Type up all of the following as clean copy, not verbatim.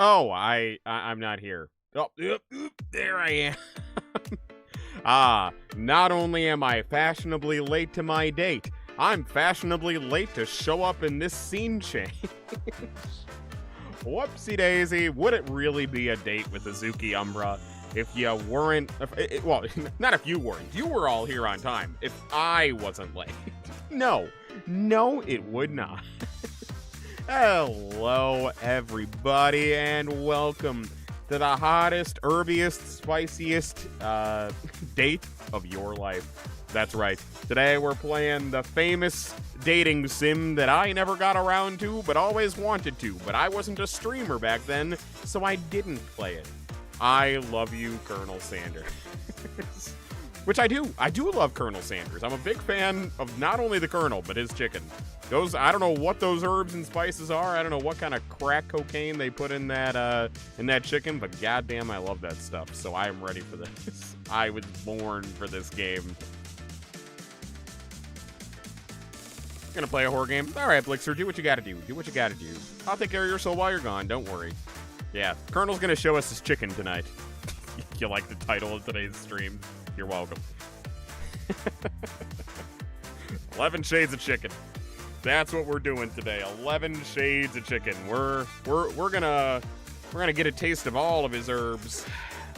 Oh, I'm not here. Oh, there I am. Not only am I fashionably late to my date, I'm fashionably late to show up in this scene change. Whoopsie daisy, would it really be a date with Izuki Umbra if you weren't, well, not if you weren't, you were all here on time, if I wasn't late. No, it would not. Hello, everybody, and welcome to the hottest, herbiest, spiciest date of your life. That's right. Today we're playing the famous dating sim that I never got around to, but always wanted to. But I wasn't a streamer back then, so I didn't play it. I love you, Colonel Sanders. Which I do. I do love Colonel Sanders. I'm a big fan of not only the Colonel, but his chicken. I don't know what those herbs and spices are. I don't know what kind of crack cocaine they put in that chicken, but goddamn, I love that stuff. So I am ready for this. I was born for this game. Gonna play a horror game? Alright, Blixer, do what you gotta do. Do what you gotta do. I'll take care of your soul while you're gone, don't worry. Yeah, Colonel's gonna show us his chicken tonight. You like the title of today's stream? You're welcome. 11 Shades of Chicken. That's what we're doing today. 11 Shades of Chicken. We're gonna get a taste of all of his herbs.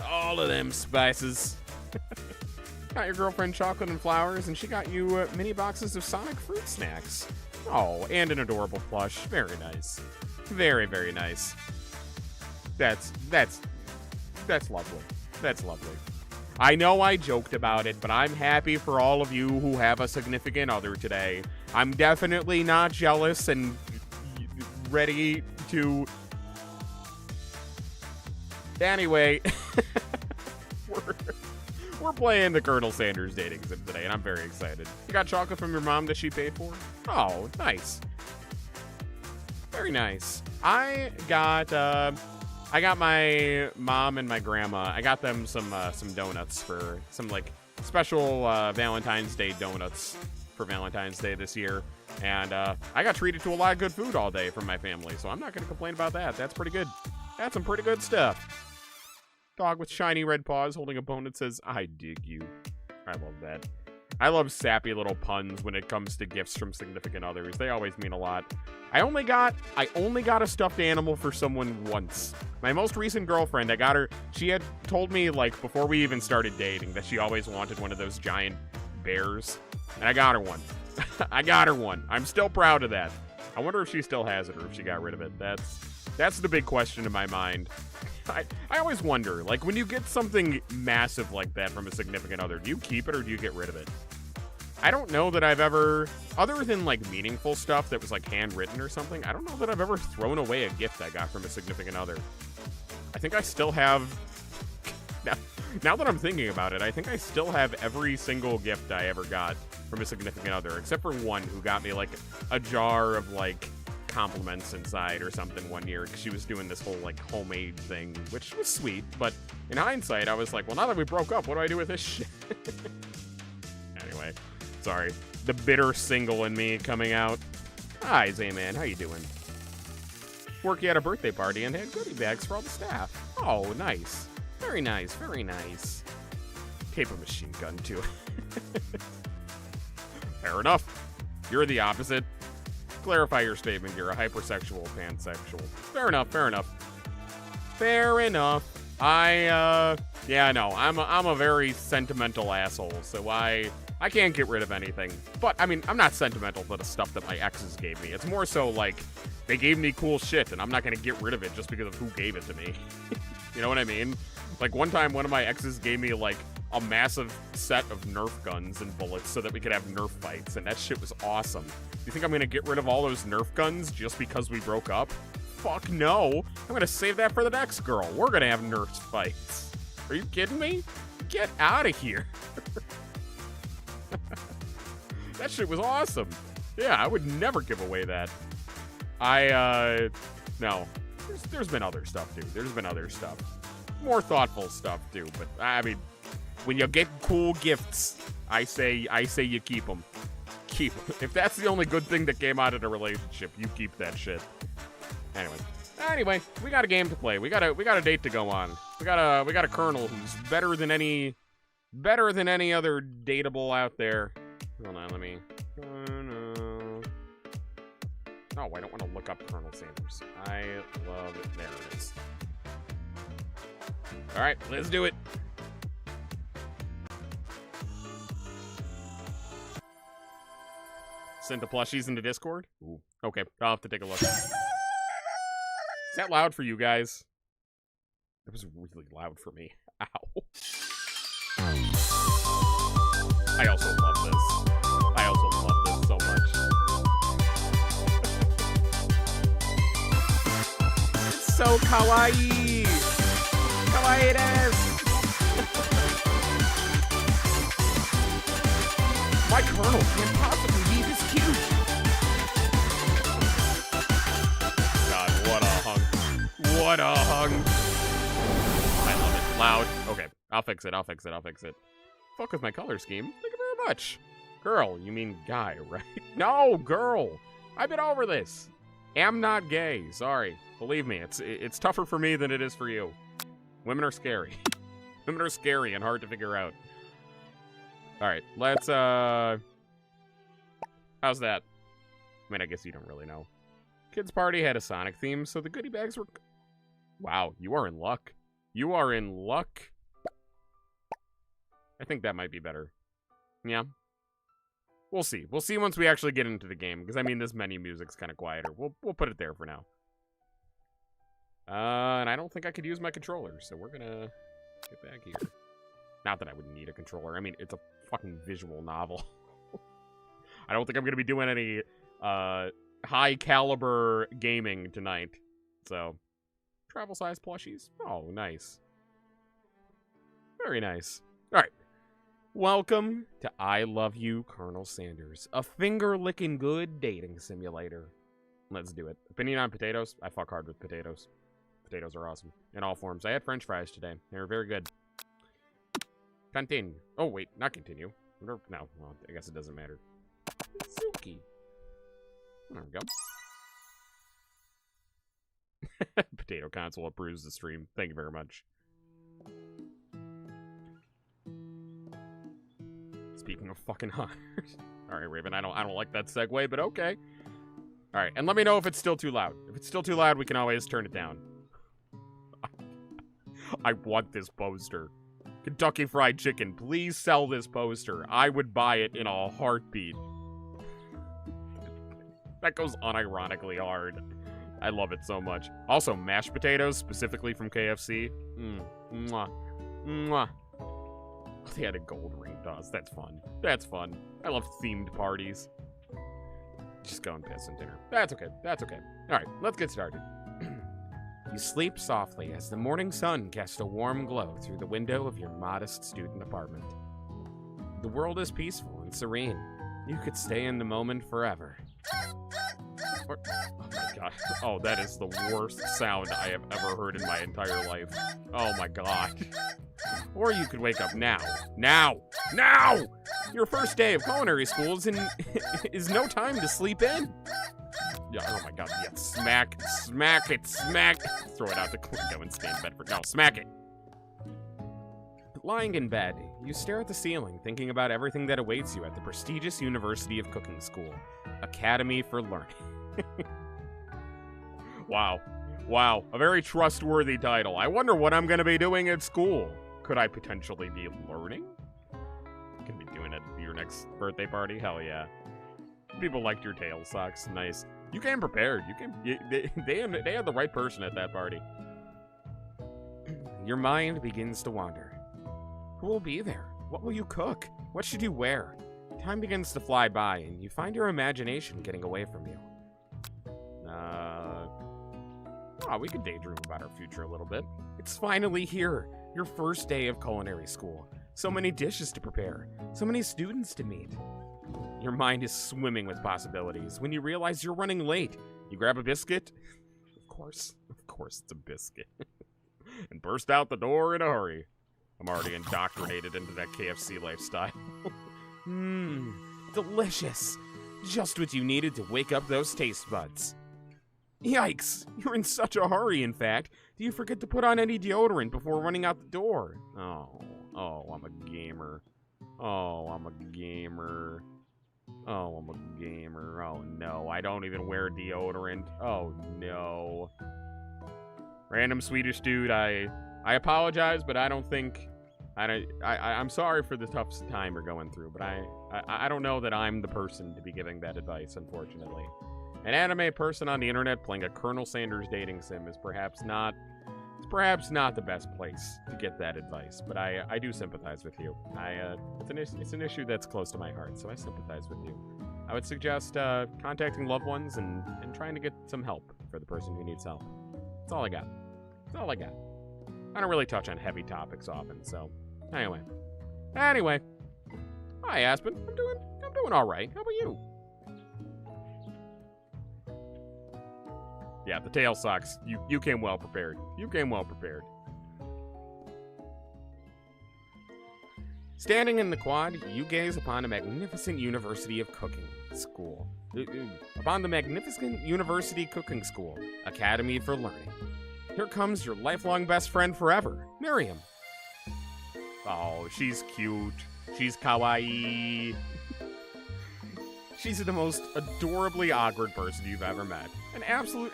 All of them spices. Got your girlfriend chocolate and flowers, and she got you mini boxes of Sonic fruit snacks. Oh, and an adorable plush. Very nice. Very, very nice. That's lovely. That's lovely. I know I joked about it, but I'm happy for all of you who have a significant other today. I'm definitely not jealous and ready to... Anyway, we're playing the Colonel Sanders dating sim today, and I'm very excited. You got chocolate from your mom that she paid for? Oh, nice. Very nice. I got my mom and my grandma. I got them some donuts for some like special Valentine's Day donuts for Valentine's Day this year, and I got treated to a lot of good food all day from my family, so I'm not gonna complain about that. That's pretty good. That's some pretty good stuff. Dog with shiny red paws holding a bone that says, "I dig you." I love that. I love sappy little puns when it comes to gifts from significant others. They always mean a lot. I only got a stuffed animal for someone once. My most recent girlfriend, she had told me, like, before we even started dating, that she always wanted one of those giant bears. And I got her one. I got her one. I'm still proud of that. I wonder if she still has it or if she got rid of it. That's the big question in my mind. I always wonder, like, when you get something massive like that from a significant other, do you keep it or do you get rid of it? I don't know that I've ever, other than, like, meaningful stuff that was, like, handwritten or something, I don't know that I've ever thrown away a gift I got from a significant other. I think I still have, now that I'm thinking about it, I think I still have every single gift I ever got from a significant other, except for one who got me, like, a jar of, like, compliments inside or something one year because she was doing this whole like homemade thing, which was sweet, but in hindsight I was like, well, now that we broke up, what do I do with this shit? Anyway, sorry, the bitter single in me coming out. Hi Zayman, how you doing? Worky at a birthday party and had goodie bags for all the staff. Oh, nice. Very nice, very nice. Paper machine gun too. Fair enough. You're the opposite. Clarify your statement. You're a hypersexual, pansexual. Fair enough. Fair enough. Fair enough. Yeah, no. I'm a very sentimental asshole, so I can't get rid of anything. But I mean, I'm not sentimental to the stuff that my exes gave me. It's more so like they gave me cool shit, and I'm not gonna get rid of it just because of who gave it to me. You know what I mean? Like one time, one of my exes gave me like a massive set of Nerf guns and bullets so that we could have Nerf fights, and that shit was awesome. You think I'm gonna get rid of all those Nerf guns just because we broke up? Fuck no. I'm gonna save that for the next girl. We're gonna have Nerf fights. Are you kidding me? Get out of here. That shit was awesome. Yeah, I would never give away that. No. There's been other stuff, dude. There's been other stuff. More thoughtful stuff, too. But, I mean, when you get cool gifts, I say you keep them. Keep them. If that's the only good thing that came out of the relationship, you keep that shit. Anyway. Anyway, we got a game to play. We got a date to go on. We got a colonel who's better than any other dateable out there. Hold on, let me. No, I don't want to look up Colonel Sanders. I love it. There it is. All right, let's do it. Send the plushies into Discord? Ooh. Okay, I'll have to take a look. Is that loud for you guys? That was really loud for me. Ow. I also love this. I also love this so much. It's so kawaii! Kawaii desu! My colonel can't possibly be this cute! God, what a hunk. What a hunk! I love it. Loud. Okay, I'll fix it. Fuck with my color scheme. Thank you very much. Girl, you mean guy, right? No, girl! I've been over this. Am not gay. Sorry. Believe me, it's tougher for me than it is for you. Women are scary. Women are scary and hard to figure out. Alright, let's, how's that? I mean, I guess you don't really know. Kids' party had a Sonic theme, so the goodie bags were... Wow, you are in luck. You are in luck. I think that might be better. Yeah. We'll see. We'll see once we actually get into the game, because, I mean, this menu music's kind of quieter. We'll put it there for now. And I don't think I could use my controller, so we're gonna get back here. Not that I would need a controller. I mean, it's a fucking visual novel. I don't think I'm gonna be doing any high-caliber gaming tonight. So, travel-size plushies. Oh, nice. Very nice. All right. Welcome to I Love You, Colonel Sanders, a finger-licking good dating simulator. Let's do it. Opinion on potatoes? I fuck hard with potatoes. Potatoes are awesome. In all forms. I had french fries today. They were very good. Continue. Oh, wait. Not continue. No. Well, I guess it doesn't matter. Izuki. There we go. Potato Console approves the stream. Thank you very much. Speaking of fucking hard. Alright, Raven, I don't like that segue, but okay. Alright, and let me know if it's still too loud. If it's still too loud, we can always turn it down. I want this poster. Kentucky Fried Chicken, please sell this poster. I would buy it in a heartbeat. That goes unironically hard. I love it so much. Also, mashed potatoes, specifically from KFC. Mwah. Mwah. They had a gold ring toss. That's fun. That's fun. I love themed parties. Just go and piss in dinner. That's okay. That's okay. All right, let's get started. You sleep softly as the morning sun casts a warm glow through the window of your modest student apartment. The world is peaceful and serene. You could stay in the moment forever. Or, oh my god. Oh, that is the worst sound I have ever heard in my entire life. Oh my god. Or you could wake up now. Now! Now! Your first day of culinary school is no time to sleep in. Yeah, oh my god, yeah, smack it. Throw it out the window and stay in bed for, no, smack it. Lying in bed, you stare at the ceiling, thinking about everything that awaits you at the prestigious University of Cooking School, Academy for Learning. Wow, a very trustworthy title. I wonder what I'm gonna be doing at school. Could I potentially be learning? You can be doing it at your next birthday party, hell yeah. People liked your tail socks, nice. You came prepared. They had the right person at that party. Your mind begins to wander. Who will be there? What will you cook? What should you wear? Time begins to fly by, and you find your imagination getting away from you. We could daydream about our future a little bit. It's finally here. Your first day of culinary school. So many dishes to prepare. So many students to meet. Your mind is swimming with possibilities when you realize you're running late. You grab a biscuit. Of course it's a biscuit. And burst out the door in a hurry. I'm already indoctrinated into that KFC lifestyle. Delicious. Just what you needed to wake up those taste buds. Yikes! You're in such a hurry, in fact. Do you forget to put on any deodorant before running out the door? Oh, I'm a gamer. Oh, I'm a gamer. Oh, I'm a gamer. Oh, no. I don't even wear deodorant. Oh, no. Random Swedish dude, I apologize, but I don't think... I'm sorry for the tough time you're going through, but I don't know that I'm the person to be giving that advice, unfortunately. An anime person on the internet playing a Colonel Sanders dating sim is perhaps not the best place to get that advice, but I do sympathize with you. It's an issue that's close to my heart, so I sympathize with you. I would suggest contacting loved ones and trying to get some help for the person who needs help. That's all I got. That's all I got. I don't really touch on heavy topics often, so anyway. Hi, Aspen. I'm doing all right. How about you? Yeah, the tail sucks. You came well prepared. You came well prepared. Standing in the quad, you gaze upon a magnificent University of Cooking School. Upon the magnificent University Cooking School, Academy for Learning. Here comes your lifelong best friend forever, Miriam. Oh, she's cute. She's kawaii. She's the most adorably awkward person you've ever met.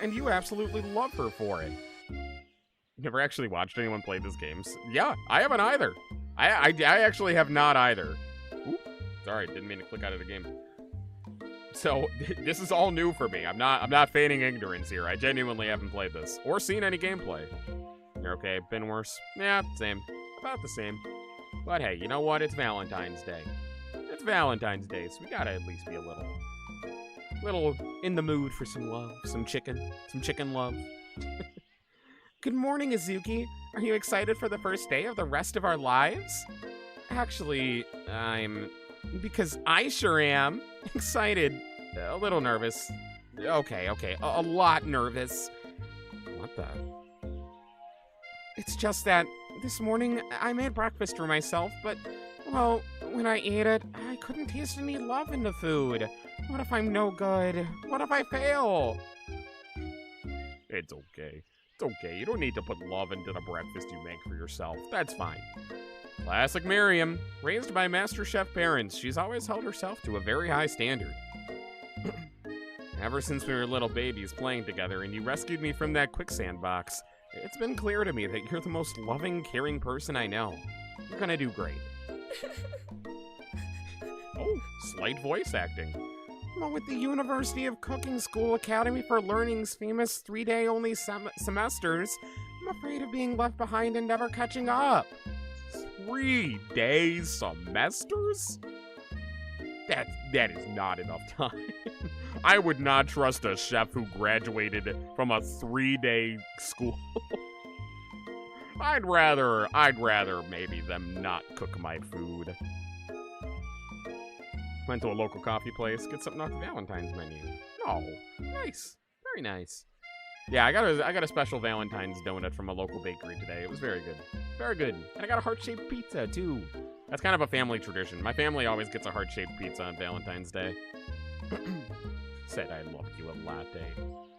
And you absolutely love her for it. Never actually watched anyone play these games. Yeah, I haven't either. I actually have not either. Oop, sorry, didn't mean to click out of the game. So, this is all new for me. I'm not feigning ignorance here. I genuinely haven't played this. Or seen any gameplay. You're okay, been worse? Yeah, same. About the same. But hey, you know what? It's Valentine's Day. It's Valentine's Day, so we gotta at least be a little in the mood for some love, some chicken love. Good morning, Izuki. Are you excited for the first day of the rest of our lives? Actually, because I sure am. Excited, a little nervous. Okay, a lot nervous. What the? It's just that this morning I made breakfast for myself, but, well, when I ate it, I couldn't taste any love in the food. What if I'm no good? What if I fail? It's okay. It's okay. You don't need to put love into the breakfast you make for yourself. That's fine. Classic Miriam. Raised by Master Chef parents, she's always held herself to a very high standard. Ever since we were little babies playing together and you rescued me from that quicksand box, it's been clear to me that you're the most loving, caring person I know. You're gonna do great. Oh, slight voice acting. Well, with the University of Cooking School Academy for Learning's famous 3-day-only semesters, I'm afraid of being left behind and never catching up. 3-day semesters? That is not enough time. I would not trust a chef who graduated from a 3-day school. I'd rather maybe them not cook my food. Went to a local coffee place, get something off the Valentine's menu. Oh, nice. Very nice. Yeah, I got a special Valentine's donut from a local bakery today. It was very good. Very good. And I got a heart-shaped pizza, too. That's kind of a family tradition. My family always gets a heart-shaped pizza on Valentine's Day. Said I loved you a latte.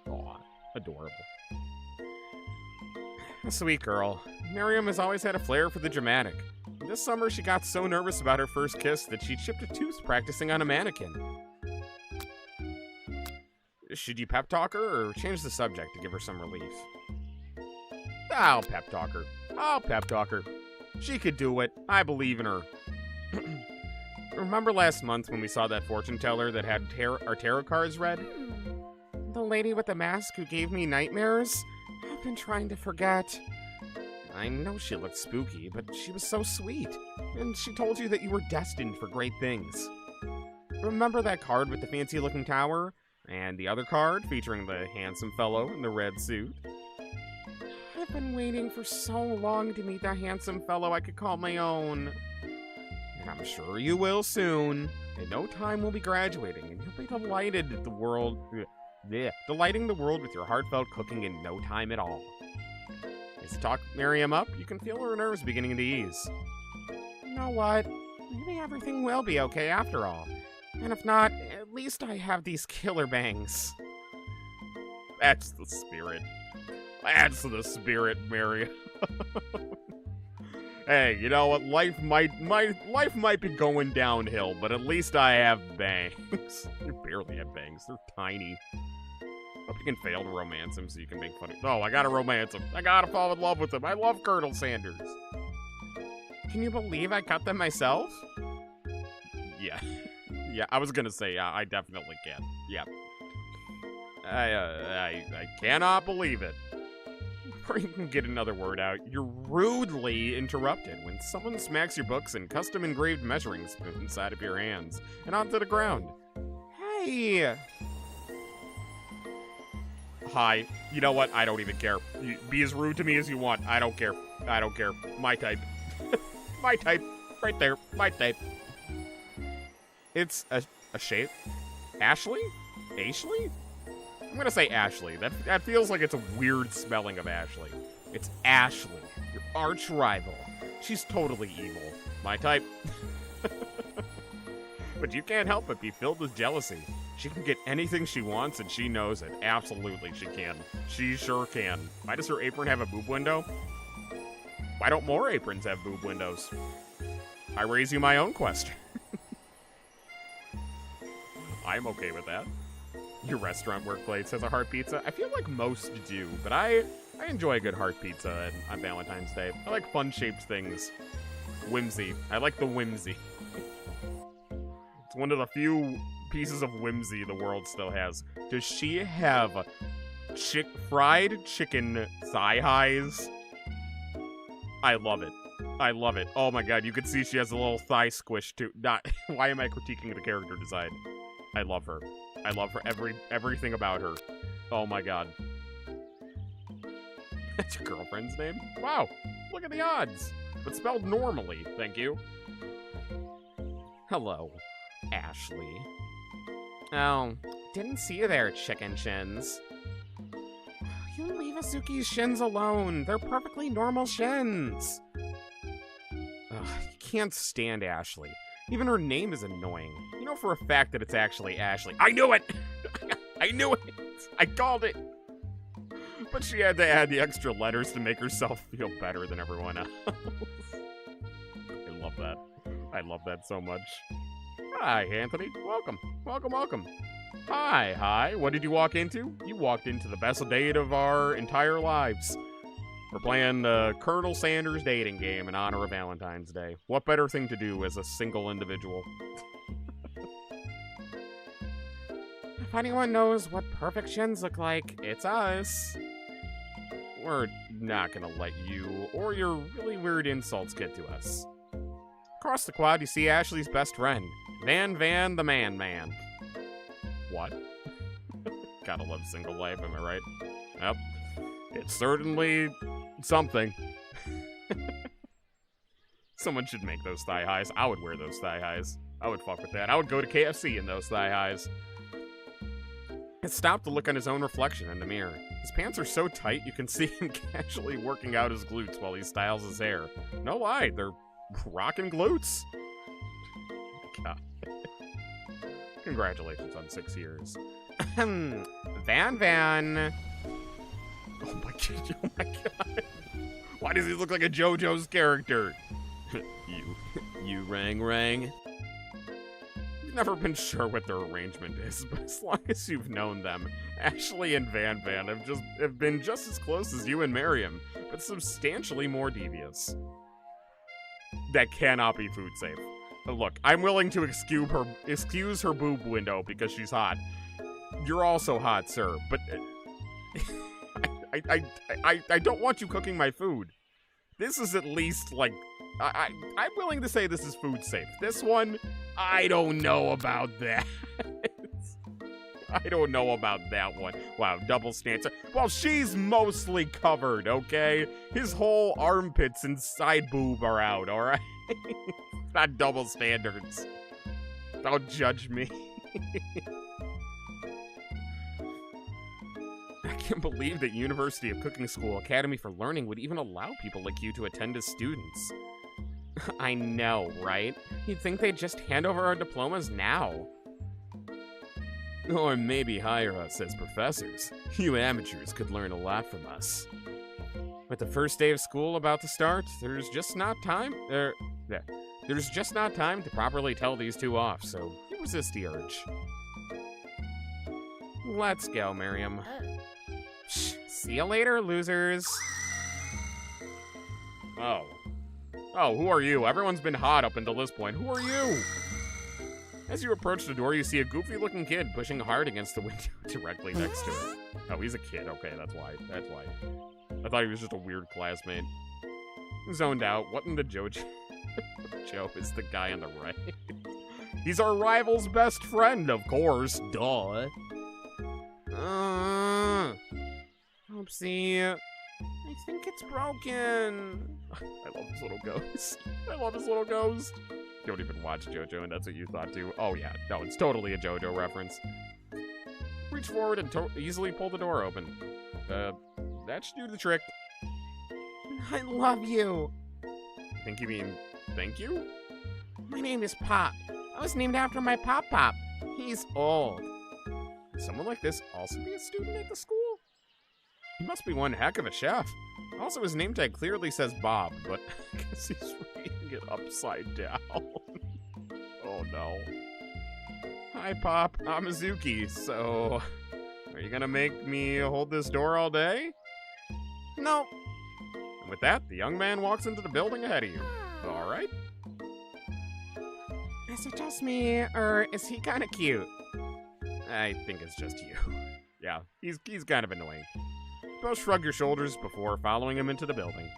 Aw, adorable. A sweet girl. Miriam has always had a flair for the dramatic. This summer, she got so nervous about her first kiss that she chipped a tooth practicing on a mannequin. Should you pep talk her or change the subject to give her some relief? I'll pep talk her. I'll pep talk her. She could do it. I believe in her. Remember last month when we saw that fortune teller that had our tarot cards read? The lady with the mask who gave me nightmares? I've been trying to forget. I know she looked spooky, but she was so sweet. And she told you that you were destined for great things. Remember that card with the fancy-looking tower? And the other card featuring the handsome fellow in the red suit? I've been waiting for so long to meet that handsome fellow I could call my own. And I'm sure you will soon. In no time we'll be graduating, and you'll be delighting the world with your heartfelt cooking in no time at all. As you talk Miriam up, you can feel her nerves beginning to ease. You know what? Maybe everything will be okay after all. And if not, at least I have these killer bangs. That's the spirit. That's the spirit, Mary. Hey, you know what? Life might be going downhill, but at least I have bangs. You barely have bangs. They're tiny. Hope you can fail to romance him so you can make fun of. Oh, I gotta romance him. I gotta fall in love with him. I love Colonel Sanders. Can you believe I cut them myself? Yeah. Yeah, I was gonna say, I definitely can. Yeah. I cannot believe it. Before you can get another word out, you're rudely interrupted when someone smacks your books and custom-engraved measuring spoon inside of your hands and onto the ground. Hey! Hi. You know what? I don't even care. Be as rude to me as you want. I don't care. I don't care. My type. My type. Right there. My type. It's a shape. Ashley? Ashley? I'm gonna say Ashley. That feels like it's a weird spelling of Ashley. It's Ashley, your arch rival. She's totally evil. My type. But you can't help but be filled with jealousy. She can get anything she wants, and she knows it. Absolutely, she can. She sure can. Why does her apron have a boob window? Why don't more aprons have boob windows? I raise you my own question. I'm okay with that. Your restaurant workplace has a heart pizza? I feel like most do, but I enjoy a good heart pizza on Valentine's Day. I like fun-shaped things. Whimsy. I like the whimsy. It's one of the few pieces of whimsy the world still has. Does she have fried chicken thigh-highs? I love it. I love it. Oh my god, you can see she has a little thigh squish too. Why am I critiquing the character design? I love her. I love her, everything about her. Oh my god. That's your girlfriend's name? Wow, look at the odds. But spelled normally, thank you. Hello, Ashley. Oh, didn't see you there, chicken shins. You leave Izuki's shins alone. They're perfectly normal shins. Ugh, you can't stand Ashley. Even her name is annoying. You know for a fact that it's actually Ashley. I knew it! I knew it! I called it! But she had to add the extra letters to make herself feel better than everyone else. I love that. I love that so much. Hi, Anthony. Welcome. Welcome, welcome. Hi. What did you walk into? You walked into the best date of our entire lives. We're playing the Colonel Sanders dating game in honor of Valentine's Day. What better thing to do as a single individual? If anyone knows what perfect shins look like, it's us. We're not gonna let you or your really weird insults get to us. Across the quad, you see Ashley's best friend, Van the Man. What? Gotta love single life, am I right? Yep. It's certainly something. Someone should make those thigh highs. I would wear those thigh highs. I would fuck with that. I would go to KFC in those thigh highs. He stopped to look on his own reflection in the mirror. His pants are so tight you can see him casually working out his glutes while he styles his hair. No lie, they're rocking glutes. God. Congratulations on 6 years. Van. Oh my god. Why does he look like a JoJo's character? You rang. You've never been sure what their arrangement is, but as long as you've known them, Ashley and Van have been just as close as you and Miriam, but substantially more devious. That cannot be food safe. Look, I'm willing to excuse her boob window because she's hot. You're also hot, sir, but I don't want you cooking my food. This is at least, like, I'm willing to say this is food safe. This one, I don't know about that. I don't know about that one. Wow, double stance. Well, she's mostly covered, okay? His whole armpits and side boob are out, alright? Not double standards. Don't judge me. I can't believe that University of Cooking School Academy for Learning would even allow people like you to attend as students. I know, right? You'd think they'd just hand over our diplomas now. Or maybe hire us as professors. You amateurs could learn a lot from us. With the first day of school about to start, there's just not time to properly tell these two off, so resist the urge. Let's go, Miriam. See you later, losers. Oh. Oh, who are you? Everyone's been hot up until this point. Who are you? As you approach the door, you see a goofy-looking kid pushing hard against the window directly next to it. Oh, he's a kid. Okay, that's why. That's why. I thought he was just a weird classmate. Zoned out. What in the Jojo? Joe is the guy on the right. He's our rival's best friend, of course. Duh. Oopsie. I think it's broken. I love this little ghost. I love this little ghost. You don't even watch JoJo, and that's what you thought too. Oh yeah, no, it's totally a JoJo reference. Reach forward and easily pull the door open. That should do the trick. I love you. I think you mean thank you? My name is Pop. I was named after my Pop. He's old. Would someone like this also be a student at the school? He must be one heck of a chef. Also, his name tag clearly says Bob, but I guess he's reading it upside down. Oh no. Hi, Pop. I'm Izuki, so... Are you gonna make me hold this door all day? No. And with that, the young man walks into the building ahead of you. Alright. Is it just me, or is he kinda cute? I think it's just you. Yeah, he's kind of annoying. Both shrug your shoulders before following him into the building.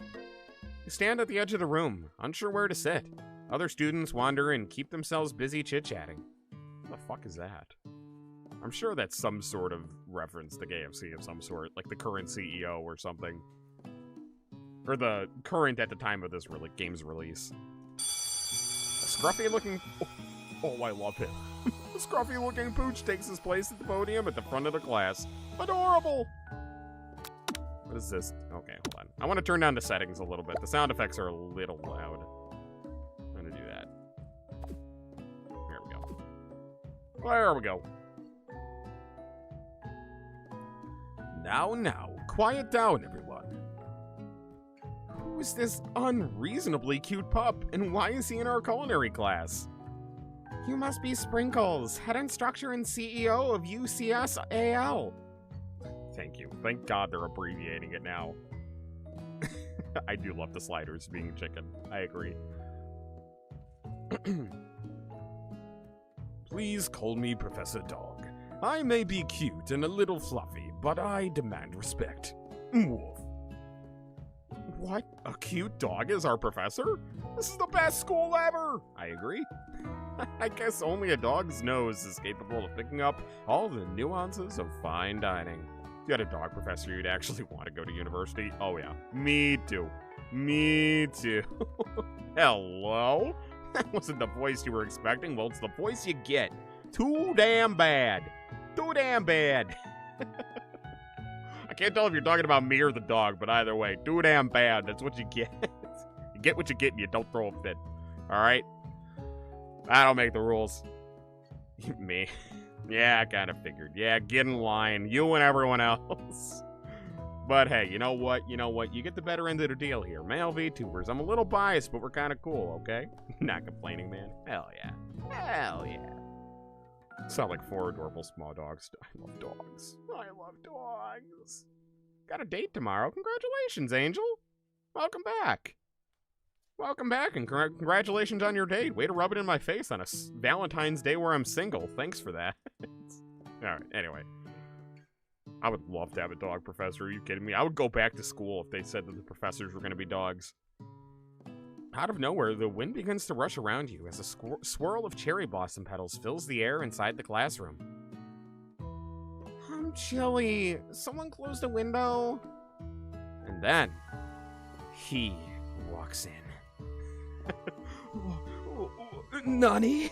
You stand at the edge of the room, unsure where to sit. Other students wander and keep themselves busy chit-chatting. What the fuck is that? I'm sure that's some sort of reference to KFC of some sort, like the current CEO or something. Or the current at the time of this game's release. A scruffy-looking... Oh, I love him. A scruffy-looking pooch takes his place at the podium at the front of the class. Adorable! What is this? Okay, hold on. I want to turn down the settings a little bit. The sound effects are a little loud. I'm going to do that. There we go. There we go. Now, quiet down, everyone. Who is this unreasonably cute pup, and why is he in our culinary class? You must be Sprinkles, head instructor and CEO of UCSAL. Thank you. Thank God they're abbreviating it now. I do love the sliders being chicken. I agree. Please call me Professor Dog. I may be cute and a little fluffy, but I demand respect. Woof. What? A cute dog is our professor? This is the best school ever! I agree. I guess only a dog's nose is capable of picking up all the nuances of fine dining. If you had a dog professor, you'd actually want to go to university. Oh yeah, me too. Me too. Hello? That wasn't the voice you were expecting. Well, it's the voice you get. Too damn bad. Too damn bad. I can't tell if you're talking about me or the dog, but either way, too damn bad. That's what you get. You get what you get and you don't throw a fit. Alright? I don't make the rules. Me. Yeah, I kind of figured. Yeah, get in line. You and everyone else. But hey, you know what? You know what? You get the better end of the deal here. Male VTubers. I'm a little biased, but we're kind of cool, okay? Not complaining, man. Hell yeah. Hell yeah. Sound like 4 adorable small dogs. I love dogs. I love dogs. Got a date tomorrow. Congratulations, Angel. Welcome back. Welcome back, and congratulations on your date. Way to rub it in my face on a Valentine's Day where I'm single. Thanks for that. Alright, anyway. I would love to have a dog professor. Are you kidding me? I would go back to school if they said that the professors were going to be dogs. Out of nowhere, the wind begins to rush around you as a swirl of cherry blossom petals fills the air inside the classroom. I'm chilly. Someone close the window. And then, he walks in. Nani?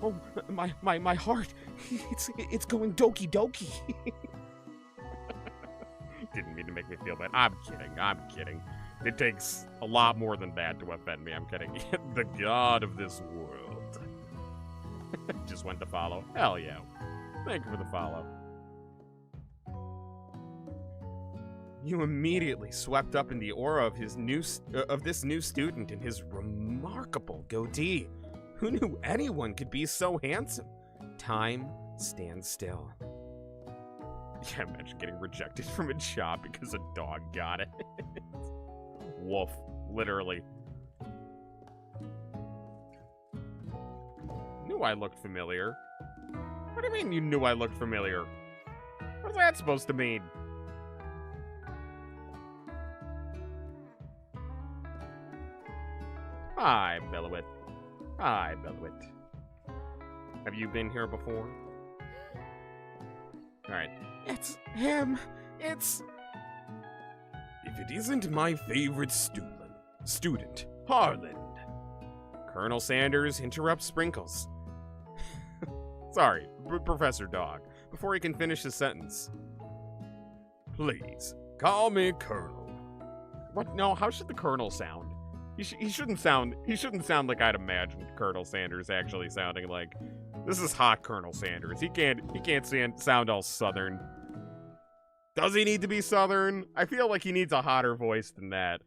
Oh, my heart. It's going doki doki. Didn't mean to make me feel bad. I'm kidding. It takes a lot more than that to offend me. I'm kidding. The god of this world. Just went to follow. Hell yeah. Thank you for the follow. You immediately swept up in the aura of this new student and his remarkable goatee. Who knew anyone could be so handsome? Time stands still. Yeah, imagine getting rejected from a job because a dog got it. Woof, literally. Knew I looked familiar. What do you mean you knew I looked familiar? What's that supposed to mean? Hi, Bellowit. Hi, Bellowit. Have you been here before? Alright. It's him. It's... If it isn't my favorite student, Harland. Colonel Sanders interrupts Sprinkles. Sorry, Professor Dog, before he can finish his sentence. Please, call me Colonel. What? No, how should the Colonel sound? He shouldn't sound like I'd imagined Colonel Sanders actually sounding like. This is hot Colonel Sanders. He can't sound all Southern. Does he need to be Southern? I feel like he needs a hotter voice than that.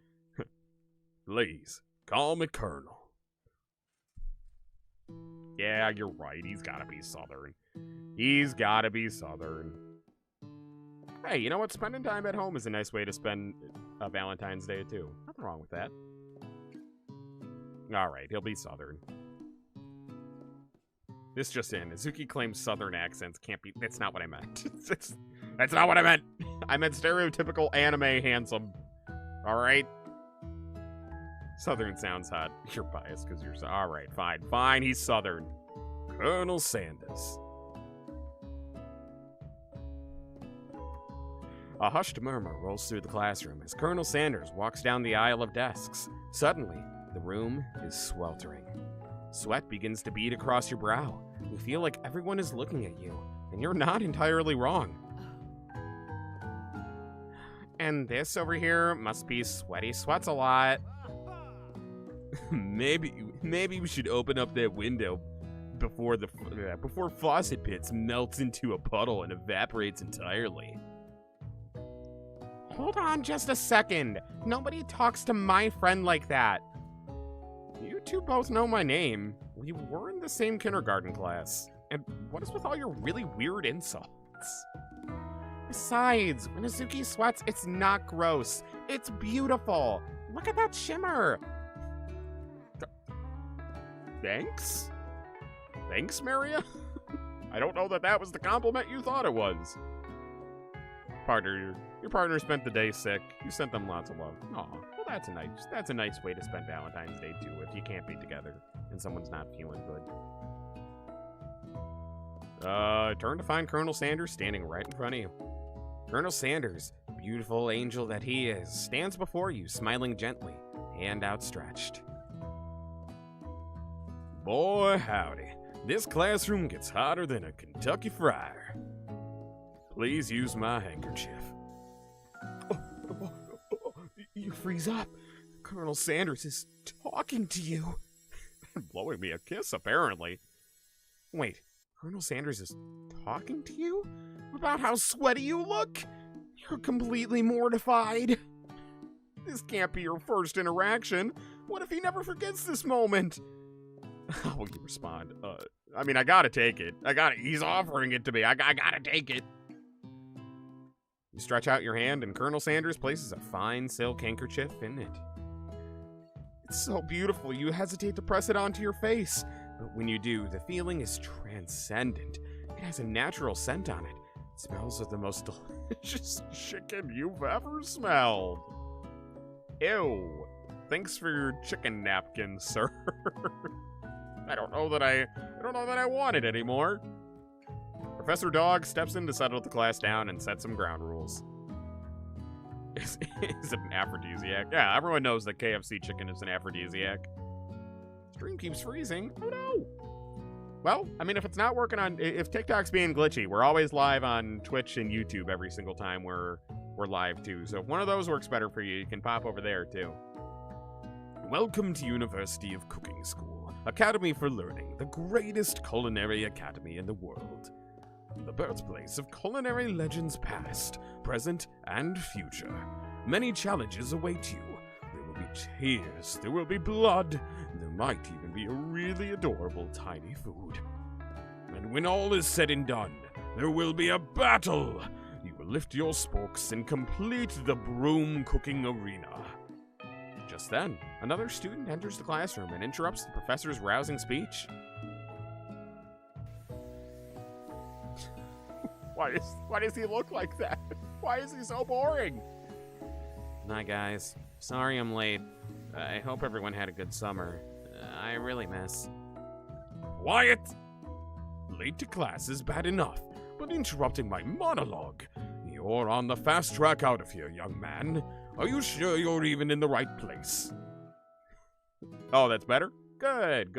Please, call me Colonel. Yeah, you're right. He's gotta be Southern. He's gotta be Southern. Hey, you know what? Spending time at home is a nice way to spend a Valentine's Day, too. Nothing wrong with that. Alright, he'll be Southern. This just in. Izuki claims Southern accents can't be... That's not what I meant. That's not what I meant. I meant stereotypical anime handsome. Alright? Southern sounds hot. You're biased because you're... Alright, fine. Fine, he's Southern. Colonel Sanders. A hushed murmur rolls through the classroom as Colonel Sanders walks down the aisle of desks. Suddenly, the room is sweltering. Sweat begins to bead across your brow. You feel like everyone is looking at you, and you're not entirely wrong. And this over here must be Sweaty Sweats a lot. Maybe we should open up that window before Faucet Pits melts into a puddle and evaporates entirely. Hold on just a second. Nobody talks to my friend like that. You two both know my name. We were in the same kindergarten class. And what is with all your really weird insults? Besides, when Izuki sweats, it's not gross. It's beautiful. Look at that shimmer. Thanks? Thanks, Maria? I don't know that was the compliment you thought it was. Partner, your partner spent the day sick. You sent them lots of love. Aw, well that's a nice way to spend Valentine's Day too, if you can't be together and someone's not feeling good. Turn to find Colonel Sanders standing right in front of you. Colonel Sanders, beautiful angel that he is, stands before you, smiling gently, hand outstretched. Boy, howdy. This classroom gets hotter than a Kentucky fryer. Please use my handkerchief. You freeze up. Colonel Sanders is talking to you. Blowing me a kiss, apparently. Wait, Colonel Sanders is talking to you? About how sweaty you look? You're completely mortified. This can't be your first interaction. What if he never forgets this moment? How will you respond? I mean, I gotta take it. He's offering it to me. I gotta take it. You stretch out your hand, and Colonel Sanders places a fine silk handkerchief in it. It's so beautiful, you hesitate to press it onto your face. But when you do, the feeling is transcendent. It has a natural scent on it. It smells of the most delicious chicken you've ever smelled. Ew. Thanks for your chicken napkin, sir. I don't know that I want it anymore. Professor Dog steps in to settle the class down and set some ground rules. Is it an aphrodisiac? Yeah, everyone knows that KFC chicken is an aphrodisiac. Stream keeps freezing. Oh no! Well, I mean, if it's not working if TikTok's being glitchy, we're always live on Twitch and YouTube every single time we're live too. So if one of those works better for you, you can pop over there too. Welcome to University of Cooking School, Academy for Learning, the greatest culinary academy in the world. the birthplace of culinary legends past, present, and future. Many challenges await you. There will be tears, there will be blood, there might even be a really adorable tiny food. And when all is said and done, there will be a battle! You will lift your spokes and complete the broom cooking arena. Just then, another student enters the classroom and interrupts the professor's rousing speech. Why does he look like that? Why is he so boring? Hi guys, sorry I'm late. I hope everyone had a good summer. I really miss. Quiet! Late to class is bad enough, but interrupting my monologue. You're on the fast track out of here, young man. Are you sure you're even in the right place? Oh, that's better? Good.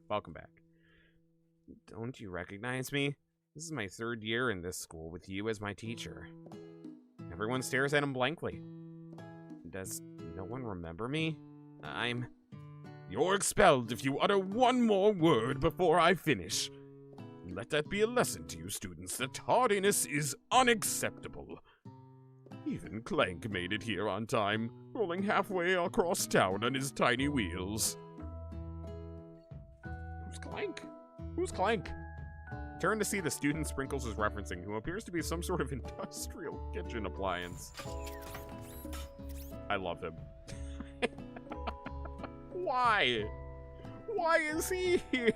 Welcome back. Don't you recognize me? This is my 3rd year in this school with you as my teacher. Everyone stares at him blankly. Does no one remember me? You're expelled if you utter one more word before I finish. Let that be a lesson to you students that tardiness is unacceptable. Even Clank made it here on time, rolling halfway across town on his tiny wheels. Who's Clank? Who's Clank? Turn to see the student Sprinkles is referencing, who appears to be some sort of industrial kitchen appliance. I love him. Why? Why is he here?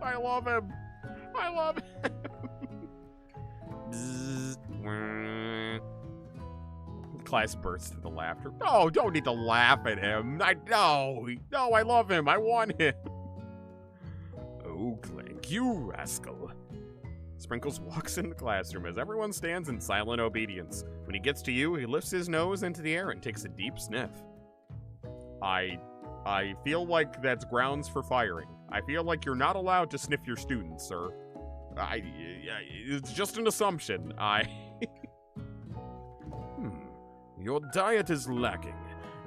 I love him. I love him. Class bursts into laughter. No, don't need to laugh at him. No, I love him. I want him. Oh, Clank, you rascal. Sprinkles walks in the classroom as everyone stands in silent obedience. When he gets to you, he lifts his nose into the air and takes a deep sniff. I feel like that's grounds for firing. I feel like you're not allowed to sniff your students, sir. It's just an assumption. Your diet is lacking.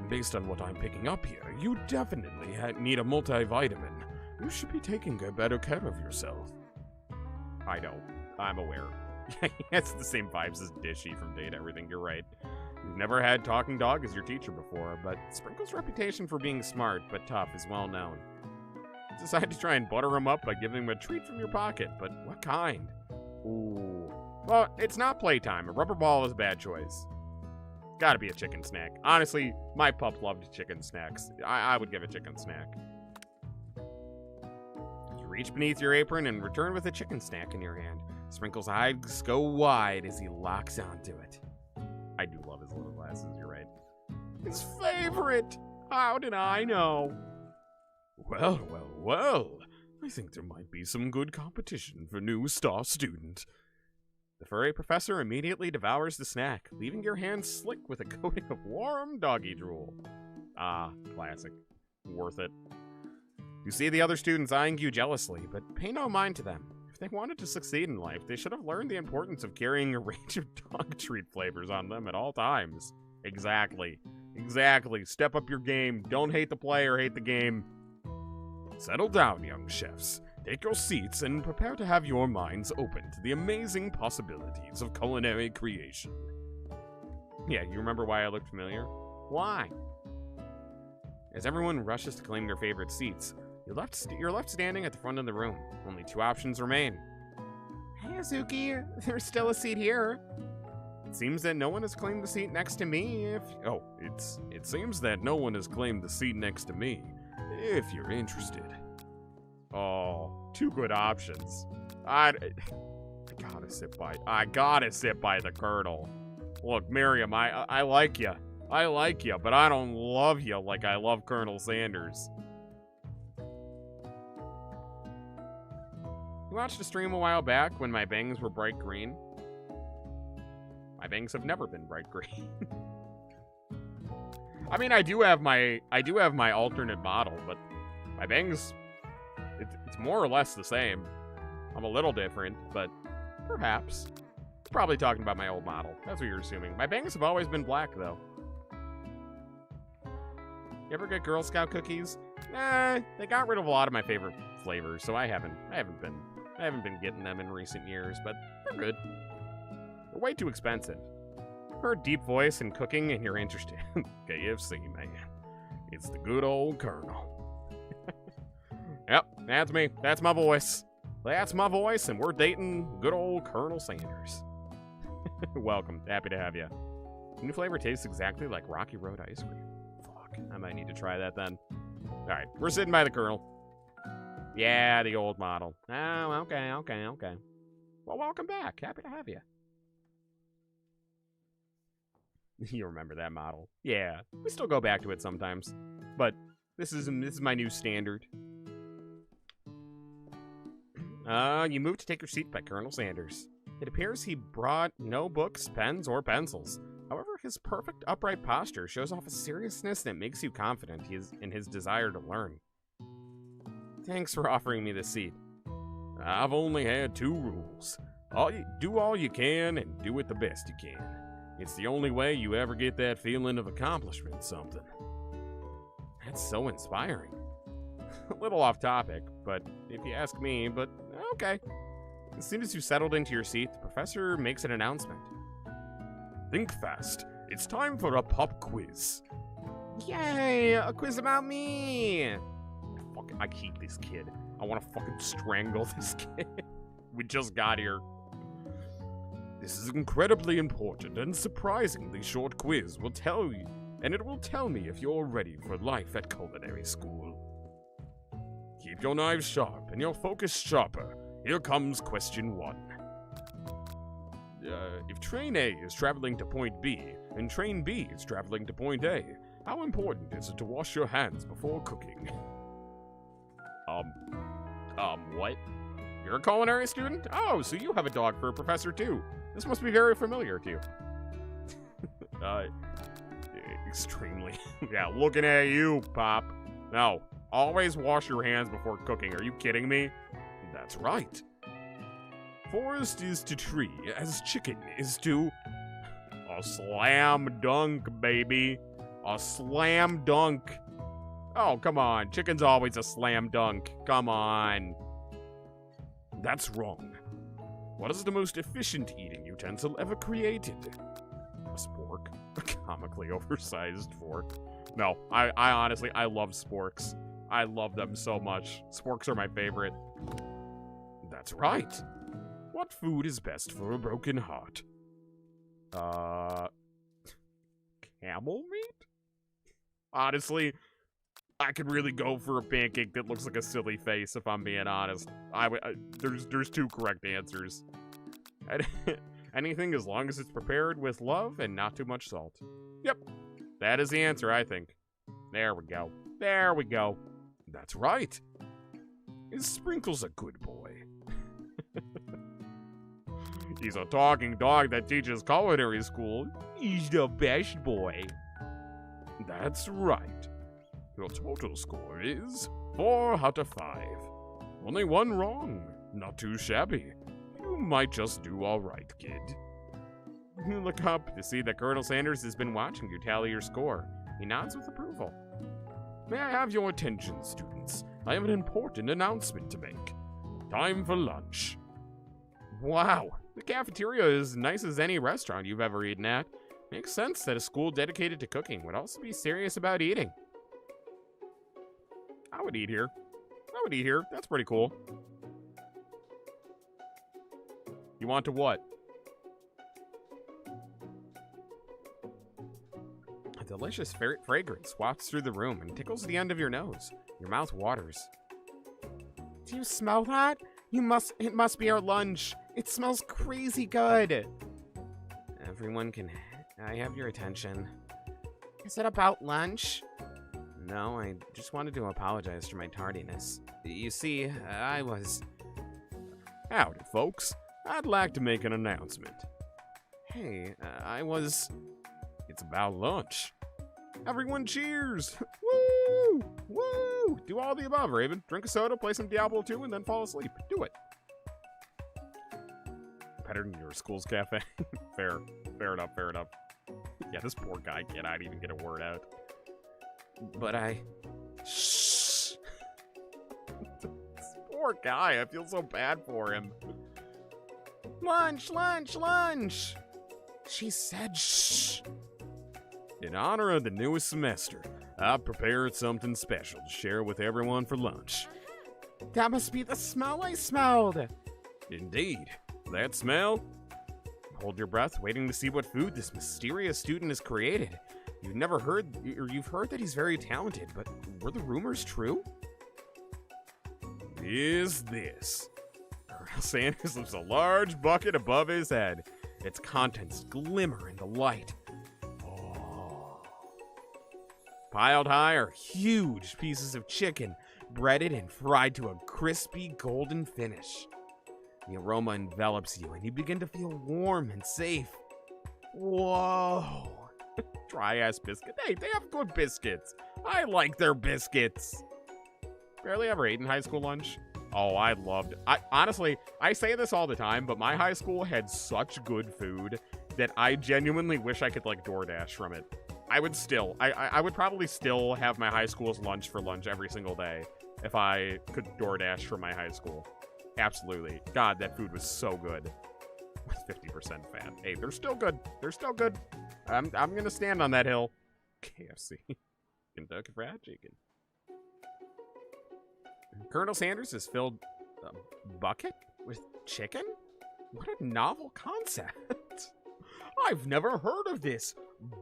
Based on what I'm picking up here, you definitely need a multivitamin. You should be taking a better care of yourself. I know. I'm aware. It's the same vibes as Dishy from Date Everything. You're right. You've never had Talking Dog as your teacher before, but Sprinkle's reputation for being smart but tough is well known. You decide to try and butter him up by giving him a treat from your pocket, but what kind? Ooh. Well, it's not playtime. A rubber ball is a bad choice. Gotta be a chicken snack. Honestly, my pup loved chicken snacks. I would give a chicken snack. You reach beneath your apron and return with a chicken snack in your hand. Sprinkle's eyes go wide as he locks onto it. I do love his little glasses, you're right. His favorite! How did I know? Well. I think there might be some good competition for new star student. The furry professor immediately devours the snack, leaving your hands slick with a coating of warm doggy drool. Ah, classic. Worth it. You see the other students eyeing you jealously, but pay no mind to them. If they wanted to succeed in life, they should have learned the importance of carrying a range of dog treat flavors on them at all times. Exactly. Step up your game. Don't hate the player, hate the game. Settle down, young chefs. Take your seats and prepare to have your minds open to the amazing possibilities of culinary creation. Yeah, you remember why I looked familiar? Why? As everyone rushes to claim their favorite seats, you're left standing at the front of the room. Only 2 options remain. Hey, Izuki, there's still a seat here. It seems that no one has claimed the seat next to me it seems that no one has claimed the seat next to me, if you're interested. Oh, 2 good options. I gotta sit by the Colonel. Look, Miriam, I like you. But I don't love you like I love Colonel Sanders. You watched a stream a while back when my bangs were bright green. My bangs have never been bright green. I mean, I do have my alternate model, but my bangs, it's more or less the same. I'm a little different, but perhaps. Probably talking about my old model. That's what you're assuming. My bangs have always been black, though. You ever get Girl Scout cookies? Nah, they got rid of a lot of my favorite flavors, so I haven't been I haven't been getting them in recent years, but they're good. They're way too expensive. Her deep voice and cooking, and you're interested. KFC, man. It's the good old Colonel. Yep, that's me. That's my voice. That's my voice, and we're dating good old Colonel Sanders. Welcome. Happy to have you. New flavor tastes exactly like Rocky Road ice cream. Fuck, I might need to try that then. Alright, we're sitting by the Colonel. Yeah, the old model. Oh, okay. Well, welcome back. Happy to have you. You remember that model. Yeah, we still go back to it sometimes. But this is my new standard. You moved to take your seat by Colonel Sanders. It appears he brought no books, pens, or pencils. However, his perfect upright posture shows off a seriousness that makes you confident in his desire to learn. Thanks for offering me this seat. I've only had 2 rules. Do all you can and do it the best you can. It's the only way you ever get that feeling of accomplishment something. That's so inspiring. A little off topic, but if you ask me, but okay. As soon as you settled into your seat, the professor makes an announcement. Think fast. It's time for a pop quiz. Yay! A quiz about me! I hate this kid. I want to fucking strangle this kid. We just got here. This is incredibly important and surprisingly short quiz will tell you, and it will tell me if you're ready for life at culinary school. Keep your knives sharp and your focus sharper. Here comes question 1. If train A is traveling to point B and train B is traveling to point A, how important is it to wash your hands before cooking? What? You're a culinary student? Oh, so you have a dog for a professor too. This must be very familiar to you. Extremely. Yeah, looking at you, Pop. No, always wash your hands before cooking. Are you kidding me? That's right. Forest is to tree as chicken is to... A slam dunk, baby. A slam dunk. Oh, come on. Chicken's always a slam dunk. Come on. That's wrong. What is the most efficient eating utensil ever created? A spork. A comically oversized fork. No, I honestly, I love sporks. I love them so much. Sporks are my favorite. That's right. What food is best for a broken heart? Camel meat? Honestly, I could really go for a pancake that looks like a silly face, if I'm being honest. There's 2 correct answers. Anything as long as it's prepared with love and not too much salt. Yep, that is the answer, I think. There we go. There we go. That's right. Is Sprinkles a good boy? He's a talking dog that teaches culinary school. He's the best boy. That's right. Your total score is 4 out of 5. Only 1 wrong. Not too shabby. You might just do all right, kid. You look up to see that Colonel Sanders has been watching you tally your score. He nods with approval. May I have your attention, students? I have an important announcement to make. Time for lunch. Wow, the cafeteria is as nice as any restaurant you've ever eaten at. Makes sense that a school dedicated to cooking would also be serious about eating. I would eat here. That's pretty cool. You want to what? A delicious fragrance wafts through the room and tickles the end of your nose. Your mouth waters. Do you smell that? It must be our lunch. It smells crazy good. Everyone can... I have your attention. Is it about lunch? No, I just wanted to apologize for my tardiness. You see, I was... Howdy, folks. I'd like to make an announcement. Hey, It's about lunch. Everyone cheers! Woo! Woo! Do all the above, Raven. Drink a soda, play some Diablo 2, and then fall asleep. Do it. Better than your school's cafe. Fair enough. Yeah, this poor guy cannot even get a word out. But Shh! This Poor guy. I feel so bad for him. Lunch, lunch, lunch. She said shh. In honor of the newest semester, I've prepared something special to share with everyone for lunch. That must be the smell I smelled. Indeed. That smell? Hold your breath, waiting to see what food this mysterious student has created. You've heard that he's very talented, but were the rumors true? Is this? Colonel Sanders lifts a large bucket above his head. Its contents glimmer in the light. Oh. Piled high are huge pieces of chicken, breaded and fried to a crispy golden finish. The aroma envelops you, and you begin to feel warm and safe. Whoa. Dry-ass biscuit. Hey, they have good biscuits. I like their biscuits. Barely ever ate in high school lunch. Oh, honestly, I say this all the time, but my high school had such good food that I genuinely wish I could, like, DoorDash from it. I would probably still have my high school's lunch for lunch every single day if I could DoorDash from my high school. Absolutely. God, that food was so good. With 50% fat. Hey, they're still good. They're still good. I'm gonna stand on that hill. KFC. Kentucky Fried Chicken. Colonel Sanders has filled a bucket with chicken? What a novel concept. I've never heard of this.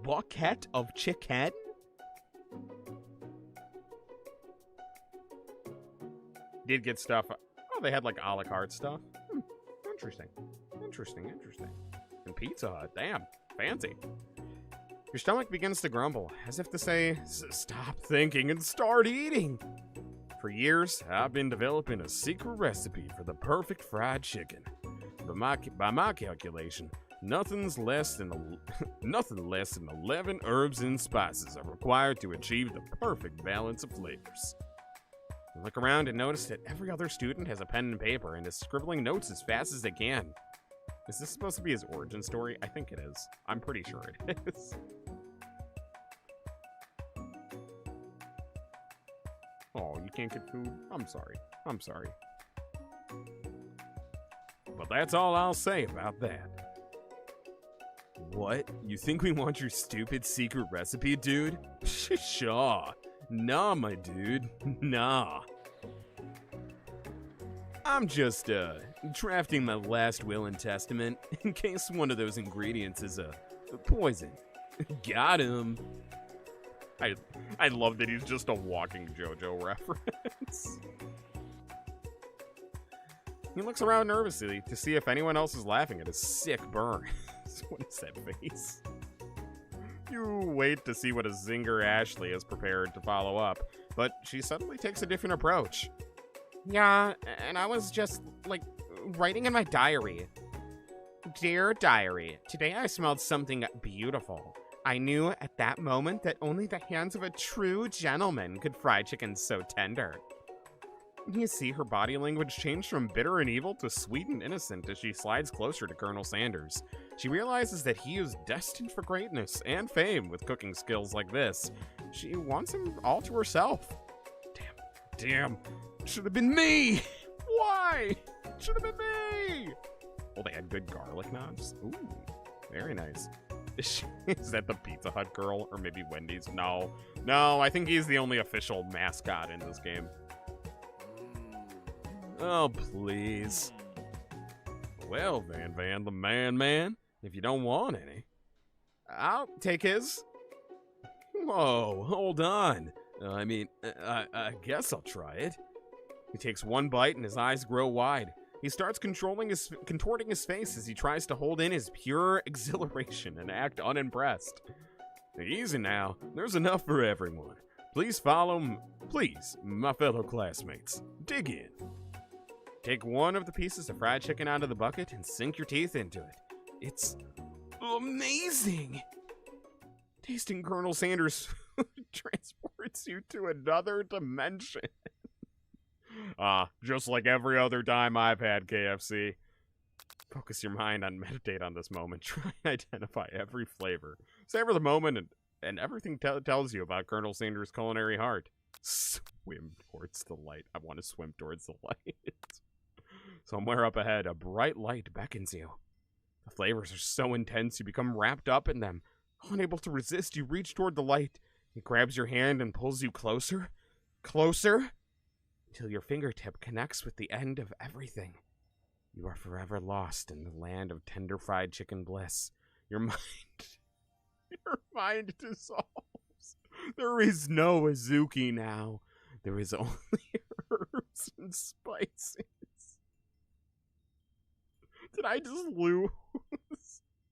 Bucket of chicken? Did get stuff. Oh, they had like a la carte stuff. Interesting. Interesting. And Pizza Hut. Damn. Fancy. Your stomach begins to grumble, as if to say, stop thinking and start eating. For years, I've been developing a secret recipe for the perfect fried chicken. By my calculation, nothing less than 11 herbs and spices are required to achieve the perfect balance of flavors. I look around and notice that every other student has a pen and paper and is scribbling notes as fast as they can. Is this supposed to be his origin story? I think it is. I'm pretty sure it is. Oh, you can't get food? I'm sorry. But that's all I'll say about that. What? You think we want your stupid secret recipe, dude? Sure. Nah, my dude. Nah. I'm just, drafting my last will and testament in case one of those ingredients is a poison. Got him. I love that he's just a walking JoJo reference. He looks around nervously to see if anyone else is laughing at his sick burn. What is that face? You wait to see what a zinger Ashley is prepared to follow up, but she suddenly takes a different approach. Yeah, and I was just, like, writing in my diary. Dear diary, today I smelled something beautiful. I knew at that moment that only the hands of a true gentleman could fry chicken so tender. You see her body language change from bitter and evil to sweet and innocent as she slides closer to Colonel Sanders. She realizes that he is destined for greatness and fame with cooking skills like this. She wants him all to herself. Damn. Should have been me. Why? Should have been me. Well, they had good garlic knots. Ooh, very nice. Is that the Pizza Hut girl? Or maybe Wendy's? No, I think he's the only official mascot in this game. Oh, please. Well, Van, the man, if you don't want any, I'll take his. Whoa, hold on. I guess I'll try it. He takes one bite and his eyes grow wide. He starts contorting his face as he tries to hold in his pure exhilaration and act unimpressed. Easy now. There's enough for everyone. Please follow please, my fellow classmates. Dig in. Take one of the pieces of fried chicken out of the bucket and sink your teeth into it. It's amazing. Tasting Colonel Sanders transports you to another dimension. Just like every other time I've had KFC. Focus your mind and meditate on this moment. Try and identify every flavor. Savor the moment and everything tells you about Colonel Sanders' culinary heart. Swim towards the light. I want to swim towards the light. Somewhere up ahead, a bright light beckons you. The flavors are so intense you become wrapped up in them. Unable to resist, you reach toward the light. It grabs your hand and pulls you closer, closer, until your fingertip connects with the end of everything. You are forever lost in the land of tender fried chicken bliss. Your mind dissolves. There is no Izuki now. There is only herbs and spices. Did I just lose?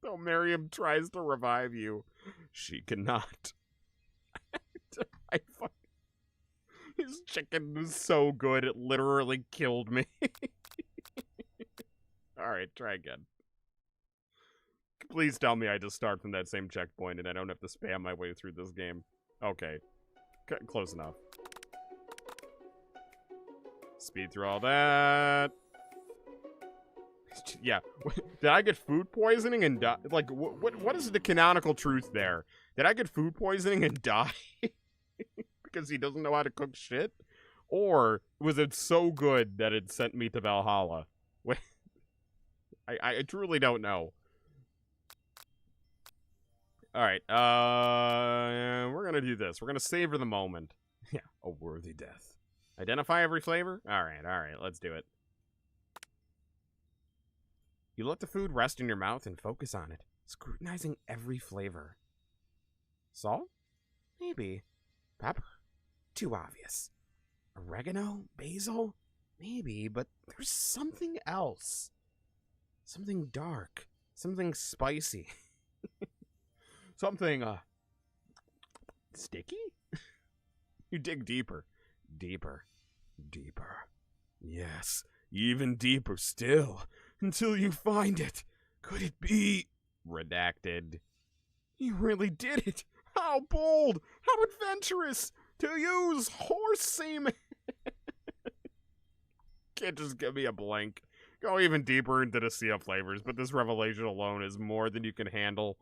Though Miriam tries to revive you, she cannot. His chicken was so good, it literally killed me. Alright, try again. Please tell me I just start from that same checkpoint and I don't have to spam my way through this game. Okay. Close enough. Speed through all that. Yeah. Did I get food poisoning and die? Like, what is the canonical truth there? Did I get food poisoning and die? Because he doesn't know how to cook shit? Or was it so good that it sent me to Valhalla? I truly don't know. Alright, we're gonna do this. We're gonna savor the moment. Yeah, a worthy death. Identify every flavor? Alright, let's do it. You let the food rest in your mouth and focus on it, scrutinizing every flavor. Salt? Maybe. Pepper? Too obvious. Oregano? Basil? Maybe, but there's something else. Something dark. Something spicy. Something, sticky? You dig deeper. Deeper. Deeper. Yes, even deeper still. Until you find it. Could it be... Redacted. You really did it. How bold. How adventurous. To use horse semen. Can't just give me a blank. Go even deeper into the sea of flavors, but this revelation alone is more than you can handle.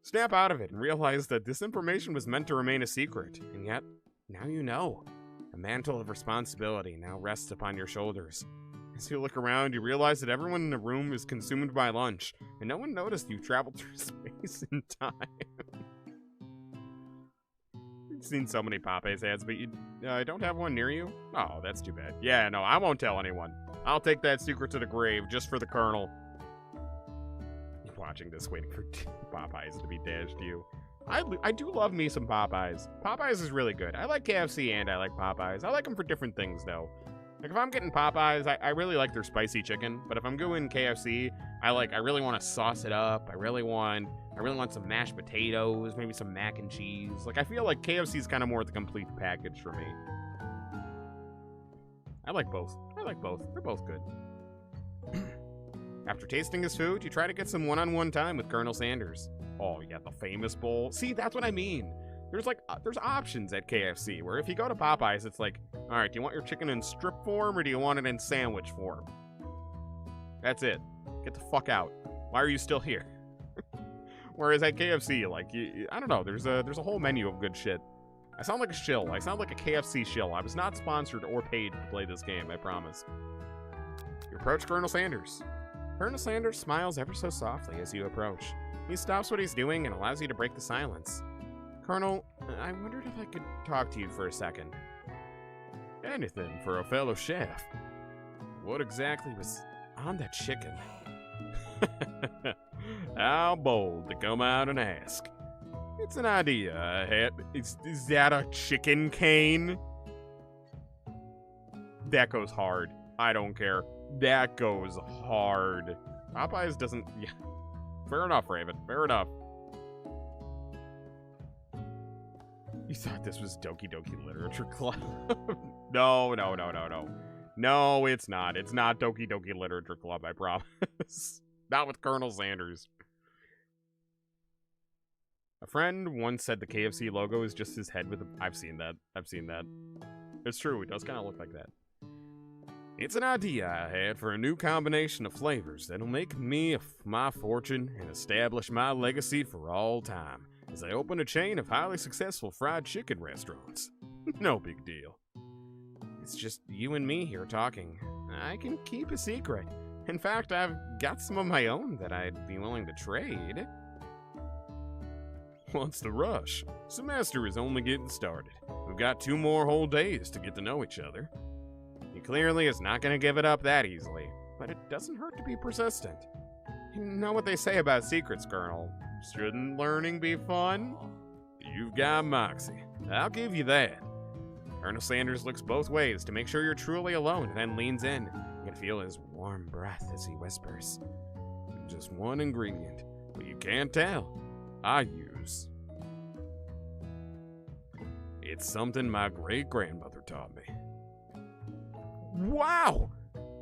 Snap out of it and realize that this information was meant to remain a secret, and yet, now you know. A mantle of responsibility now rests upon your shoulders. As you look around, you realize that everyone in the room is consumed by lunch, and no one noticed you traveled through space and time. You've seen so many Popeye's ads, but you don't have one near you? Oh, that's too bad. Yeah, no, I won't tell anyone. I'll take that secret to the grave, just for the Colonel. You're watching this, waiting for Popeyes to be dashed to you. I do love me some Popeyes. Popeyes is really good. I like KFC and I like Popeyes. I like them for different things, though. Like, if I'm getting Popeyes, I really like their spicy chicken. But if I'm going KFC, I really want to sauce it up. I really want some mashed potatoes, maybe some mac and cheese. Like, I feel like KFC is kind of more the complete package for me. I like both. They're both good. After tasting his food, you try to get some one-on-one time with Colonel Sanders. Oh, yeah, the famous bowl. See, that's what I mean. There's options at KFC, where if you go to Popeyes, it's like, all right, do you want your chicken in strip form, or do you want it in sandwich form? That's it. Get the fuck out. Why are you still here? Whereas at KFC, like, I don't know, there's a whole menu of good shit. I sound like a shill. I sound like a KFC shill. I was not sponsored or paid to play this game, I promise. You approach Colonel Sanders. Colonel Sanders smiles ever so softly as you approach. He stops what he's doing and allows you to break the silence. Colonel, I wondered if I could talk to you for a second. Anything for a fellow chef. What exactly was on that chicken? How bold to come out and ask. It's an idea I had. Is that a chicken cane? That goes hard. I don't care. That goes hard. Popeyes doesn't... Yeah. Fair enough, Raven. Fair enough. You thought this was Doki Doki Literature Club? No. No, it's not. It's not Doki Doki Literature Club, I promise. Not with Colonel Sanders. A friend once said the KFC logo is just his head with a... I've seen that. It's true, it does kind of look like that. It's an idea I had for a new combination of flavors that'll make me my fortune and establish my legacy for all time as I open a chain of highly successful fried chicken restaurants. No big deal. It's just you and me here talking. I can keep a secret. In fact, I've got some of my own that I'd be willing to trade. What's the rush? Semester is only getting started. We've got 2 more whole days to get to know each other. He clearly is not going to give it up that easily, but it doesn't hurt to be persistent. You know what they say about secrets, Colonel. Shouldn't learning be fun? You've got moxie. I'll give you that. Colonel Sanders looks both ways to make sure you're truly alone and then leans in. You can feel his warm breath as he whispers. Just one ingredient, but you can't tell. I use. It's something my great-grandmother taught me. Wow!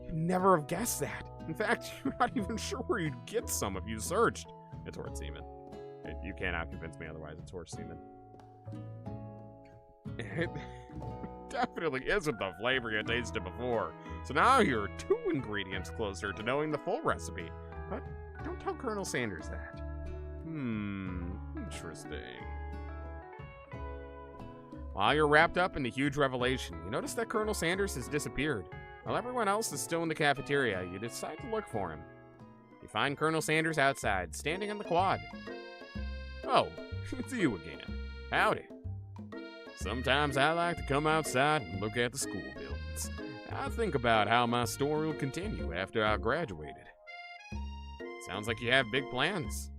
You'd never have guessed that. In fact, you're not even sure where you'd get some if you searched. It's horse semen. You cannot convince me otherwise. It's horse semen. It definitely isn't the flavor you tasted before. So now you're 2 ingredients closer to knowing the full recipe. But don't tell Colonel Sanders that. Interesting. While you're wrapped up in the huge revelation, you notice that Colonel Sanders has disappeared. While everyone else is still in the cafeteria, you decide to look for him. You find Colonel Sanders outside, standing on the quad. Oh, it's you again. Howdy. Sometimes I like to come outside and look at the school buildings. I think about how my story will continue after I graduated. Sounds like you have big plans.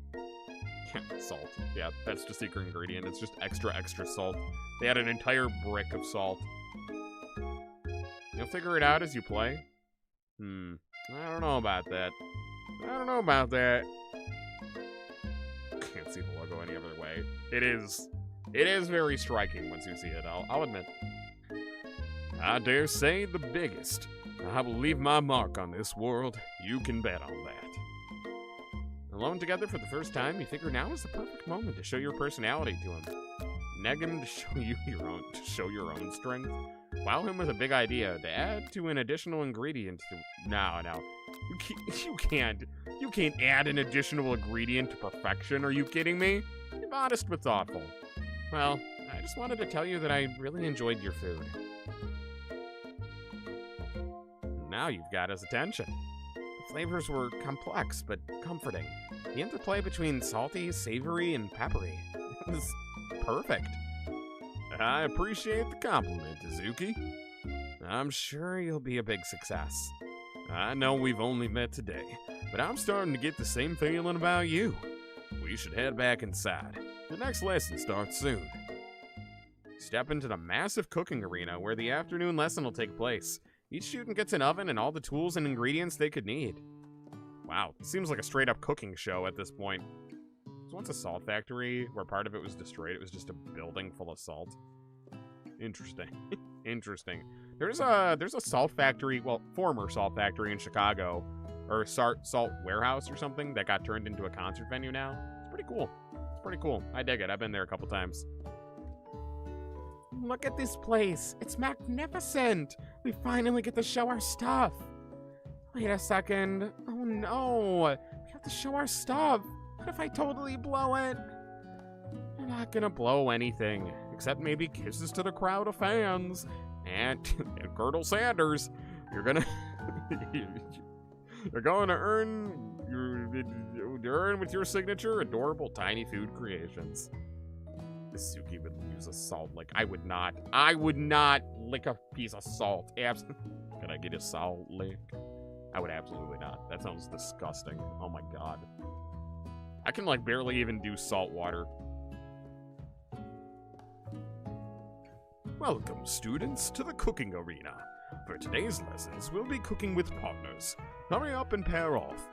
Salt. Yeah, that's the secret ingredient. It's just extra, extra salt. They had an entire brick of salt. You'll figure it out as you play? I don't know about that. Can't see the logo any other way. It is very striking once you see it, I'll admit. I dare say the biggest. I will leave my mark on this world. You can bet on that. Alone together for the first time, you figure now is the perfect moment to show your personality to him. Neg him to show your own strength. Wow him with a big idea to add to an additional ingredient. No. You can't add an additional ingredient to perfection. Are you kidding me? Be modest but thoughtful. Well, I just wanted to tell you that I really enjoyed your food. Now you've got his attention. The flavors were complex but comforting. The interplay between salty, savory, and peppery. It was perfect. I appreciate the compliment, Izuki. I'm sure you'll be a big success. I know we've only met today, but I'm starting to get the same feeling about you. We should head back inside. The next lesson starts soon. Step into the massive cooking arena where the afternoon lesson will take place. Each student gets an oven and all the tools and ingredients they could need. Wow, it seems like a straight-up cooking show at this point. There was once a salt factory where part of it was destroyed. It was just a building full of salt. Interesting. Interesting. There's a salt factory, well, former salt factory in Chicago, or salt warehouse or something that got turned into a concert venue now. It's pretty cool. It's pretty cool. I dig it. I've been there a couple times. Look at this place. It's magnificent. We finally get to show our stuff. Wait a second. Oh no. We have to show our stuff. What if I totally blow it? You're not gonna blow anything. Except maybe kisses to the crowd of fans. And Colonel Sanders. You're gonna... you're gonna earn with your signature adorable tiny food creations. Izuki would use a salt lick. I would not lick a piece of salt. Can I get a salt lick? I would absolutely not. That sounds disgusting. Oh my god. I can like barely even do salt water. Welcome, students, to the cooking arena. For today's lessons, we'll be cooking with partners. Hurry up and pair off.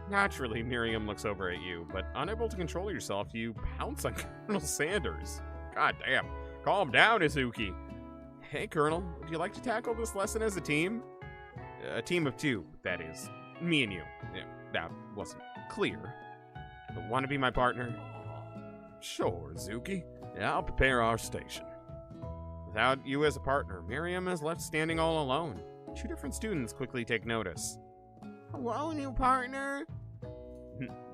Naturally, Miriam looks over at you, but unable to control yourself, you pounce on Colonel Sanders. God damn. Calm down, Izuki. Hey, Colonel, would you like to tackle this lesson as a team? A team of 2, that is. Me and you. Yeah, that wasn't clear. But want to be my partner? Sure, Izuki. Yeah, I'll prepare our station. Without you as a partner, Miriam is left standing all alone. 2 different students quickly take notice. Hello, new partner.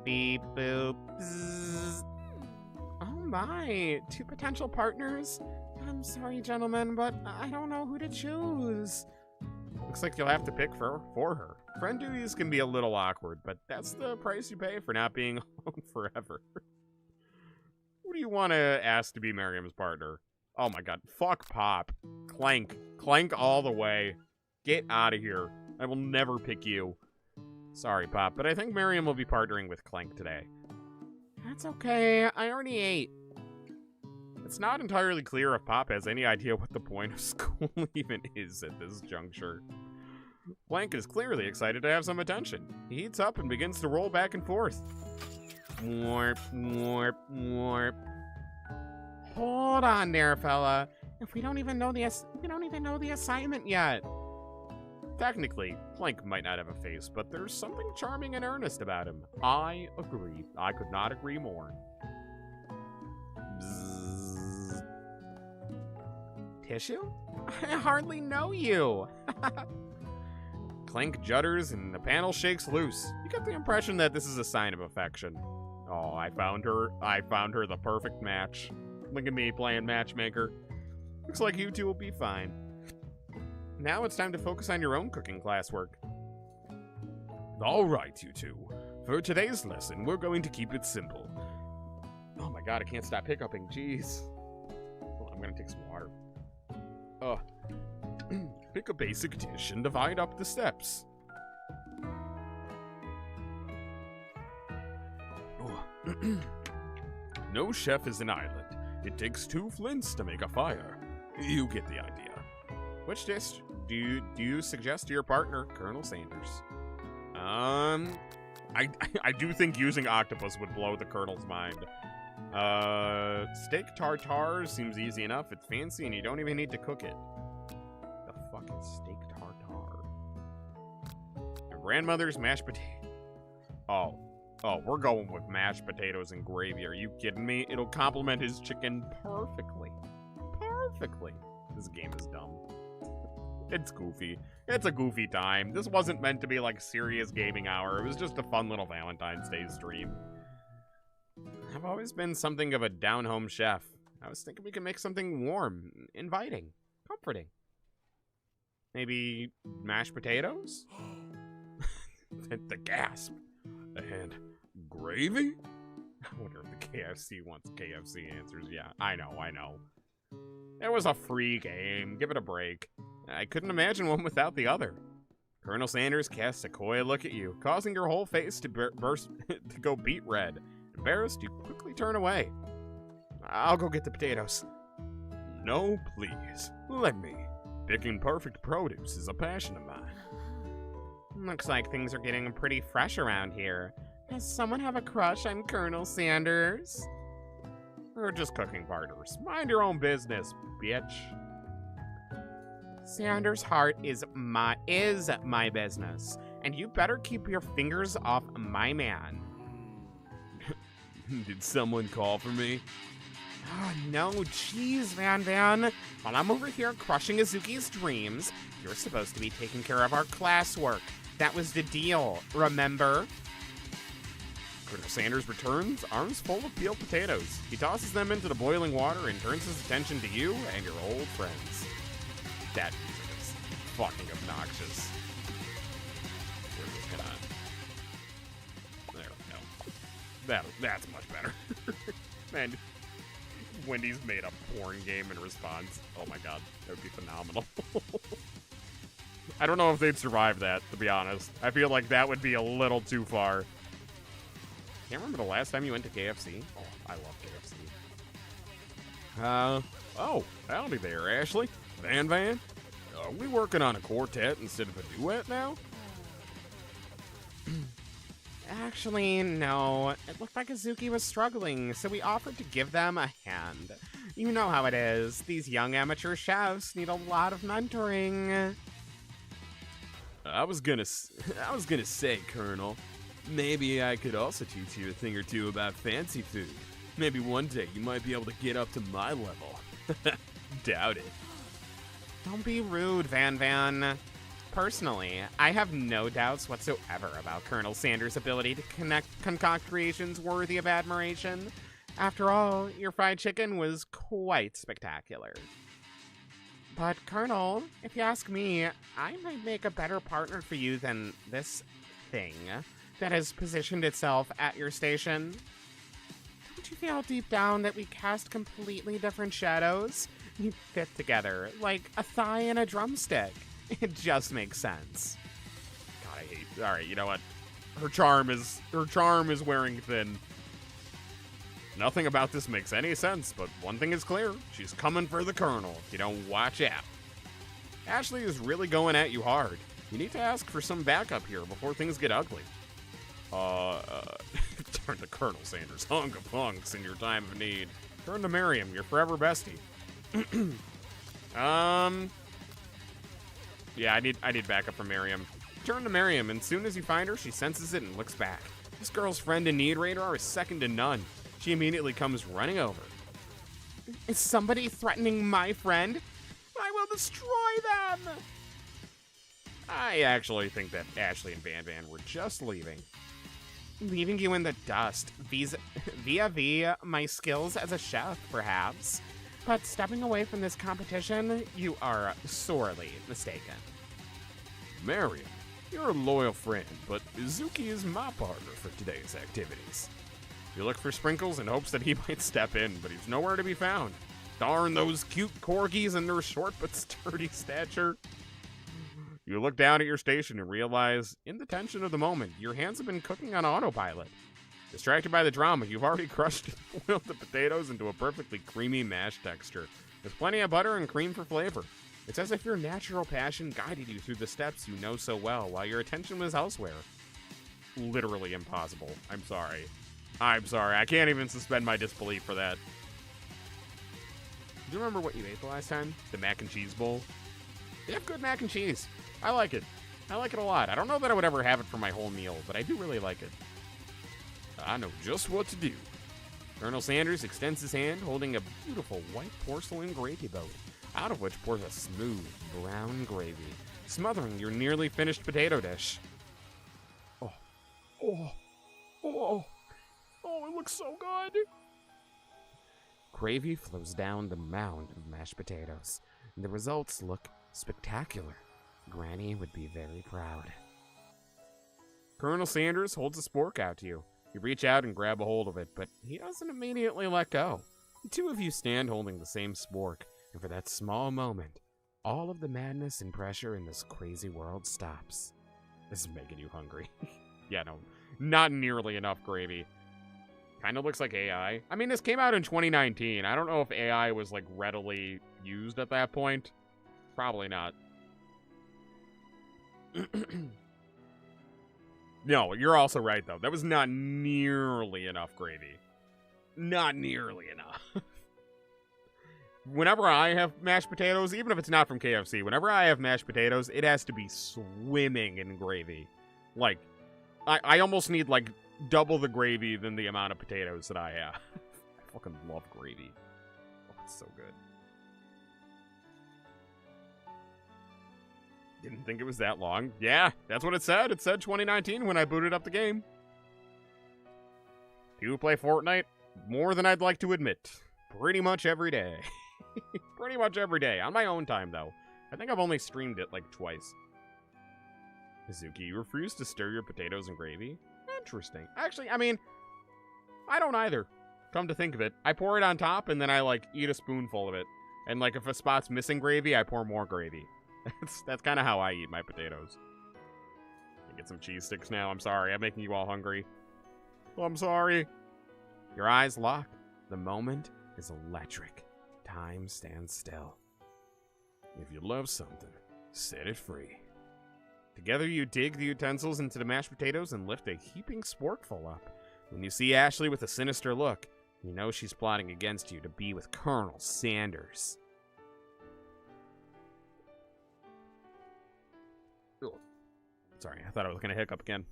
Beep, boop, bzzz. Oh my, 2 potential partners? I'm sorry, gentlemen, but I don't know who to choose. Looks like you'll have to pick for her. Friend duties can be a little awkward, but that's the price you pay for not being alone forever. Who do you want to ask to be Miriam's partner? Oh my god, fuck Pop. Clank. Clank all the way. Get out of here. I will never pick you. Sorry, Pop, but I think Miriam will be partnering with Clank today. That's okay, I already ate. It's not entirely clear if Pop has any idea what the point of school even is at this juncture. Clank is clearly excited to have some attention. He heats up and begins to roll back and forth. Warp, warp, warp. Hold on there, fella. If we don't even know the assignment yet. Technically, Clank might not have a face, but there's something charming and earnest about him. I agree. I could not agree more. Bzzz. Tissue? I hardly know you. Clank judders and the panel shakes loose. You get the impression that this is a sign of affection. Oh, I found her the perfect match. Look at me playing matchmaker. Looks like you two will be fine. Now it's time to focus on your own cooking classwork. All right, you two. For today's lesson, we're going to keep it simple. Oh my god, I can't stop hiccuping. Jeez. Well, I'm gonna take some water. Pick a basic dish and divide up the steps. No chef is an island. It takes 2 flints to make a fire. You get the idea. Which dish do you suggest to your partner, Colonel Sanders? I do think using octopus would blow the Colonel's mind. Steak tartare seems easy enough. It's fancy and you don't even need to cook it. The fucking steak tartare. Your grandmother's mashed potato. Oh, we're going with mashed potatoes and gravy. Are you kidding me? It'll complement his chicken perfectly. Perfectly. This game is dumb. It's goofy. It's a goofy time. This wasn't meant to be like serious gaming hour. It was just a fun little Valentine's Day stream. I've always been something of a down-home chef. I was thinking we could make something warm, inviting, comforting. Maybe mashed potatoes? The gasp. And gravy? I wonder if the KFC wants KFC answers. Yeah, I know. It was a free game. Give it a break. I couldn't imagine one without the other. Colonel Sanders casts a coy look at you, causing your whole face to burst to go beet red. Embarrassed, you quickly turn away. I'll go get the potatoes. No, please. Let me. Picking perfect produce is a passion of mine. Looks like things are getting pretty fresh around here. Does someone have a crush on Colonel Sanders? We're just cooking partners. Mind your own business, bitch. Sanders' heart is my business, and you better keep your fingers off my man. Did someone call for me? Oh, no, jeez, Van. While I'm over here crushing Izuki's dreams, you're supposed to be taking care of our classwork. That was the deal, remember? Colonel Sanders returns, arms full of peeled potatoes. He tosses them into the boiling water and turns his attention to you and your old friends. That music is fucking obnoxious. Where's this hit on? There we go. That's much better. Man, Wendy's made a porn game in response. Oh my god, that would be phenomenal. I don't know if they'd survive that, to be honest. I feel like that would be a little too far. Can't remember the last time you went to KFC. Oh, I love KFC. Oh, howdy there, Ashley. Van? Are we working on a quartet instead of a duet now? Actually, no. It looked like Izuki was struggling, so we offered to give them a hand. You know how it is. These young amateur chefs need a lot of mentoring. I was gonna say, Colonel, maybe I could also teach you a thing or two about fancy food. Maybe one day you might be able to get up to my level. Doubt it. Don't be rude, Van. Personally, I have no doubts whatsoever about Colonel Sanders' ability to concoct creations worthy of admiration. After all, your fried chicken was quite spectacular. But, Colonel, if you ask me, I might make a better partner for you than this thing that has positioned itself at your station. Don't you feel deep down that we cast completely different shadows? We fit together like a thigh and a drumstick. It just makes sense. God, I hate. All right, you know what? Her charm is wearing thin. Nothing about this makes any sense, but one thing is clear. She's coming for the Colonel if you don't watch out. Ashley is really going at you hard. You need to ask for some backup here before things get ugly. Turn to Colonel Sanders, hunk of hunks in your time of need. Turn to Miriam, your forever bestie. Yeah, I need backup from Miriam. Turn to Miriam, and soon as you find her, she senses it and looks back. This girl's friend and need radar is second to none. She immediately comes running over. Is somebody threatening my friend? I will destroy them! I actually think that Ashley and Van Van were just leaving. Leaving you in the dust, via my skills as a chef, perhaps. But stepping away from this competition, you are sorely mistaken. Miriam, you're a loyal friend, but Izuki is my partner for today's activities. You look for Sprinkles in hopes that he might step in, but he's nowhere to be found. Darn those cute corgis and their short but sturdy stature. You look down at your station and realize, in the tension of the moment, your hands have been cooking on autopilot. Distracted by the drama, you've already crushed and boiled the potatoes into a perfectly creamy mash texture, with plenty of butter and cream for flavor. It's as if your natural passion guided you through the steps you know so well while your attention was elsewhere. Literally impossible. I'm sorry. I can't even suspend my disbelief for that. Do you remember what you ate the last time? The mac and cheese bowl? They have good mac and cheese. I like it. I like it a lot. I don't know that I would ever have it for my whole meal, but I do really like it. I know just what to do. Colonel Sanders extends his hand, holding a beautiful white porcelain gravy boat, out of which pours a smooth, brown gravy, smothering your nearly finished potato dish. Oh, it looks so good. Gravy flows down the mound of mashed potatoes, and the results look spectacular. Granny would be very proud. Colonel Sanders holds a spork out to you. You reach out and grab a hold of it, but he doesn't immediately let go. The two of you stand holding the same spork, and for that small moment, all of the madness and pressure in this crazy world stops. This is making you hungry. Yeah, no, not nearly enough gravy. Kind of looks like AI. I mean, this came out in 2019. I don't know if AI was, like, readily used at that point. Probably not. No, you're also right, though. That was not nearly enough gravy. Not nearly enough. Whenever I have mashed potatoes, even if it's not from KFC, whenever I have mashed potatoes, it has to be swimming in gravy. Like, I almost need, like, double the gravy than the amount of potatoes that I have. I fucking love gravy. Oh, it's so good. Didn't think it was that long. Yeah, that's what it said. It said 2019 when I booted up the game. Do you play Fortnite? More than I'd like to admit. Pretty much every day. Pretty much every day. On my own time, though. I think I've only streamed it, like, twice. Izuki, you refuse to stir your potatoes in gravy? Interesting. Actually, I mean, I don't either. Come to think of it. I pour it on top, and then I, like, eat a spoonful of it. And, like, if a spot's missing gravy, I pour more gravy. That's kind of how I eat my potatoes. Get some cheese sticks now. I'm sorry. I'm making you all hungry. I'm sorry. Your eyes lock. The moment is electric. Time stands still. If you love something, set it free. Together you dig the utensils into the mashed potatoes and lift a heaping sporkful up. When you see Ashley with a sinister look, you know she's plotting against you to be with Colonel Sanders. Sorry, I thought I was going to hiccup again.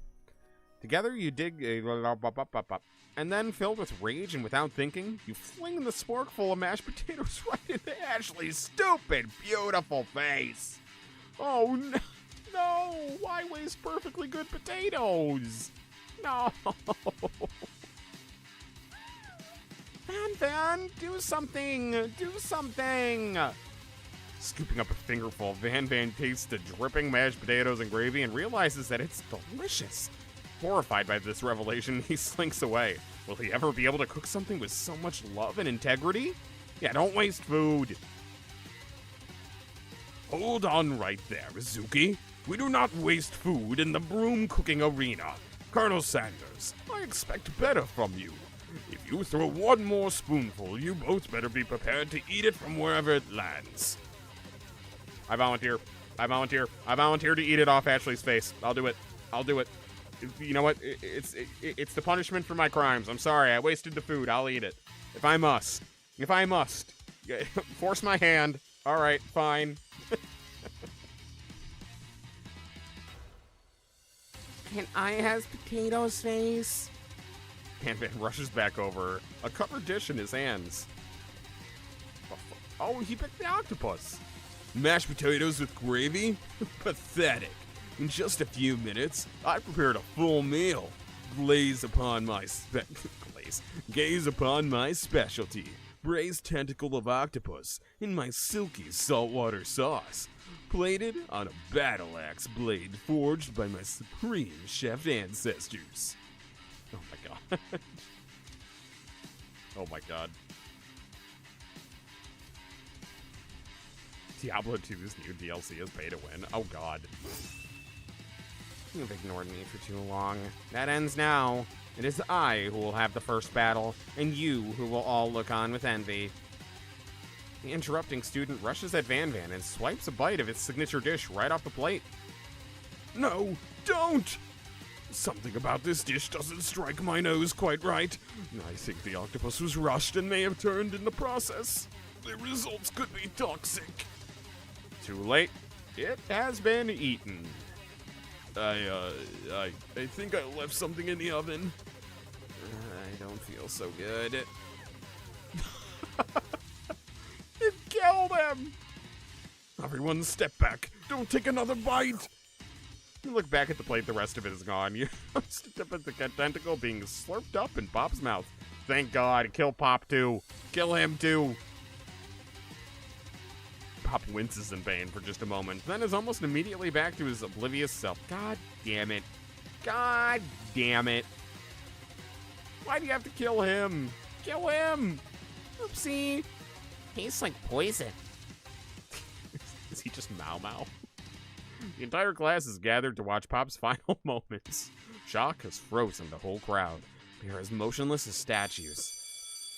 Together you dig and then, filled with rage and without thinking, you fling the sporkful of mashed potatoes right into Ashley's stupid, beautiful face. Oh, no. No, why waste perfectly good potatoes? No. Van, do something. Do something. Scooping up a fingerful, Van tastes the dripping mashed potatoes and gravy and realizes that it's delicious. Horrified by this revelation, he slinks away. Will he ever be able to cook something with so much love and integrity? Yeah, don't waste food. Hold on right there, Izuki. We do not waste food in the broom cooking arena. Colonel Sanders, I expect better from you. If you throw one more spoonful, you both better be prepared to eat it from wherever it lands. I volunteer. I volunteer to eat it off Ashley's face. I'll do it. You know what? It's the punishment for my crimes. I'm sorry. I wasted the food. I'll eat it. If I must. Force my hand. All right, fine. Can I have potatoes, face? Van rushes back over, a covered dish in his hands. Oh, he picked the octopus. Mashed potatoes with gravy? Pathetic. In just a few minutes, I prepared a full meal. Gaze upon my specialty, braised tentacle of octopus in my silky saltwater sauce, plated on a battle axe blade forged by my supreme chef ancestors. Oh my god. Oh my god. Diablo 2's new DLC is pay to win. Oh god. You've ignored me for too long. That ends now. It is I who will have the first battle, and you who will all look on with envy. The interrupting student rushes at Van and swipes a bite of his signature dish right off the plate. No, don't! Something about this dish doesn't strike my nose quite right. I think the octopus was rushed and may have turned in the process. The results could be toxic. Too late. It has been eaten. I think I left something in the oven. I don't feel so good. It killed him! Everyone step back. Don't take another bite. You look back at the plate, the rest of it is gone. You step at the tentacle being slurped up in Pop's mouth. Thank God. Kill Pop too. Kill him too. Pop winces in pain for just a moment, then is almost immediately back to his oblivious self. God damn it. God damn it. Why do you have to kill him? Kill him! Oopsie. Tastes like poison. Is he just Mau Mau? The entire class is gathered to watch Pop's final moments. Shock has frozen the whole crowd. They are as motionless as statues.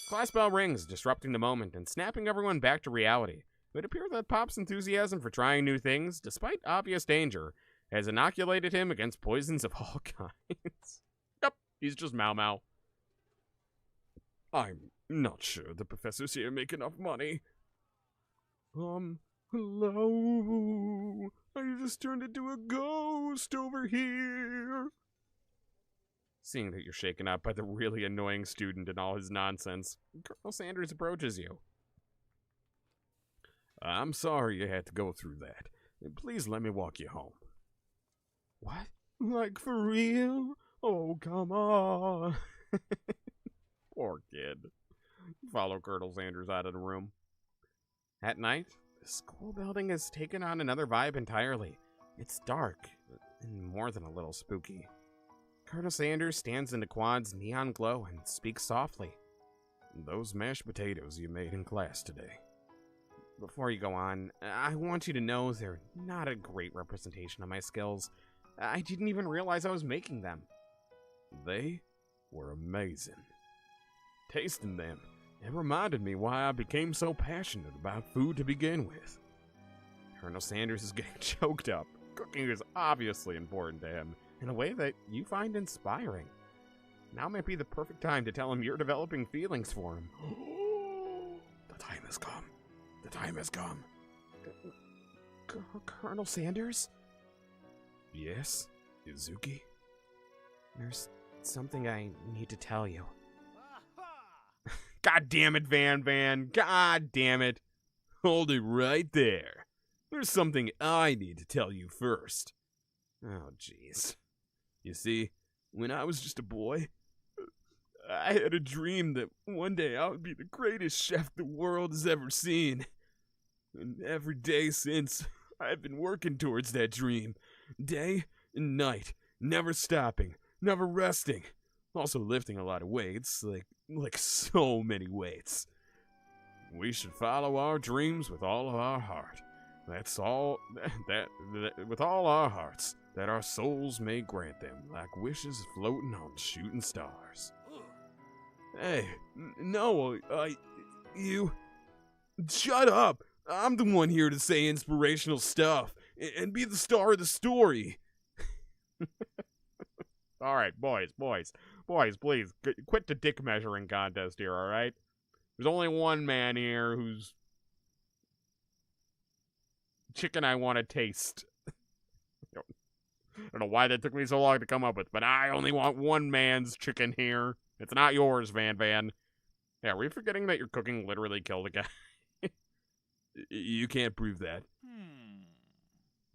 Class bell rings, disrupting the moment and snapping everyone back to reality. It appears that Pop's enthusiasm for trying new things, despite obvious danger, has inoculated him against poisons of all kinds. Yep, he's just Mau Mau. I'm not sure the professors here make enough money. Hello? I just turned into a ghost over here. Seeing that you're shaken up by the really annoying student and all his nonsense, Colonel Sanders approaches you. I'm sorry you had to go through that. Please let me walk you home. What? Like for real? Oh, come on. Poor kid. Follow Colonel Sanders out of the room. At night, the school building has taken on another vibe entirely. It's dark, and more than a little spooky. Colonel Sanders stands in the quad's neon glow and speaks softly. Those mashed potatoes you made in class today. Before you go on, I want you to know they're not a great representation of my skills. I didn't even realize I was making them. They were amazing. Tasting them, it reminded me why I became so passionate about food to begin with. Colonel Sanders is getting choked up. Cooking is obviously important to him, in a way that you find inspiring. Now might be the perfect time to tell him you're developing feelings for him. The time has come. The time has come. Colonel Sanders? Yes, Izuki? There's something I need to tell you. God damn it, Van. God damn it. Hold it right there. There's something I need to tell you first. Oh, jeez. You see, when I was just a boy, I had a dream that one day I would be the greatest chef the world has ever seen. And every day since, I've been working towards that dream. Day and night, never stopping, never resting. Also lifting a lot of weights, like so many weights. We should follow our dreams with all of our heart. That's all, that with all our hearts, that our souls may grant them, like wishes floating on shooting stars. Hey, no, you... Shut up! I'm the one here to say inspirational stuff, and be the star of the story. Alright, boys, please, quit the dick measuring contest here, alright? There's only one man here whose chicken I want to taste. I don't know why that took me so long to come up with, but I only want one man's chicken here. It's not yours, Van Van. Yeah, are we forgetting that your cooking literally killed a guy? You can't prove that.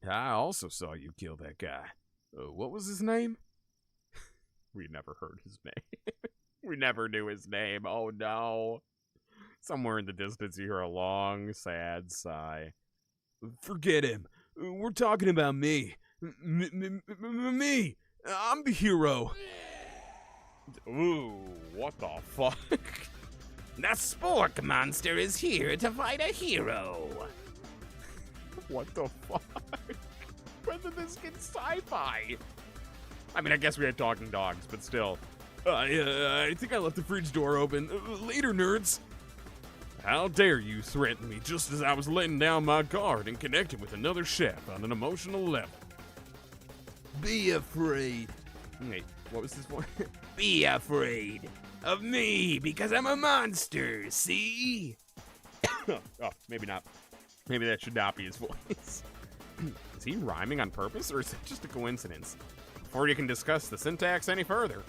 I also saw you kill that guy. What was his name? We never heard his name. We never knew his name. Oh no. Somewhere in the distance you hear a long, sad sigh. Forget him. We're talking about me. Me. I'm the hero. Ooh, what the fuck? The Spork Monster is here to fight a hero. What the fuck? When did this get sci-fi? I mean, I guess we had talking dogs, but still. I think I left the fridge door open. Later, nerds. How dare you threaten me just as I was letting down my guard and connecting with another chef on an emotional level. Be afraid. Wait, what was this one? Be afraid of me because I'm a monster, see? Oh, maybe not. Maybe that should not be his voice. Is he rhyming on purpose, or is it just a coincidence? Before you can discuss the syntax any further,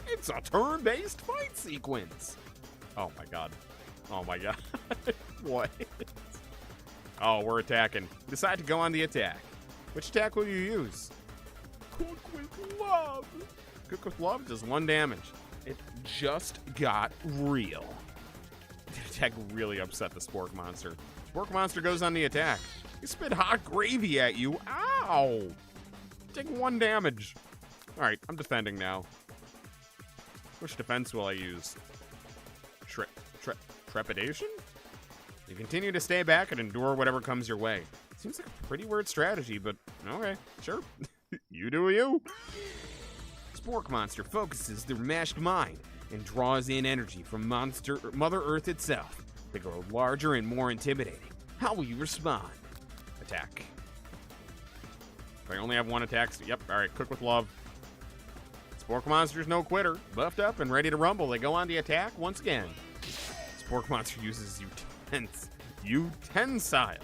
it's a turn-based fight sequence. Oh my god. Oh my god. What? Oh, we're attacking. Decide to go on the attack. Which attack will you use? Cook with love. Cook with love does 1 damage. It just got real. The attack really upset the Spork Monster. Spork Monster goes on the attack. He spit hot gravy at you. Ow! Take 1 damage. Alright, I'm defending now. Which defense will I use? Trepidation? You continue to stay back and endure whatever comes your way. Seems like a pretty weird strategy, but okay, sure. You do you. Spork Monster focuses their meshed mind and draws in energy from Mother Earth itself. They grow larger and more intimidating. How will you respond? Attack. If I only have 1 attack, yep, alright, cook with love. Spork Monster's no quitter. Buffed up and ready to rumble. They go on the attack once again. Spork Monster uses Utensile.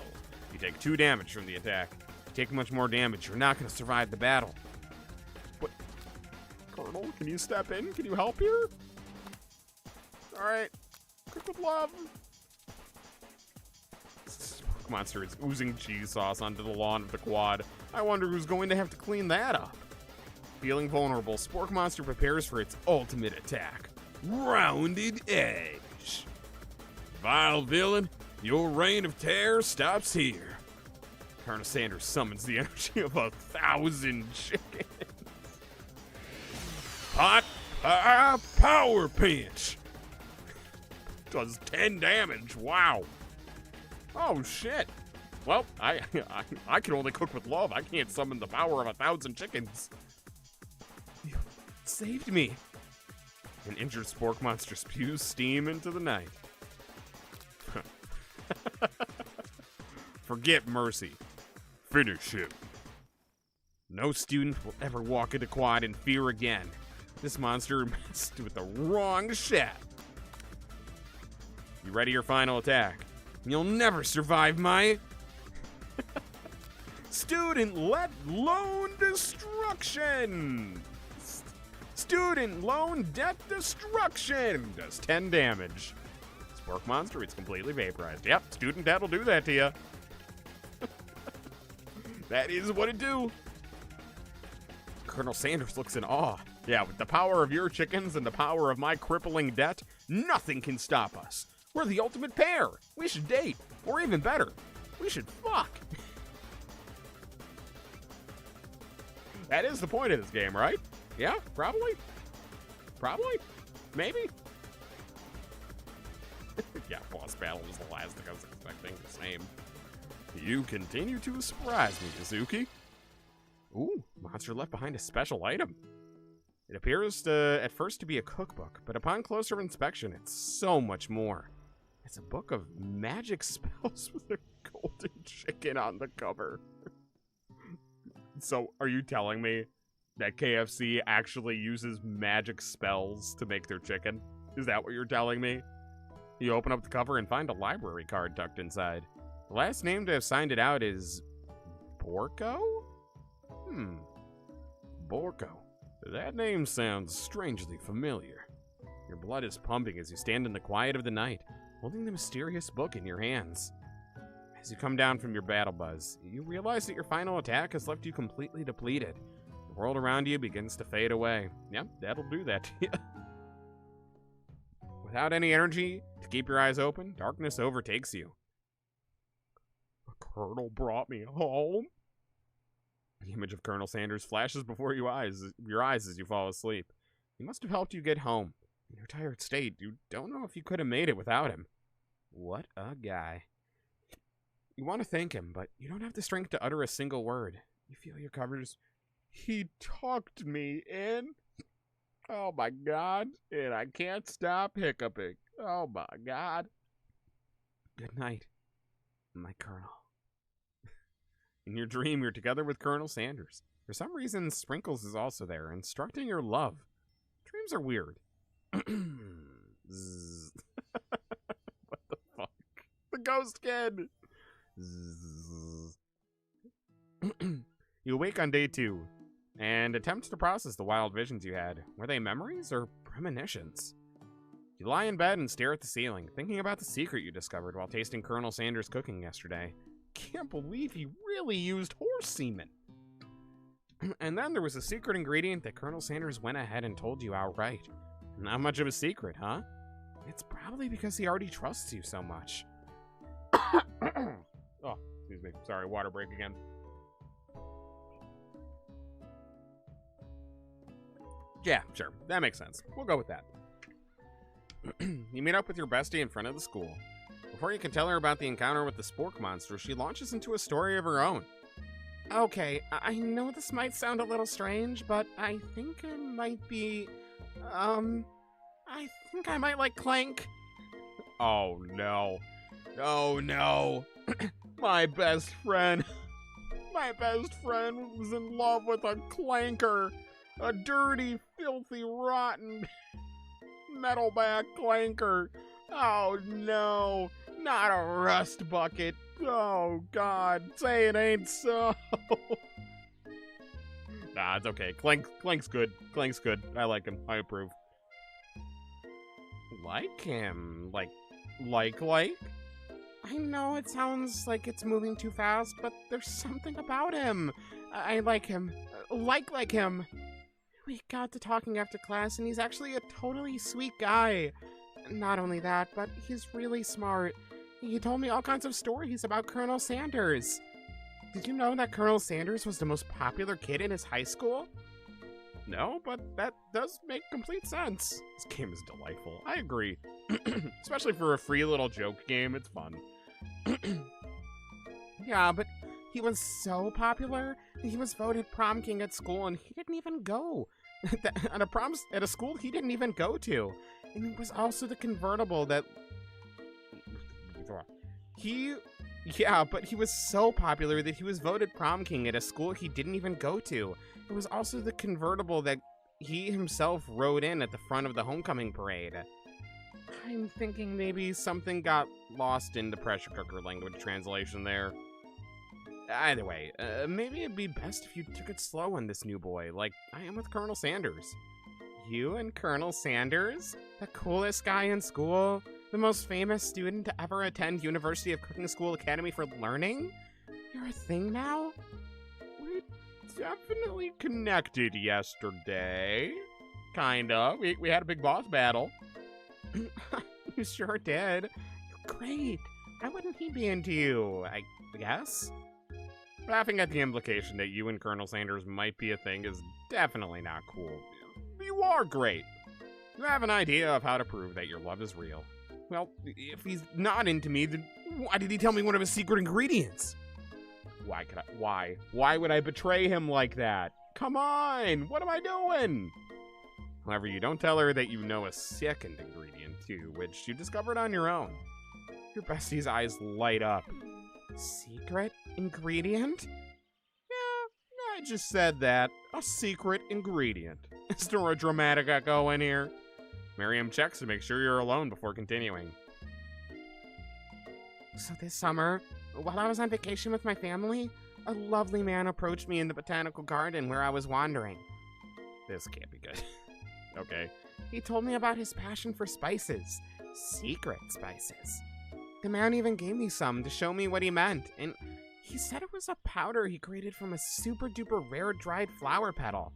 You take 2 damage from the attack. If you take much more damage, you're not going to survive the battle. What? Colonel, can you step in? Can you help here? Alright. Cook with love. Spork Monster is oozing cheese sauce onto the lawn of the quad. I wonder who's going to have to clean that up. Feeling vulnerable, Spork Monster prepares for its ultimate attack. Rounded Edge. Vile villain, your reign of terror stops here. Colonel Sanders summons the energy of 1,000 chickens. Power Pinch. Does 10 damage. Wow. Oh, shit. Well, I can only cook with love. I can't summon the power of 1,000 chickens. You saved me. An injured Spork Monster spews steam into the night. Forget mercy. Finish him. No student will ever walk into quad in fear again. This monster messed with the wrong chef. You ready your final attack? You'll never survive my student loan destruction. Student loan debt destruction does 10 damage. Spork Monster, it's completely vaporized. Yep, student debt will do that to you. That is what it do. Colonel Sanders looks in awe. Yeah, with the power of your chickens and the power of my crippling debt, nothing can stop us. We're the ultimate pair. We should date. Or even better, we should fuck. That is the point of this game, right? Yeah, probably. Probably. Maybe. Yeah, boss battle was the last thing I was expecting. Same. You continue to surprise me, Izuki. Ooh, monster left behind a special item. It appears at first to be a cookbook, but upon closer inspection, it's so much more. It's a book of magic spells with a golden chicken on the cover. So, are you telling me that KFC actually uses magic spells to make their chicken? Is that what you're telling me? You open up the cover and find a library card tucked inside. The last name to have signed it out is Borko? Borko. That name sounds strangely familiar. Your blood is pumping as you stand in the quiet of the night, holding the mysterious book in your hands. As you come down from your battle buzz, you realize that your final attack has left you completely depleted. The world around you begins to fade away. Yep, that'll do that to you. Without any energy to keep your eyes open, darkness overtakes you. The Colonel brought me home. The image of Colonel Sanders flashes before your eyes as you fall asleep. He must have helped you get home. In your tired state, you don't know if you could have made it without him. What a guy. You want to thank him, but you don't have the strength to utter a single word. You feel your covers. He tucked me in. Oh my god. And I can't stop hiccuping. Oh my god. Good night, my Colonel. In your dream, you're together with Colonel Sanders. For some reason, Sprinkles is also there, instructing your love. Dreams are weird. Zzz. What the fuck? The ghost kid! Zzz. You awake on day 2, and attempt to process the wild visions you had. Were they memories or premonitions? You lie in bed and stare at the ceiling, thinking about the secret you discovered while tasting Colonel Sanders' cooking yesterday. Can't believe he really used horse semen. And then there was a secret ingredient that Colonel Sanders went ahead and told you outright. Not much of a secret, huh? It's probably because he already trusts you so much. Oh, excuse me. Sorry, water break again. Yeah, sure. That makes sense. We'll go with that. You meet up with your bestie in front of the school. Before you can tell her about the encounter with the spork monster, she launches into a story of her own. Okay, I know this might sound a little strange, but I think it might be, I think I might like Clank. Oh no. Oh no. My best friend was in love with a clanker. A dirty, filthy, rotten metalback clanker. Oh no. Not a rust bucket. Oh, God. Say it ain't so. Nah, it's okay. Clank's good. Clank's good. I like him. I approve. Like him? Like? I know it sounds like it's moving too fast, but there's something about him. I like him. Like him. We got to talking after class, and he's actually a totally sweet guy. Not only that, but he's really smart. He told me all kinds of stories about Colonel Sanders. Did you know that Colonel Sanders was the most popular kid in his high school? No, but that does make complete sense. This game is delightful. I agree. Especially for a free little joke game, it's fun. Yeah, but he was so popular, he was voted prom king at school, and he didn't even go. At a school he didn't even go to. And it was also the convertible that... but he was so popular that he was voted prom king at a school he didn't even go to. It was also the convertible that he himself rode in at the front of the homecoming parade. I'm thinking maybe something got lost in the pressure cooker language translation there. Either way, maybe it'd be best if you took it slow on this new boy, like I am with Colonel Sanders. You and Colonel Sanders? The coolest guy in school? The most famous student to ever attend University of Cooking School Academy for Learning? You're a thing now? We definitely connected yesterday. Kinda. We had a big boss battle. You sure did. You're great. Why wouldn't he be into you, I guess? Laughing at the implication that you and Colonel Sanders might be a thing is definitely not cool. You are great. You have an idea of how to prove that your love is real. Well, if he's not into me, then why did he tell me one of his secret ingredients? Why would I betray him like that? Come on, what am I doing? However, you don't tell her that you know a second ingredient too, which you discovered on your own. Your bestie's eyes light up. Secret ingredient? Yeah, I just said that. A secret ingredient. Is there a dramatic echo in here? Miriam checks to make sure you're alone before continuing. So this summer, while I was on vacation with my family, a lovely man approached me in the botanical garden where I was wandering. This can't be good. Okay. He told me about his passion for spices. Secret spices. The man even gave me some to show me what he meant, and he said it was a powder he created from a super duper rare dried flower petal,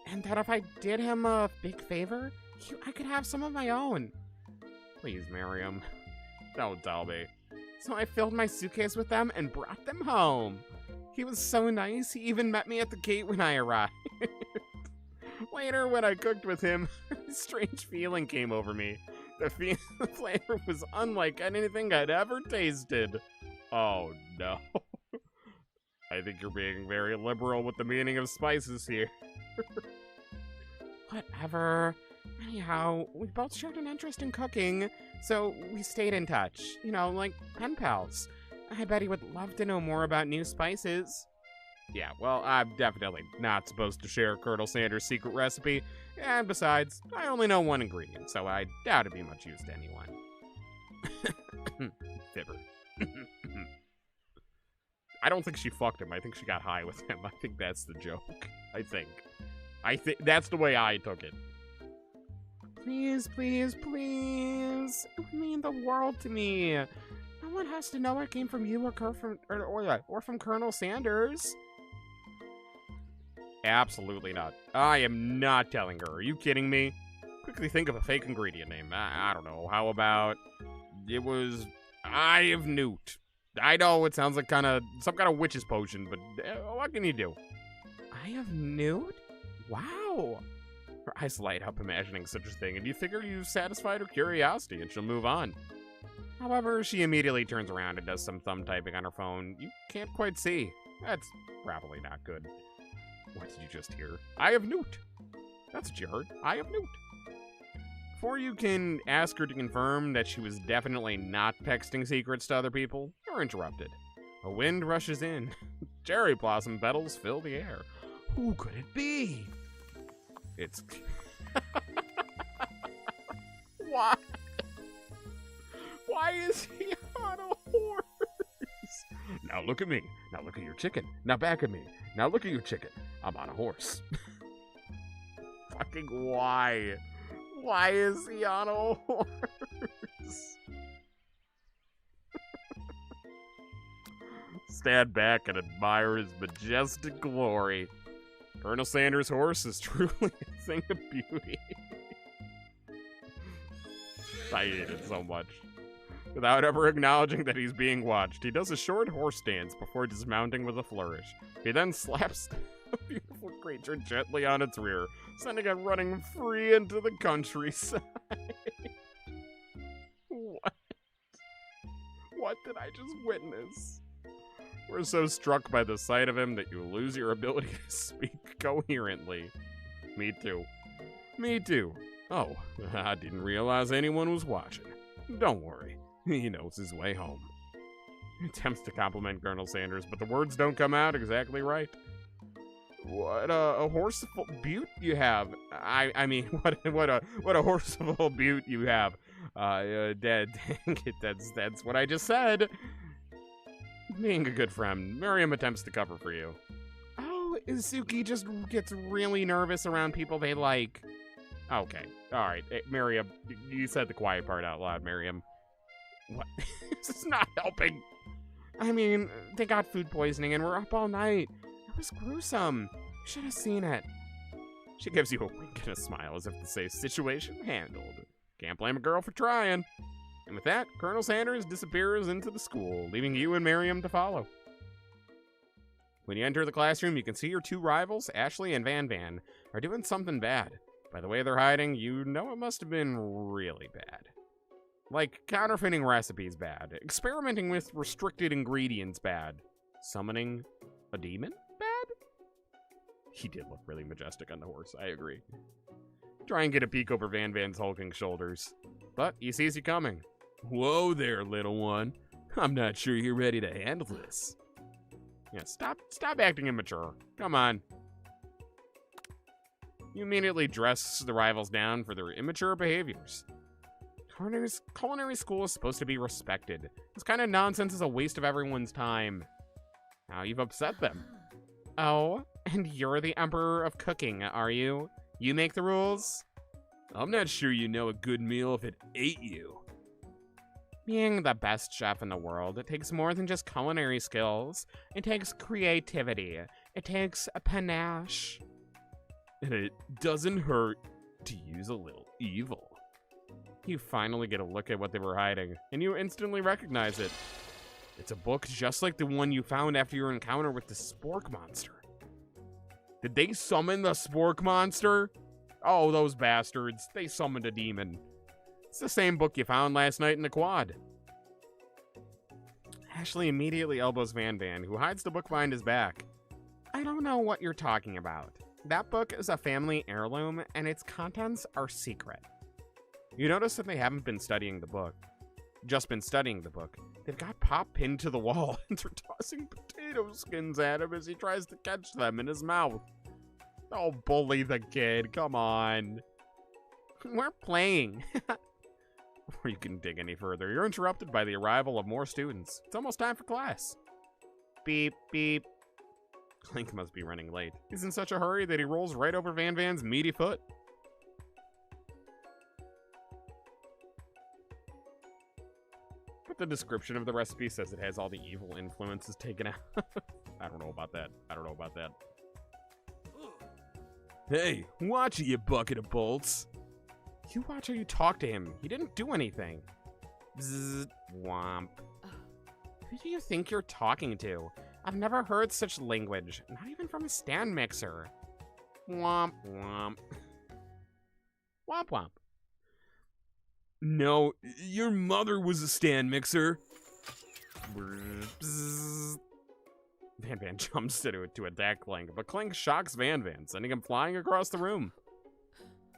and that if I did him a big favor, I could have some of my own. Please, Miriam. Don't tell me. So I filled my suitcase with them and brought them home. He was so nice, he even met me at the gate when I arrived. Later, when I cooked with him, a strange feeling came over me. The flavor was unlike anything I'd ever tasted. Oh, no. I think you're being very liberal with the meaning of spices here. Whatever. Anyhow, we both shared an interest in cooking, so we stayed in touch. You know, like pen pals. I bet he would love to know more about new spices. Yeah, well, I'm definitely not supposed to share Colonel Sanders' secret recipe. And besides, I only know one ingredient, so I doubt it'd be much use to anyone. Fibber. I don't think she fucked him. I think she got high with him. I think that's the joke. I think that's the way I took it. Please, please, please. It would mean the world to me. No one has to know I came from you or from Colonel Sanders. Absolutely not. I am not telling her. Are you kidding me? Quickly think of a fake ingredient name. I don't know. How about it was Eye of Newt? I know it sounds like some kind of witch's potion, but what can you do? Eye of Newt? Wow. Her eyes light up imagining such a thing, and you figure you've satisfied her curiosity and she'll move on. However, she immediately turns around and does some thumb typing on her phone you can't quite see. That's probably not good. What did you just hear? Eye of Newt. That's what you heard. Eye of Newt. Before you can ask her to confirm that she was definitely not texting secrets to other people, you're interrupted. A wind rushes in. Cherry blossom petals fill the air. Who could it be? It's... Why? Why is he on a horse? Now look at me. Now look at your chicken. Now back at me. Now look at your chicken. I'm on a horse. Fucking why? Why is he on a horse? Stand back and admire his majestic glory. Colonel Sanders' horse is truly a thing of beauty. I hate it so much. Without ever acknowledging that he's being watched, he does a short horse dance before dismounting with a flourish. He then slaps the beautiful creature gently on its rear, sending it running free into the countryside. What did I just witness? We're so struck by the sight of him that you lose your ability to speak coherently. Me too. Me too. Oh, I didn't realize anyone was watching. Don't worry. He knows his way home. He attempts to compliment Colonel Sanders, but the words don't come out exactly right. What a horseful butte you have. I mean, what a horseful butte you have. Dang it, that's what I just said. Being a good friend, Miriam attempts to cover for you. Oh, Izuki just gets really nervous around people they like. Okay, alright, Miriam, you said the quiet part out loud, Miriam. What? This is not helping. I mean, they got food poisoning and we're up all night. It was gruesome. You should have seen it. She gives you a wink and a smile as if to say, situation handled. Can't blame a girl for trying. And with that, Colonel Sanders disappears into the school, leaving you and Miriam to follow. When you enter the classroom, you can see your two rivals, Ashley and Van Van, are doing something bad. By the way they're hiding, you know it must have been really bad. Like, counterfeiting recipes bad, experimenting with restricted ingredients bad, summoning a demon bad? He did look really majestic on the horse, I agree. Try and get a peek over Van Van's hulking shoulders, but he sees you coming. Whoa there, little one. I'm not sure you're ready to handle this. Yeah, stop acting immature. Come on. You immediately dress the rivals down for their immature behaviors. Culinary school is supposed to be respected. This kind of nonsense is a waste of everyone's time. Now you've upset them. Oh, and you're the Emperor of Cooking, are you? You make the rules? I'm not sure you know a good meal if it ate you. Being the best chef in the world, it takes more than just culinary skills. It takes creativity. It takes a panache. And it doesn't hurt to use a little evil. You finally get a look at what they were hiding, and you instantly recognize it. It's a book just like the one you found after your encounter with the Spork Monster. Did they summon the Spork Monster? Oh, those bastards. They summoned a demon. It's the same book you found last night in the quad. Ashley immediately elbows Van Van, who hides the book behind his back. I don't know what you're talking about. That book is a family heirloom, and its contents are secret. You notice that they haven't been studying the book. Just been studying the book. They've got Pop pinned to the wall, and they're tossing potato skins at him as he tries to catch them in his mouth. Oh, bully the kid, come on. We're playing. Before you can dig any further, you're interrupted by the arrival of more students. It's almost time for class. Beep, beep. Clink must be running late. He's in such a hurry that he rolls right over Van Van's meaty foot. But the description of the recipe says it has all the evil influences taken out. I don't know about that. Hey, watch it, you bucket of bolts. You watch how you talk to him. He didn't do anything. Bzzz, womp. Who do you think you're talking to? I've never heard such language, not even from a stand mixer. Womp, womp. Womp, womp. No, your mother was a stand mixer. Bzzz. Van Van jumps to attack Clink, but Clink shocks Van Van, sending him flying across the room.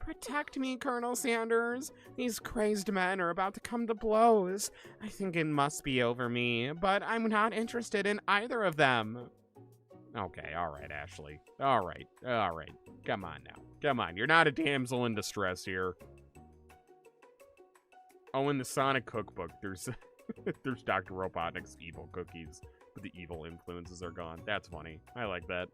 Protect me, Colonel Sanders. These crazed men are about to come to blows. I think it must be over me, but I'm not interested in either of them. Okay, all right, Ashley. All right. Come on now. Come on, you're not a damsel in distress here. Oh, in the Sonic cookbook, there's there's Dr. Robotnik's evil cookies, but the evil influences are gone. That's funny. I like that.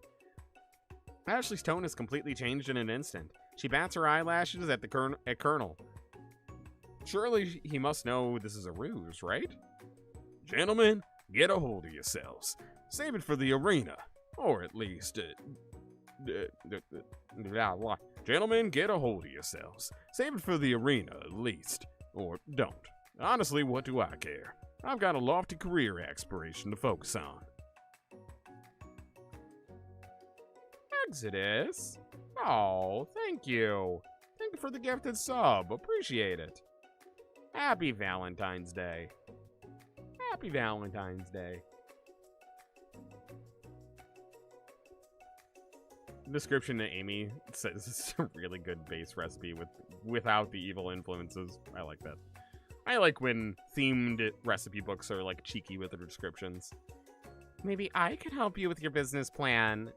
Ashley's tone has completely changed in an instant. She bats her eyelashes at Colonel. Surely he must know this is a ruse, right? Gentlemen, get a hold of yourselves. Save it for the arena. Or at least, Gentlemen, get a hold of yourselves. Save it for the arena, at least. Or don't. Honestly, what do I care? I've got a lofty career aspiration to focus on. Exodus? Oh, thank you. Thank you for the gifted sub. Appreciate it. Happy Valentine's Day. Happy Valentine's Day. The description to Amy says it's a really good base recipe without the evil influences. I like that. I like when themed recipe books are like cheeky with their descriptions. Maybe I could help you with your business plan.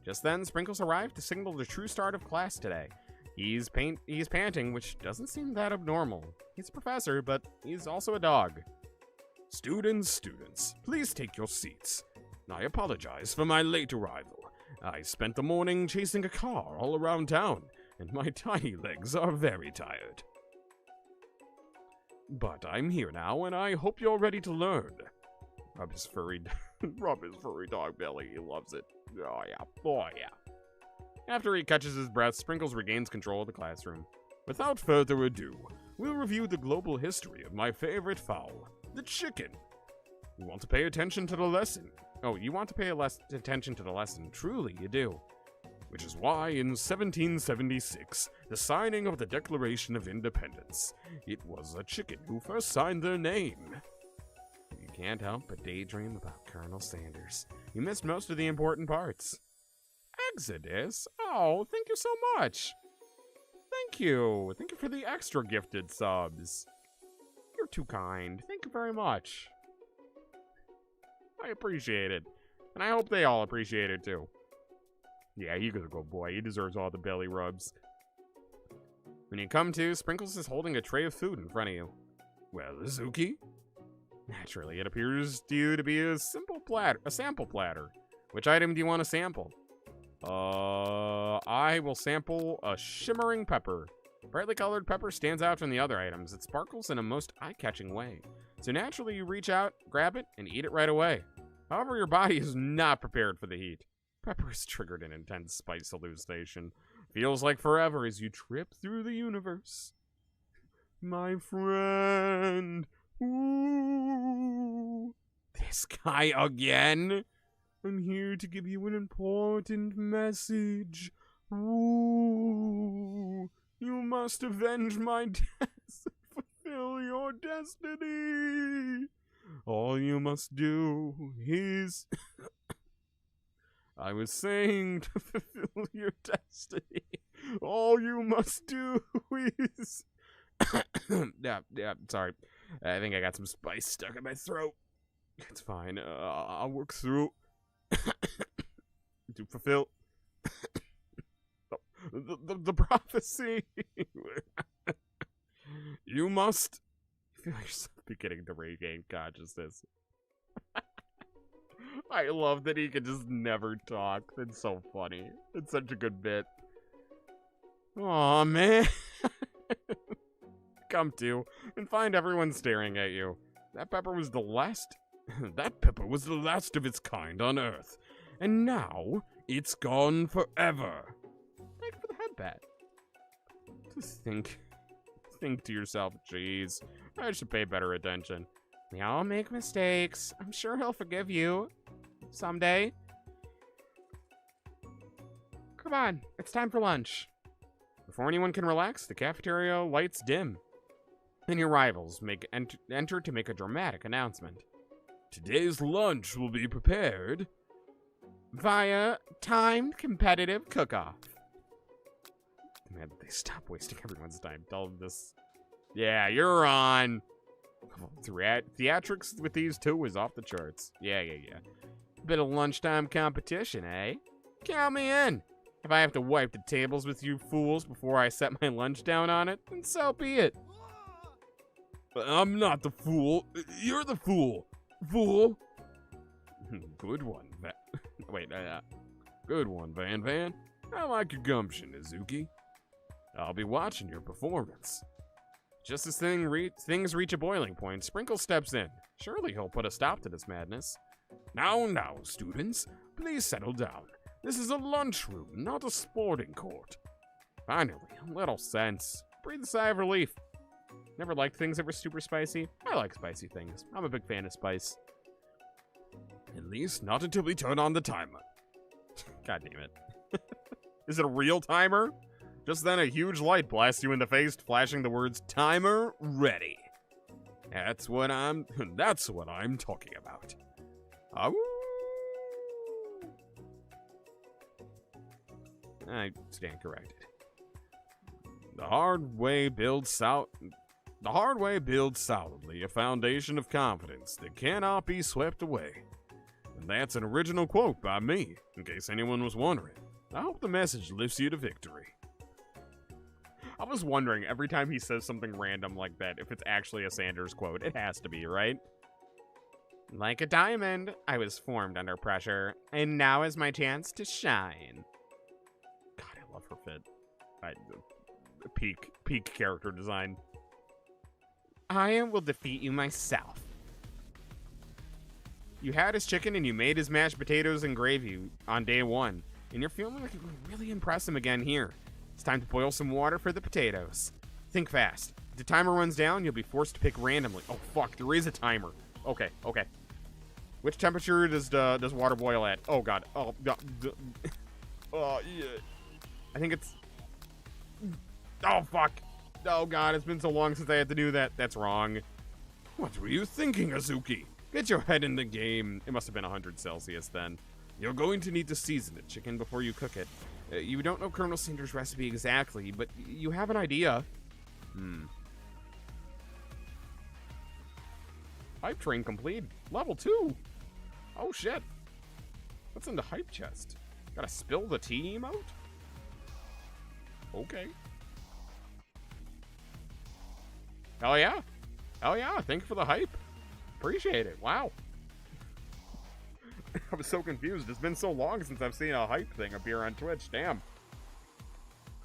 Just then, Sprinkles arrived to signal the true start of class today. He's panting, which doesn't seem that abnormal. He's a professor, but he's also a dog. Students, please take your seats. I apologize for my late arrival. I spent the morning chasing a car all around town, and my tiny legs are very tired. But I'm here now, and I hope you're ready to learn. Rub his furry dog belly. He loves it. Oh yeah. After he catches his breath, Sprinkles regains control of the classroom. Without further ado, we'll review the global history of my favorite fowl, the chicken. You want to pay attention to the lesson? Oh, you want to pay attention to the lesson. Truly, you do. Which is why in 1776, the signing of the Declaration of Independence, it was a chicken who first signed their name. You can't help but daydream about Colonel Sanders. You missed most of the important parts. Exodus? Oh, thank you so much. Thank you. Thank you for the extra gifted subs. You're too kind. Thank you very much. I appreciate it. And I hope they all appreciate it too. Yeah, he's a good boy. He deserves all the belly rubs. When you come to, Sprinkles is holding a tray of food in front of you. Well, Izuki? Naturally, it appears to you to be a sample platter. Which item do you want to sample? I will sample a shimmering pepper. Brightly colored pepper stands out from the other items. It sparkles in a most eye-catching way. So naturally, you reach out, grab it, and eat it right away. However, your body is not prepared for the heat. Pepper has triggered an intense spice hallucination. Feels like forever as you trip through the universe. My friend. Ooh. This guy again? I'm here to give you an important message. Ooh. You must avenge my death and fulfill your destiny. All you must do is... I was saying to fulfill your destiny. All you must do is... yeah, sorry. I think I got some spice stuck in my throat. It's fine. I'll work through to fulfill the prophecy. You must... I feel like yourself beginning to regain consciousness. I love that he can just never talk. That's so funny. It's such a good bit. Aw, man. Come to and find everyone staring at you. That pepper was the last... that pepper was the last of its kind on Earth. And now, it's gone forever. Thank you for the headbat. Just think to yourself, jeez, I should pay better attention. We all make mistakes. I'm sure he'll forgive you. Someday. Come on, it's time for lunch. Before anyone can relax, the cafeteria lights dim. And your rivals enter to make a dramatic announcement. Today's lunch will be prepared via timed competitive cook-off. Man, they stop wasting everyone's time. Tell them this. Yeah, you're on. Theatrics with these two is off the charts. Yeah. Bit of lunchtime competition, eh? Count me in. If I have to wipe the tables with you fools before I set my lunch down on it, then so be it. I'm not the fool. You're the fool. Fool. Good one, Good one, Van. I like your gumption, Izuki. I'll be watching your performance. Just as things reach a boiling point, Sprinkle steps in. Surely he'll put a stop to this madness. Now, students, please settle down. This is a lunchroom, not a sporting court. Finally, a little sense. Breathe a sigh of relief. Never liked things that were super spicy. I like spicy things. I'm a big fan of spice. At least not until we turn on the timer. God damn it. Is it a real timer? Just then a huge light blasts you in the face, flashing the words, "Timer ready." That's what I'm talking about. I stand corrected. The hard way builds solidly a foundation of confidence that cannot be swept away. And that's an original quote by me, in case anyone was wondering. I hope the message lifts you to victory. I was wondering every time he says something random like that if it's actually a Sanders quote. It has to be, right? Like a diamond, I was formed under pressure, and now is my chance to shine. God, I love her fit. Peak character design. I will defeat you myself. You had his chicken and you made his mashed potatoes and gravy on day one, and you're feeling like you can really impress him again here. It's time to boil some water for the potatoes. Think fast. the timer runs down, you'll be forced to pick randomly. Oh, fuck, there is a timer. Okay, okay. Which temperature does water boil at? Oh, God. Oh, God. Oh, yeah. I think it's... Oh, fuck. Oh, God, it's been so long since I had to do that. That's wrong. What were you thinking, Izuki? Get your head in the game. It must have been 100 Celsius then. You're going to need to season it. Chicken before you cook it. You don't know Colonel Sanders' recipe exactly, but you have an idea. Hype train complete. Level 2. Oh, shit. What's in the hype chest? Gotta spill the tea emote? Okay. Hell yeah. Hell yeah. Thank you for the hype. Appreciate it. Wow. I was so confused. It's been so long since I've seen a hype thing appear on Twitch. Damn.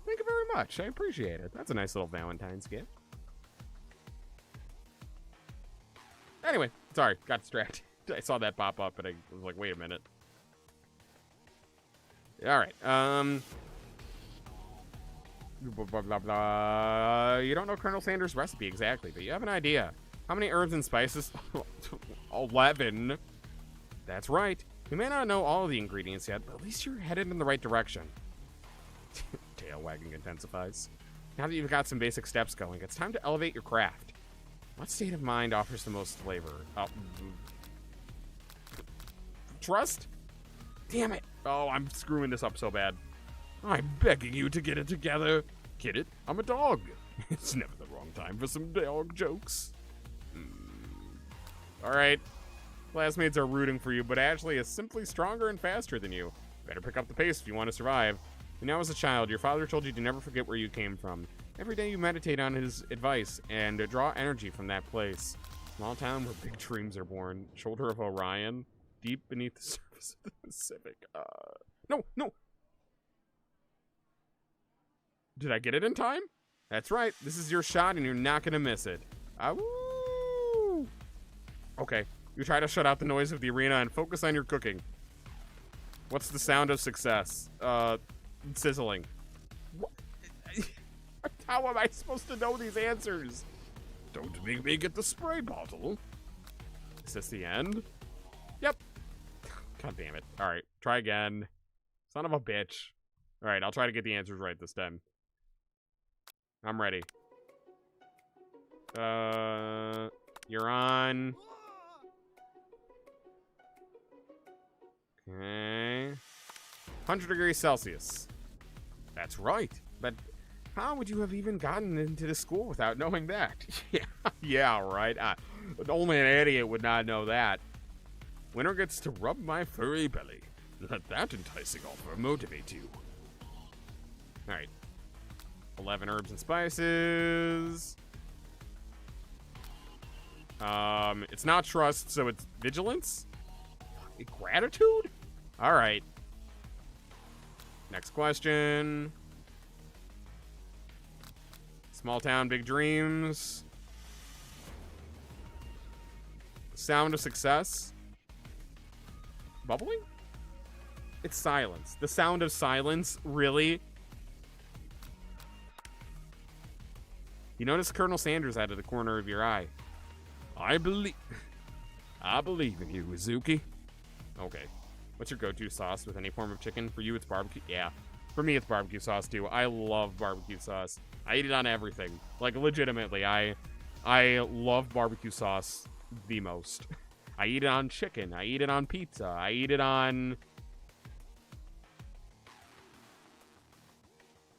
Thank you very much. I appreciate it. That's a nice little Valentine's gift. Anyway, sorry. Got distracted. I saw that pop up, and I was like, wait a minute. All right. Blah, blah, blah, blah. You don't know Colonel Sanders' recipe exactly, but you have an idea. How many herbs and spices? 11. That's right. You may not know all of the ingredients yet, but at least you're headed in the right direction. Tail wagging intensifies. Now that you've got some basic steps going, it's time to elevate your craft. What state of mind offers the most flavor? Trust? Damn it. Oh, I'm screwing this up so bad. I'm begging you to get it together. Get it? I'm a dog. It's never the wrong time for some dog jokes. All right. Classmates are rooting for you, but Ashley is simply stronger and faster than you. Better pick up the pace if you want to survive. And now as a child, your father told you to never forget where you came from. Every day you meditate on his advice and draw energy from that place. Small town where big dreams are born. Shoulder of Orion. Deep beneath the surface of the Pacific. No, no. Did I get it in time? That's right. This is your shot and you're not going to miss it. Woo! Okay. You try to shut out the noise of the arena and focus on your cooking. What's the sound of success? Sizzling. What? How am I supposed to know these answers? Don't make me get the spray bottle. Is this the end? Yep. God damn it. All right. Try again. Son of a bitch. All right. I'll try to get the answers right this time. I'm ready. You're on. Okay. 100 degrees Celsius. That's right. But how would you have even gotten into the school without knowing that? Yeah, right. Only an idiot would not know that. Winner gets to rub my furry belly. Let that enticing offer motivate you. All right. 11 herbs and spices. It's not trust, so it's vigilance? Gratitude? All right. Next question. Small town, big dreams. Sound of success. Bubbling? It's silence. The sound of silence? Really? You notice Colonel Sanders out of the corner of your eye. I believe in you, Izuki. Okay. What's your go-to sauce with any form of chicken? For you, it's barbecue. Yeah. For me, it's barbecue sauce, too. I love barbecue sauce. I eat it on everything. Like, legitimately, I love barbecue sauce the most. I eat it on chicken. I eat it on pizza. I eat it on...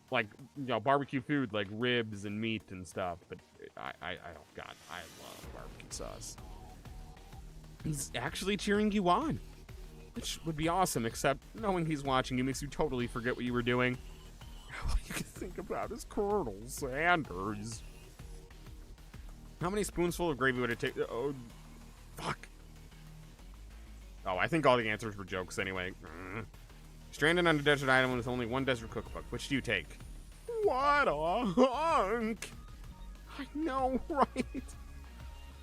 like, you know, barbecue food, like ribs and meat and stuff. But oh God, I love barbecue sauce. He's actually cheering you on, which would be awesome, except knowing he's watching you makes you totally forget what you were doing. All you can think about is Colonel Sanders. How many spoonsful of gravy would it take? Oh, fuck. Oh, I think all the answers were jokes anyway. Stranded on a desert island with only one desert cookbook. Which do you take? What a hunk! I know, right?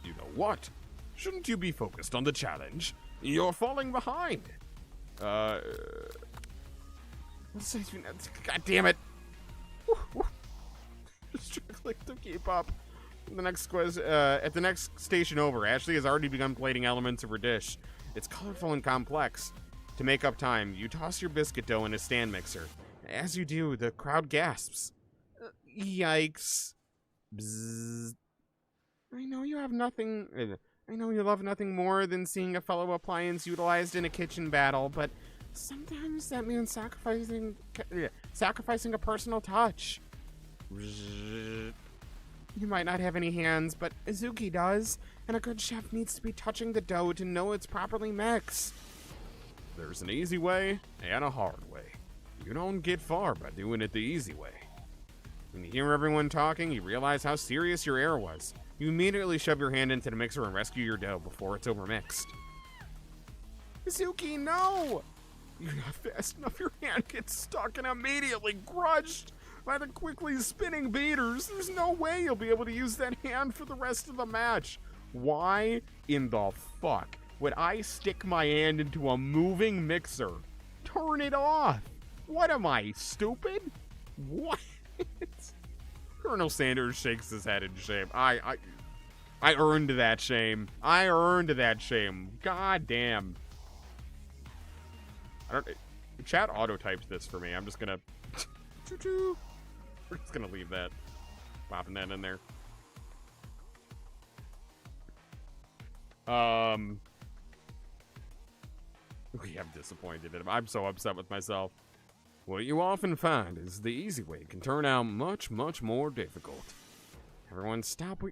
You know what? Shouldn't you be focused on the challenge? You're falling behind. God damn it. Struggling to keep up. At the next station over, Ashley has already begun plating elements of her dish. It's colorful and complex. To make up time, you toss your biscuit dough in a stand mixer. As you do, the crowd gasps. Yikes. Bzzz. I know you love nothing more than seeing a fellow appliance utilized in a kitchen battle, but sometimes that means sacrificing a personal touch. You might not have any hands, but Izuki does, and a good chef needs to be touching the dough to know it's properly mixed. There's an easy way and a hard way. You don't get far by doing it the easy way. When you hear everyone talking, you realize how serious your error was. You immediately shove your hand into the mixer and rescue your dough before it's overmixed. Izuki, no! You're not fast enough. Your hand gets stuck and immediately crushed by the quickly spinning beaters. There's no way you'll be able to use that hand for the rest of the match. Why in the fuck would I stick my hand into a moving mixer? Turn it off. What am I, stupid? What? Colonel Sanders shakes his head in shame. I earned that shame. I earned that shame. God damn. Chat auto-typed this for me. I'm just gonna... Choo-choo. We're just gonna leave that. Popping that in there. We have disappointed him. I'm so upset with myself. What you often find is the easy way can turn out much, much more difficult. Everyone stop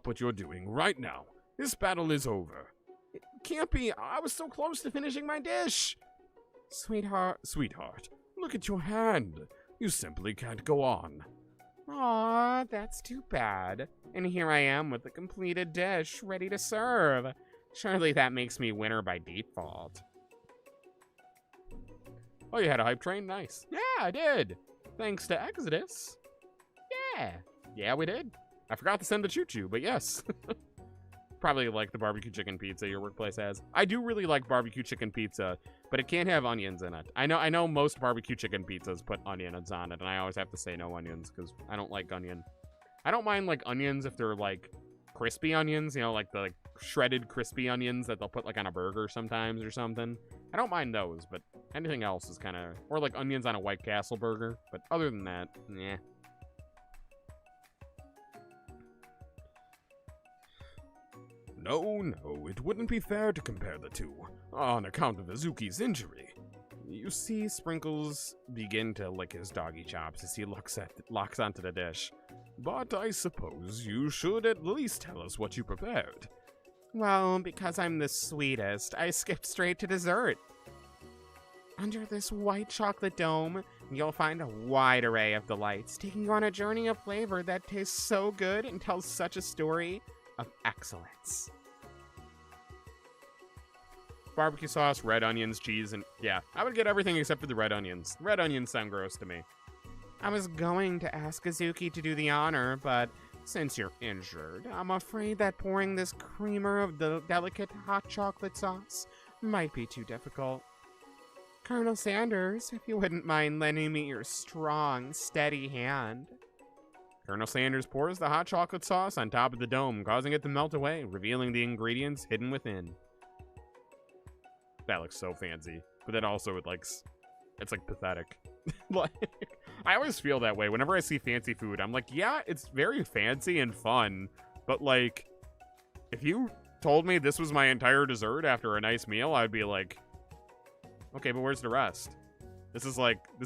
what you're doing right now. This battle is over. It can't be. I was so close to finishing my dish. Sweetheart, look at your hand. You simply can't go on. Aw, that's too bad. And here I am with the completed dish, ready to serve. Surely that makes me winner by default. Oh, you had a hype train? Nice. Yeah, I did. Thanks to Exodus. Yeah, we did. I forgot to send the choo-choo, but yes. Probably like the barbecue chicken pizza your workplace has. I do really like barbecue chicken pizza, but it can't have onions in it. I know most barbecue chicken pizzas put onions on it, and I always have to say no onions because I don't like onion. I don't mind like onions if they're like crispy onions, you know, like the like shredded crispy onions that they'll put like on a burger sometimes or something. I don't mind those, but anything else is kind of, or like onions on a White Castle burger. But other than that, yeah. No, it wouldn't be fair to compare the two, on account of Izuki's injury. You see Sprinkles begin to lick his doggy chops as he locks onto the dish. But I suppose you should at least tell us what you prepared. Well, because I'm the sweetest, I skipped straight to dessert. Under this white chocolate dome, you'll find a wide array of delights, taking you on a journey of flavor that tastes so good and tells such a story of excellence. Barbecue sauce, red onions, cheese, and yeah, I would get everything except for the red onions. Red onions sound gross to me. I was going to ask Izuki to do the honor, but since you're injured, I'm afraid that pouring this creamer of the delicate hot chocolate sauce might be too difficult. Colonel Sanders, if you wouldn't mind lending me your strong, steady hand. Colonel Sanders pours the hot chocolate sauce on top of the dome, causing it to melt away, revealing the ingredients hidden within. That looks so fancy, but then also it's like pathetic. Like, I always feel that way whenever I see fancy food. I'm like, yeah, it's very fancy and fun, but like, if you told me this was my entire dessert after a nice meal, I'd be like, okay, but where's the rest? This is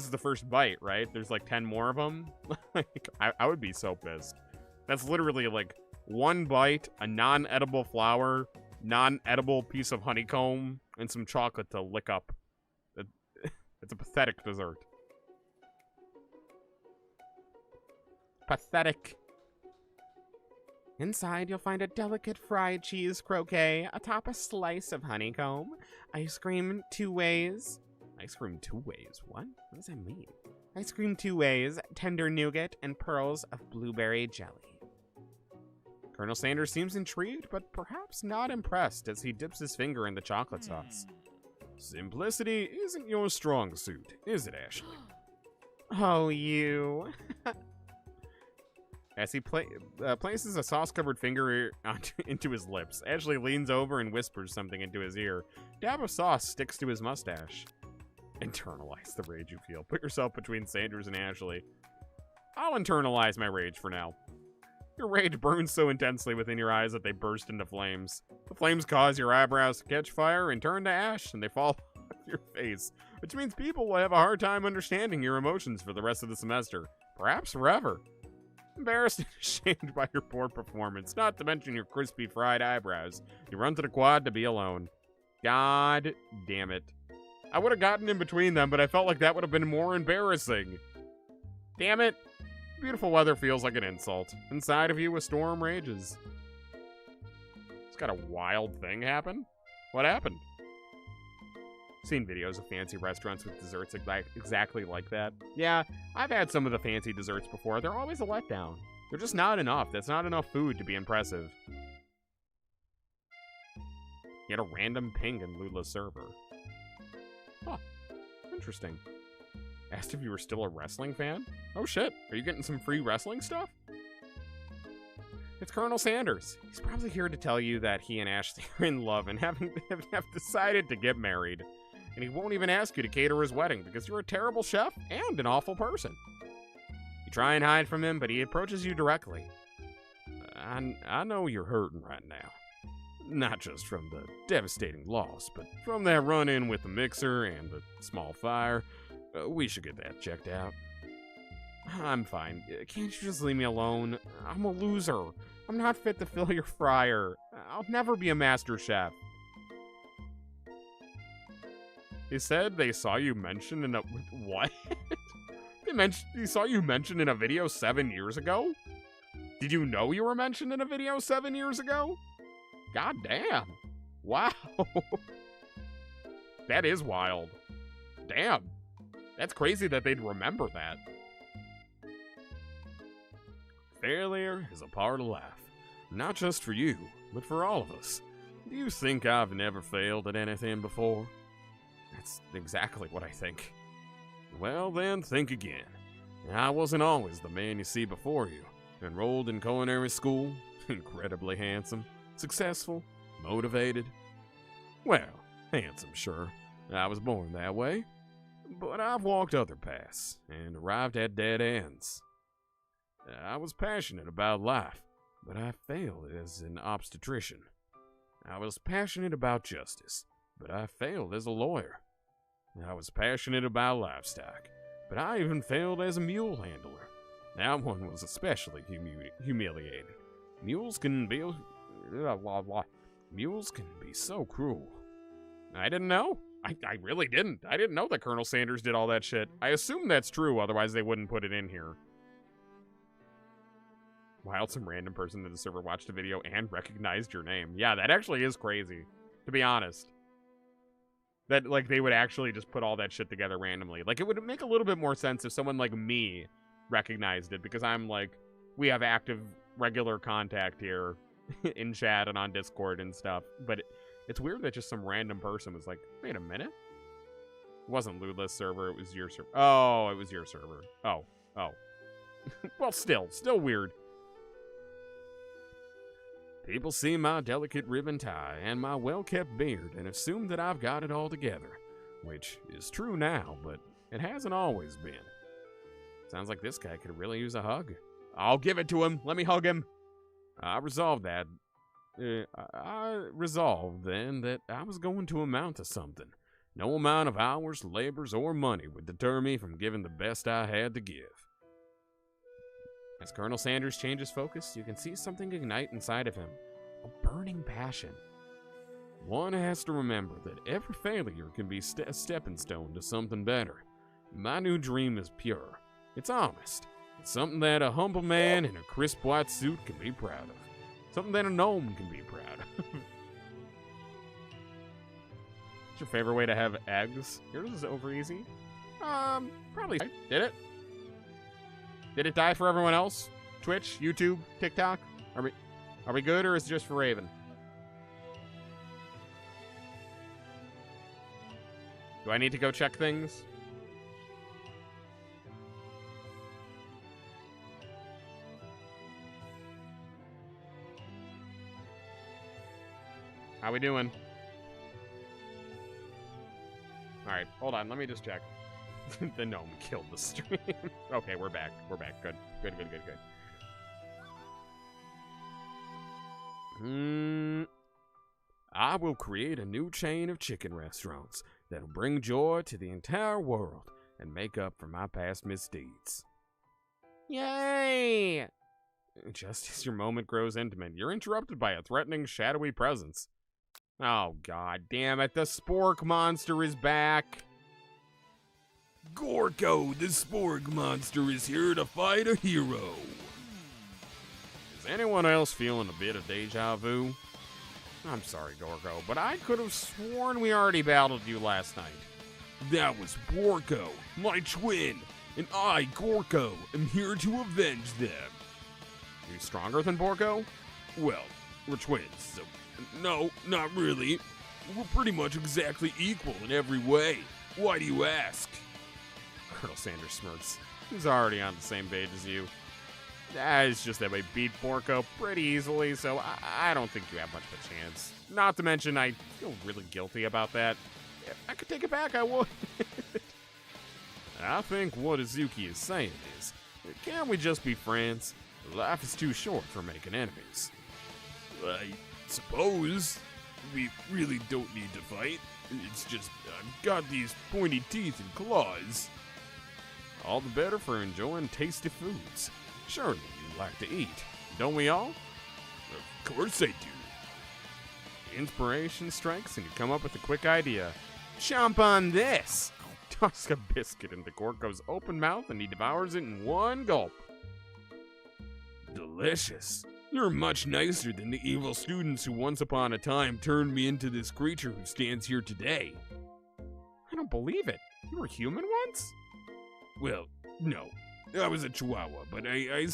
the first bite, right? There's like 10 more of them. Like, I would be so pissed. That's literally like one bite, a non-edible flower, non-edible piece of honeycomb, and some chocolate to lick up. It's a pathetic dessert. Pathetic. Inside, you'll find a delicate fried cheese croquet atop a slice of honeycomb, ice cream 2 ways. Ice cream 2 ways? What? What does that mean? Ice cream 2 ways, tender nougat, and pearls of blueberry jelly. Colonel Sanders seems intrigued, but perhaps not impressed as he dips his finger in the chocolate sauce. Simplicity isn't your strong suit, is it, Ashley? Oh, you. as he places a sauce-covered finger into his lips. Ashley leans over and whispers something into his ear. Dab of sauce sticks to his mustache. Internalize the rage you feel. Put yourself between Sanders and Ashley. I'll internalize my rage for now. Your rage burns so intensely within your eyes that they burst into flames. The flames cause your eyebrows to catch fire and turn to ash, and they fall off your face, which means people will have a hard time understanding your emotions for the rest of the semester, perhaps forever. Embarrassed and ashamed by your poor performance, not to mention your crispy fried eyebrows, you run to the quad to be alone. God damn it. I would have gotten in between them, but I felt like that would have been more embarrassing. Damn it. Beautiful weather feels like an insult. Inside of you, a storm rages. It's got a wild thing happen? What happened? Seen videos of fancy restaurants with desserts exactly like that. Yeah, I've had some of the fancy desserts before. They're always a letdown. They're just not enough. That's not enough food to be impressive. You had a random ping in Lula's server. Huh. Interesting. Asked if you were still a wrestling fan? Oh shit, are you getting some free wrestling stuff? It's Colonel Sanders. He's probably here to tell you that he and Ashley are in love and have decided to get married. And he won't even ask you to cater his wedding because you're a terrible chef and an awful person. You try and hide from him, but he approaches you directly. I know you're hurting right now. Not just from the devastating loss, but from that run-in with the mixer and the small fire. We should get that checked out. I'm fine. Can't you just leave me alone? I'm a loser. I'm not fit to fill your fryer. I'll never be a master chef. He said they saw you mentioned in a... What? They saw you mentioned in a video 7 years ago? Did you know you were mentioned in a video 7 years ago? God damn. Wow. That is wild. Damn. That's crazy that they'd remember that. Failure is a part of life. Not just for you, but for all of us. Do you think I've never failed at anything before? That's exactly what I think. Well then, think again. I wasn't always the man you see before you. Enrolled in culinary school, incredibly handsome, successful, motivated. Well, handsome, sure. I was born that way. But I've walked other paths and arrived at dead ends. I was passionate about life, but I failed as an obstetrician. I was passionate about justice, but I failed as a lawyer. I was passionate about livestock, but I even failed as a mule handler. That one was especially humiliating. Mules can be so cruel. I didn't know. I really didn't. I didn't know that Colonel Sanders did all that shit. I assume that's true, otherwise they wouldn't put it in here. Wild, some random person in the server watched a video and recognized your name. Yeah, that actually is crazy, to be honest. That, like, they would actually just put all that shit together randomly. Like, it would make a little bit more sense if someone like me recognized it, because I'm, like, we have active, regular contact here in chat and on Discord and stuff, but it's weird that just some random person was like, wait a minute? It wasn't Lula's server, it was your server. Oh, it was your server. Oh. Well, still weird. People see my delicate ribbon tie and my well-kept beard and assume that I've got it all together, which is true now, but it hasn't always been. Sounds like this guy could really use a hug. I'll give it to him. Let me hug him. I resolved then that I was going to amount to something. No amount of hours, labors, or money would deter me from giving the best I had to give. As Colonel Sanders changes focus, you can see something ignite inside of him. A burning passion. One has to remember that every failure can be a stepping stone to something better. My new dream is pure. It's honest. It's something that a humble man in a crisp white suit can be proud of. Something that a gnome can be proud of. What's your favorite way to have eggs? Yours is over easy. Probably. Did it? Did it die for everyone else? Twitch, YouTube, TikTok? Are we good, or is it just for Raven? Do I need to go check things? How we doing? Alright, hold on. Let me just check. The gnome killed the stream. Okay, we're back. We're back. Good. Good, good, good, good. I will create a new chain of chicken restaurants that'll bring joy to the entire world and make up for my past misdeeds. Yay! Just as your moment grows intimate, you're interrupted by a threatening, shadowy presence. Oh, god damn it, the Spork monster is back! Gorko, the Spork monster is here to fight a hero. Is anyone else feeling a bit of deja vu? I'm sorry, Gorko, but I could have sworn we already battled you last night. That was Borko, my twin, and I, Gorko, am here to avenge them. Are you stronger than Borko? Well, we're twins, so no, not really. We're pretty much exactly equal in every way. Why do you ask? Colonel Sanders smirks. He's already on the same page as you. It's just that we beat Borko pretty easily, so I don't think you have much of a chance. Not to mention, I feel really guilty about that. If I could take it back, I would. I think what Izuki is saying is, can't we just be friends? Life is too short for making enemies. I suppose we really don't need to fight. It's just I've got these pointy teeth and claws. All the better for enjoying tasty foods. Surely you like to eat, don't we all? Of course I do. Inspiration strikes and you come up with a quick idea. Chomp on this! Toss a biscuit into Gorko's open mouth and he devours it in one gulp. Delicious. You're much nicer than the evil students who once upon a time turned me into this creature who stands here today. I don't believe it. You were human once? Well, no. I was a chihuahua, but I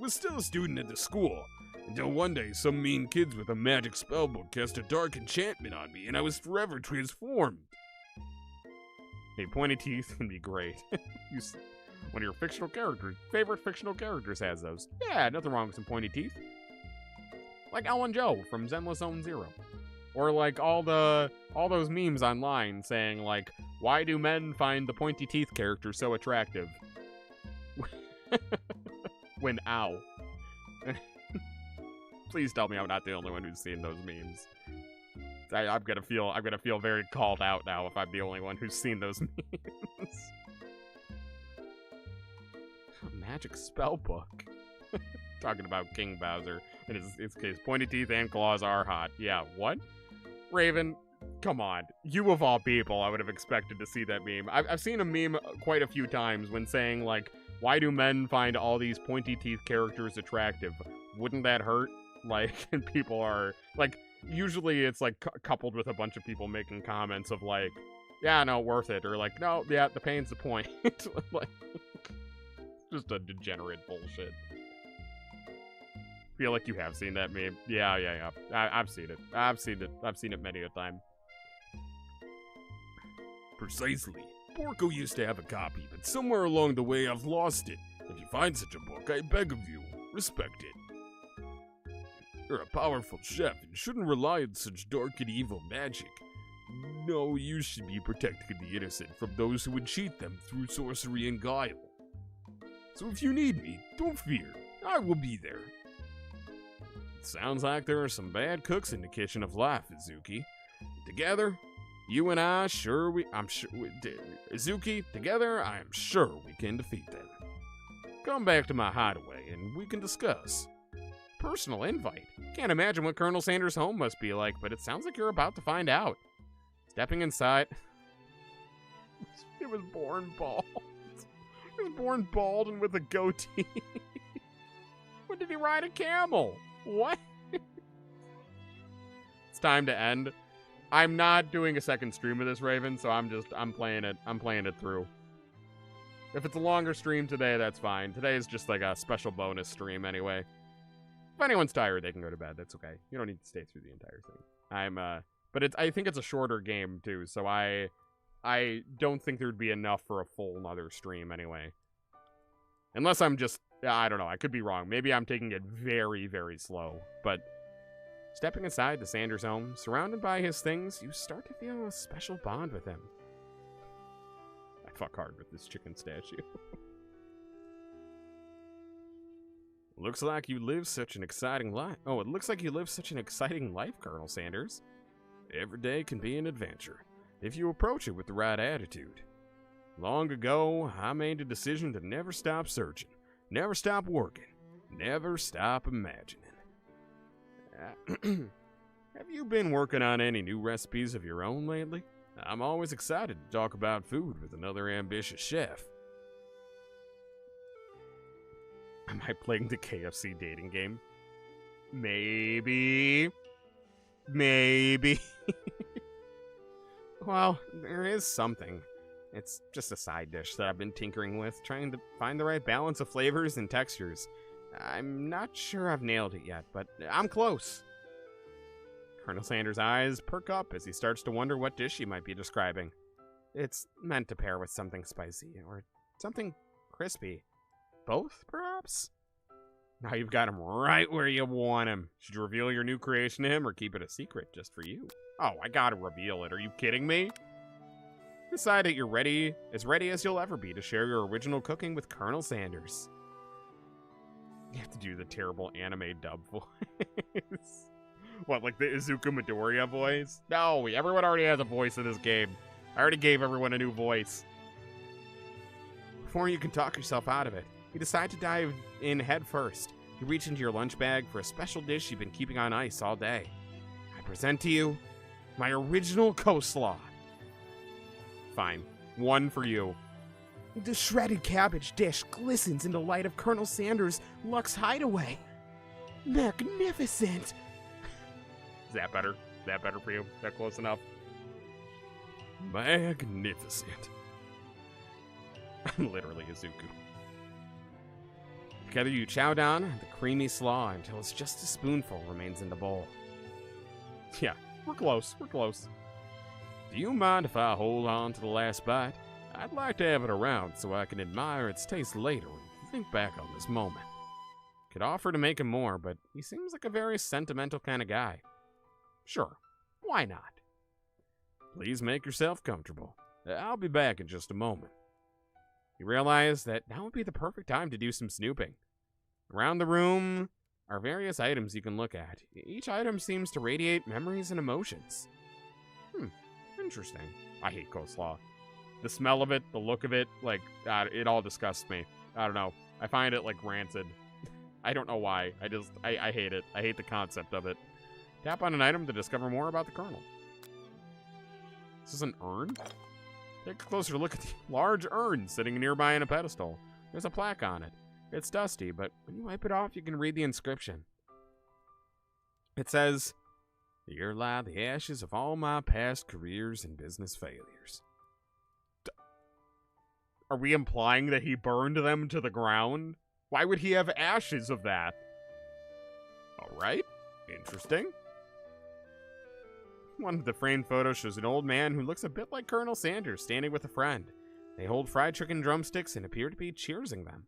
was still a student at the school. Until one day, some mean kids with a magic spellbook cast a dark enchantment on me, and I was forever transformed. Hey, pointy teeth can be great. One of your favorite fictional characters has those. Yeah, nothing wrong with some pointy teeth. Like Ellen Joe from Zenless Zone Zero. Or like all those memes online saying like, why do men find the pointy teeth character so attractive? When ow. Please tell me I'm not the only one who's seen those memes. I'm gonna feel very called out now if I'm the only one who's seen those memes. Magic spellbook. Talking about King Bowser. In his case, pointy teeth and claws are hot. Yeah, what? Raven, come on. You of all people, I would have expected to see that meme. I've seen a meme quite a few times when saying, like, why do men find all these pointy teeth characters attractive? Wouldn't that hurt? Like, and people are, like, usually it's, like, coupled with a bunch of people making comments of, like, yeah, no, worth it. Or, like, no, yeah, the pain's the point. Like, just a degenerate bullshit. Feel like you have seen that meme. Yeah. I've seen it. I've seen it many a time. Precisely. Borko used to have a copy, but somewhere along the way I've lost it. If you find such a book, I beg of you, respect it. You're a powerful chef and shouldn't rely on such dark and evil magic. No, you should be protecting the innocent from those who would cheat them through sorcery and guile. So if you need me, don't fear. I will be there. Sounds like there are some bad cooks in the kitchen of life, Izuki. Together, you and I, Izuki, together, I am sure we can defeat them. Come back to my hideaway and we can discuss. Personal invite. Can't imagine what Colonel Sanders' home must be like, but it sounds like you're about to find out. Stepping inside. He was born bald. He was born bald and with a goatee. When did he ride a camel? What? It's time to end. I'm not doing a second stream of this, Raven, so I'm playing it through. If it's a longer stream today, that's fine. Today is just like a special bonus stream anyway. If anyone's tired, they can go to bed. That's okay. You don't need to stay through the entire thing. But I think it's a shorter game too, so I don't think there'd be enough for a full another stream anyway. Unless I'm just, I don't know, I could be wrong. Maybe I'm taking it very, very slow. But Stepping inside the Sanders home, surrounded by his things, you start to feel a special bond with him. I fuck hard with this chicken statue. Looks like you live such an exciting life. Oh, it looks like you live such an exciting life, Colonel Sanders. Every day can be an adventure, if you approach it with the right attitude. Long ago, I made a decision to never stop searching, never stop working, never stop imagining. Have you been working on any new recipes of your own lately? I'm always excited to talk about food with another ambitious chef. Am I playing the KFC dating game? Maybe. Well, there is something. It's just a side dish that I've been tinkering with, trying to find the right balance of flavors and textures. I'm not sure I've nailed it yet, but I'm close. Colonel Sanders' eyes perk up as he starts to wonder what dish he might be describing. It's meant to pair with something spicy, or something crispy. Both, perhaps? Now you've got him right where you want him. Should you reveal your new creation to him, or keep it a secret just for you? Oh, I gotta reveal it. Are you kidding me? Decide that you're ready as you'll ever be to share your original cooking with Colonel Sanders. You have to do the terrible anime dub voice. What, like the Izuki Midoriya voice? No, everyone already has a voice in this game. I already gave everyone a new voice. Before you can talk yourself out of it, you decide to dive in head first. You reach into your lunch bag for a special dish you've been keeping on ice all day. I present to you my original coleslaw. Fine. One for you. The shredded cabbage dish glistens in the light of Colonel Sanders' Lux hideaway. Magnificent! Is that better? Is that better for you? Is that close enough? Magnificent. I'm literally Izuku. Together you chow down the creamy slaw until it's just a spoonful remains in the bowl. Yeah, we're close. We're close. Do you mind if I hold on to the last bite? I'd like to have it around so I can admire its taste later and think back on this moment. Could offer to make him more, but he seems like a very sentimental kind of guy. Sure, why not? Please make yourself comfortable. I'll be back in just a moment. You realize that now would be the perfect time to do some snooping. Around the room are various items you can look at. Each item seems to radiate memories and emotions. Interesting. I hate coleslaw. The smell of it, the look of it, like, it all disgusts me. I don't know. I find it, like, rancid. I don't know why. I hate it. I hate the concept of it. Tap on an item to discover more about the Colonel. This is an urn? Take a closer look at the large urn sitting nearby on a pedestal. There's a plaque on it. It's dusty, but when you wipe it off, you can read the inscription. It says, "Here lie the ashes of all my past careers and business failures." Are we implying that he burned them to the ground? Why would he have ashes of that? Alright, interesting. One of the framed photos shows an old man who looks a bit like Colonel Sanders standing with a friend. They hold fried chicken drumsticks and appear to be cheersing them.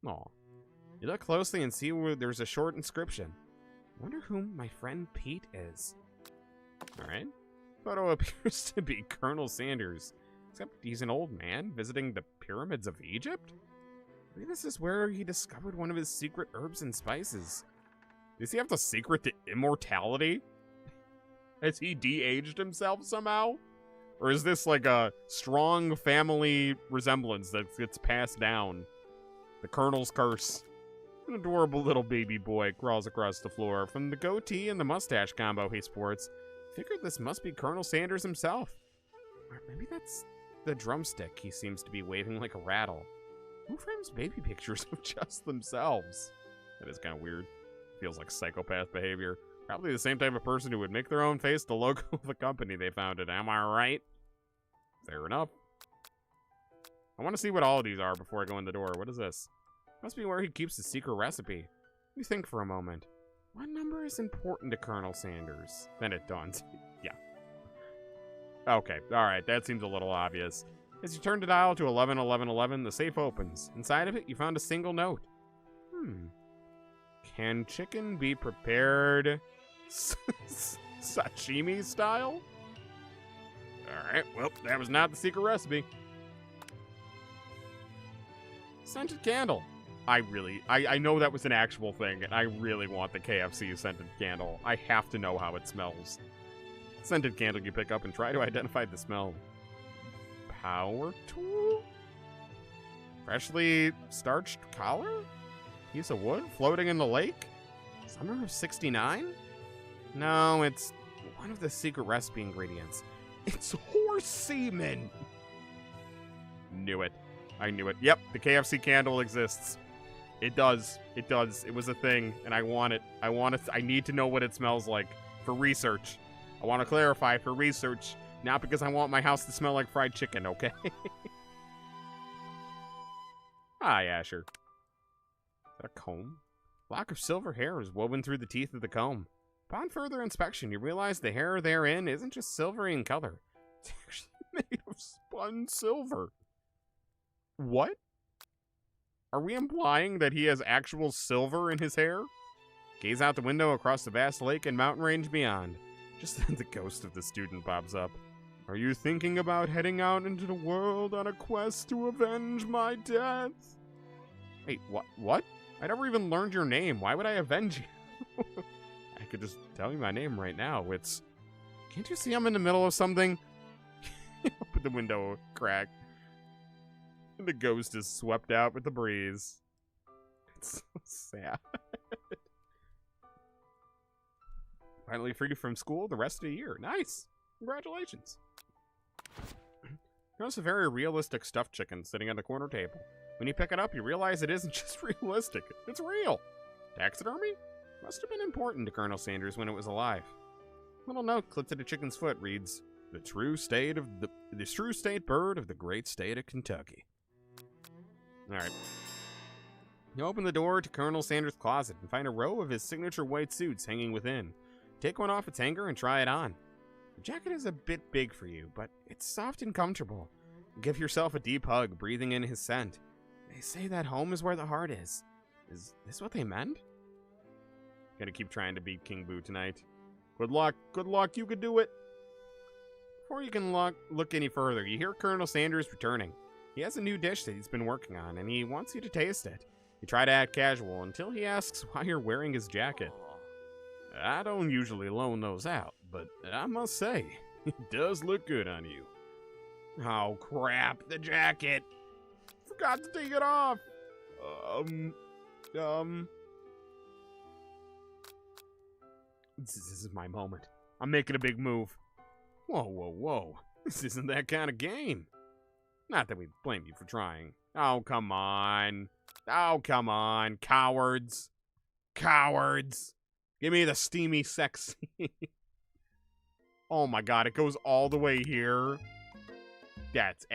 Aw. You look closely and see where there's a short inscription. I wonder who my friend Pete is. Alright. Photo appears to be Colonel Sanders. Except he's an old man visiting the pyramids of Egypt? Maybe this is where he discovered one of his secret herbs and spices. Does he have the secret to immortality? Has he de-aged himself somehow? Or is this like a strong family resemblance that gets passed down? The Colonel's curse. An adorable little baby boy crawls across the floor. From the goatee and the mustache combo he sports, figured this must be Colonel Sanders himself. Or maybe that's the drumstick he seems to be waving like a rattle. Who frames baby pictures of just themselves? That is kind of weird. Feels like psychopath behavior. Probably the same type of person who would make their own face the logo of the company they founded. Am I right? Fair enough. I want to see what all of these are before I go in the door. What is this? Must be where he keeps the secret recipe. You think for a moment. What number is important to Colonel Sanders? Then it dawns. Yeah. Okay, alright, that seems a little obvious. As you turn the dial to 111111, the safe opens. Inside of it, you found a single note. Can chicken be prepared Sashimi style? Alright, well, that was not the secret recipe. Scented candle. I know that was an actual thing, and I really want the KFC scented candle. I have to know how it smells. Scented candle you pick up and try to identify the smell. Power tool? Freshly starched collar? Piece of wood floating in the lake? Summer of 69? No, it's one of the secret recipe ingredients. It's horse semen! Knew it. I knew it. Yep, the KFC candle exists. It does. It does. It was a thing, and I want it. I want it. I need to know what it smells like for research. I want to clarify for research, not because I want my house to smell like fried chicken, okay? Hi, Asher. Is that a comb? A lock of silver hair is woven through the teeth of the comb. Upon further inspection, you realize the hair therein isn't just silvery in color. It's actually made of spun silver. What? Are we implying that he has actual silver in his hair? Gaze out the window across the vast lake and mountain range beyond. Just then the ghost of the student pops up. Are you thinking about heading out into the world on a quest to avenge my death? Wait, what? I never even learned your name. Why would I avenge you? I could just tell you my name right now. It's... Can't you see I'm in the middle of something? Open the window crack. And the ghost is swept out with the breeze. It's so sad. Finally freed from school the rest of the year. Nice. Congratulations. Notice a very realistic stuffed chicken sitting on the corner table. When you pick it up, you realize it isn't just realistic. It's real. Taxidermy? Must have been important to Colonel Sanders when it was alive. Little note clipped to the chicken's foot reads, the true state bird of the great state of Kentucky. Alright. You open the door to Colonel Sanders' closet and find a row of his signature white suits hanging within. Take one off its hanger and try it on. The jacket is a bit big for you, but it's soft and comfortable. Give yourself a deep hug, breathing in his scent. They say that home is where the heart is. Is this what they meant? Gonna keep trying to beat King Boo tonight. Good luck, you can do it! Before you can look any further, you hear Colonel Sanders returning. He has a new dish that he's been working on, and he wants you to taste it. You try to act casual until he asks why you're wearing his jacket. I don't usually loan those out, but I must say, it does look good on you. Oh crap, the jacket! Forgot to take it off! This is my moment. I'm making a big move. Whoa. This isn't that kind of game. Not that we blame you for trying. Oh, come on. Cowards. Give me the steamy sex scene. Oh my god, it goes all the way here. That's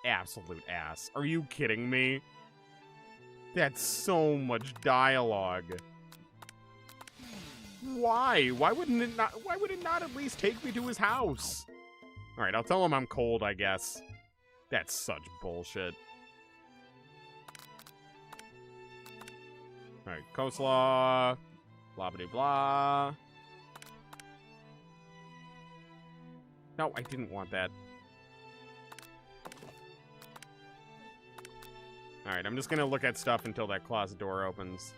absolute ass. Are you kidding me? That's so much dialogue. Why? Why would it not at least take me to his house? Alright, I'll tell him I'm cold, I guess. That's such bullshit. Alright, coleslaw. Blah blah blah. No, I didn't want that. Alright, I'm just gonna look at stuff until that closet door opens.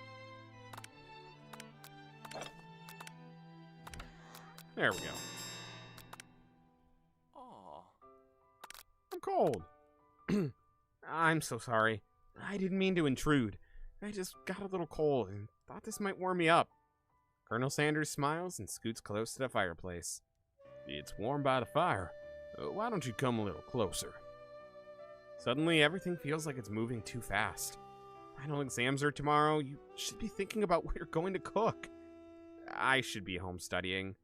There we go. I'm cold. I'm so sorry. I didn't mean to intrude. I just got a little cold and thought this might warm me up. Colonel Sanders smiles and scoots close to the fireplace. It's warm by the fire. Why don't you come a little closer? Suddenly, everything feels like it's moving too fast. Final exams are tomorrow. You should be thinking about what you're going to cook. I should be home studying.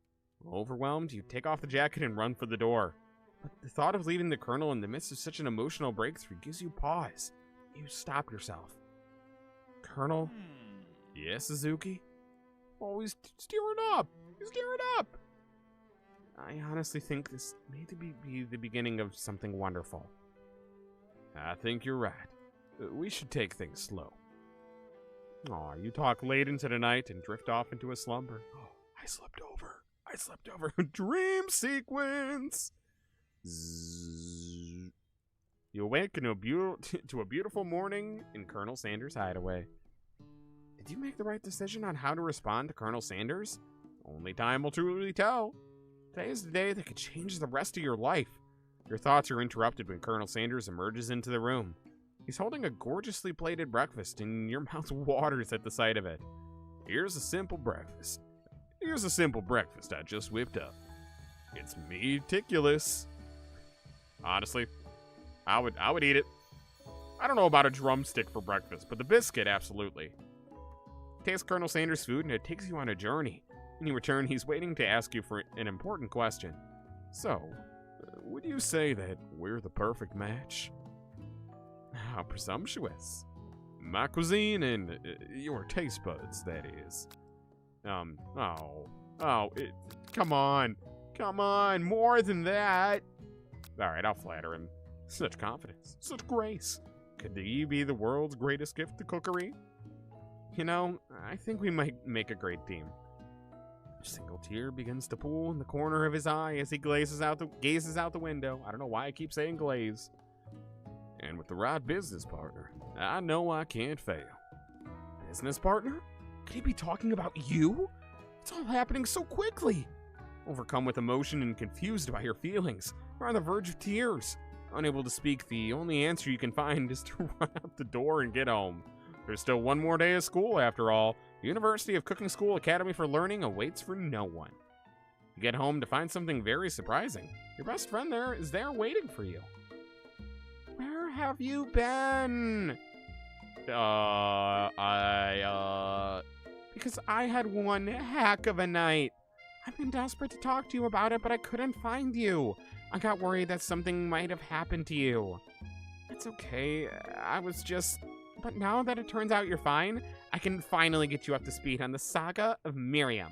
Overwhelmed, you take off the jacket and run for the door. But the thought of leaving the Colonel in the midst of such an emotional breakthrough gives you pause. You stop yourself. Colonel? Yes, Izuki? Oh, he's tearing up! He's tearing up! I honestly think this may be the beginning of something wonderful. I think you're right. We should take things slow. Aw, you talk late into the night and drift off into a slumber. I slept over. Dream sequence. Zzz. You awake to a beautiful morning in Colonel Sanders' hideaway. Did you make the right decision on how to respond to Colonel Sanders? Only time will truly tell. Today is the day that could change the rest of your life. Your thoughts are interrupted when Colonel Sanders emerges into the room. He's holding a gorgeously plated breakfast, and your mouth waters at the sight of it. Here's a simple breakfast I just whipped up. It's meticulous. Honestly, I would eat it. I don't know about a drumstick for breakfast, but the biscuit, absolutely. Taste Colonel Sanders' food, and it takes you on a journey. When you return, he's waiting to ask you for an important question. So, would you say that we're the perfect match? How presumptuous. My cuisine and your taste buds, that is. Come on, more than that. Alright, I'll flatter him. Such confidence, such grace. Could he be the world's greatest gift to cookery? You know, I think we might make a great team. A single tear begins to pool in the corner of his eye as he gazes out the window. I don't know why I keep saying glaze. And with the right business partner, I know I can't fail. Business partner? Could he be talking about you? It's all happening so quickly. Overcome with emotion and confused by your feelings, you're on the verge of tears. Unable to speak, the only answer you can find is to run out the door and get home. There's still one more day of school, after all. The University of Cooking School Academy for Learning awaits for no one. You get home to find something very surprising. Your best friend is there waiting for you. Where have you been? Because I had one heck of a night. I've been desperate to talk to you about it, but I couldn't find you. I got worried that something might have happened to you. It's okay, but now that it turns out you're fine, I can finally get you up to speed on the saga of Miriam.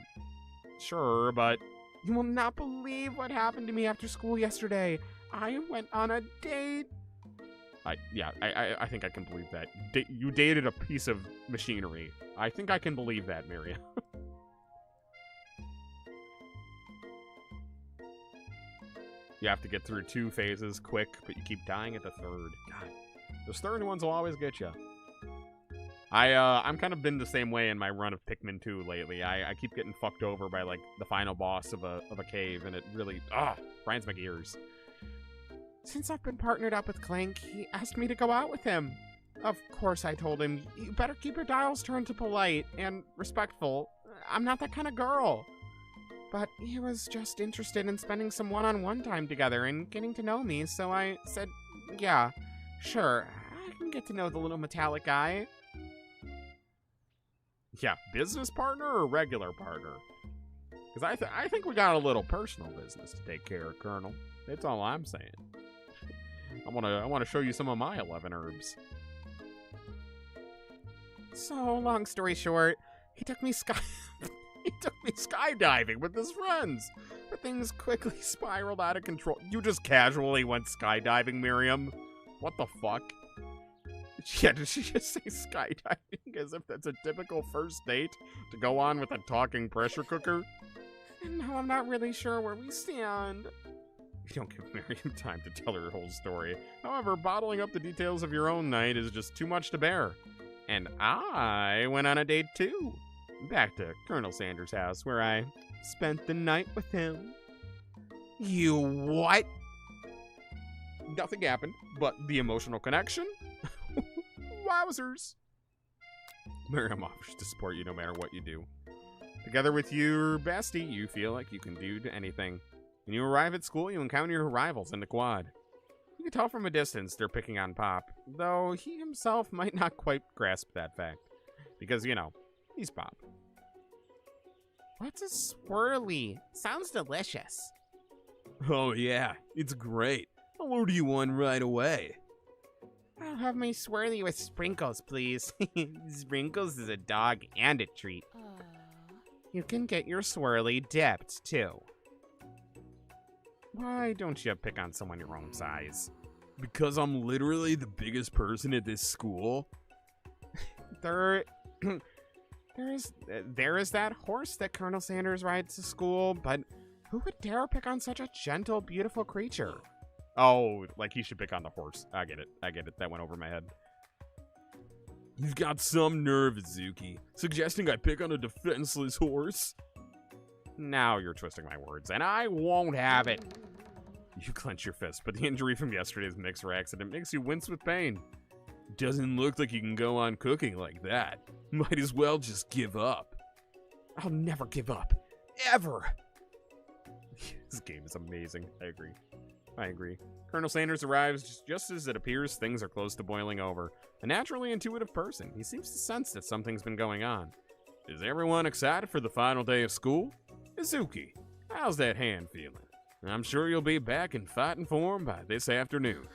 Sure, but you will not believe what happened to me after school yesterday. I went on a date. I think I can believe that. You dated a piece of machinery. I think I can believe that, Miriam. You have to get through 2 phases quick, but you keep dying at the third. God, those third ones will always get you. I'm kind of been the same way in my run of Pikmin 2 lately. I keep getting fucked over by, like, the final boss of a cave, and it really, grinds my gears. Since I've been partnered up with Clank, he asked me to go out with him. Of course, I told him, you better keep your dials turned to polite and respectful. I'm not that kind of girl. But he was just interested in spending some one-on-one time together and getting to know me, so I said, yeah, sure, I can get to know the little metallic guy. Yeah, business partner or regular partner? Because I think we got a little personal business to take care of, Colonel. That's all I'm saying. I want to show you some of my 11 herbs. So, long story short, he took me skydiving with his friends. But things quickly spiraled out of control. You just casually went skydiving, Miriam? What the fuck? Yeah, did she just say skydiving as if that's a typical first date to go on with a talking pressure cooker? And now I'm not really sure where we stand. You don't give Miriam time to tell her whole story. However, bottling up the details of your own night is just too much to bear. And I went on a date too. Back to Colonel Sanders' house, where I spent the night with him. You what? Nothing happened, but the emotional connection? Wowzers. Miriam offers to support you no matter what you do. Together with your bestie, you feel like you can do anything. When you arrive at school, you encounter your rivals in the quad. You can tell from a distance they're picking on Pop, though he himself might not quite grasp that fact. Because, you know, he's Pop. What's a swirly? Sounds delicious. Oh yeah, it's great. I'll order you one right away. I'll have my swirly with sprinkles, please. Sprinkles is a dog and a treat. You can get your swirly dipped, too. Why don't you pick on someone your own size? Because I'm literally the biggest person at this school? There There is that horse that Colonel Sanders rides to school, but who would dare pick on such a gentle, beautiful creature? Oh, like he should pick on the horse. I get it. That went over my head. You've got some nerve, Izuki, suggesting I pick on a defenseless horse. Now you're twisting my words, and I won't have it. You clench your fist, but the injury from yesterday's mixer accident makes you wince with pain. Doesn't look like you can go on cooking like that. Might as well just give up. I'll never give up. Ever. This game is amazing. I agree. Colonel Sanders arrives just as it appears things are close to boiling over. A naturally intuitive person, he seems to sense that something's been going on. Is everyone excited for the final day of school? Izuki, how's that hand feeling? I'm sure you'll be back in fighting form by this afternoon.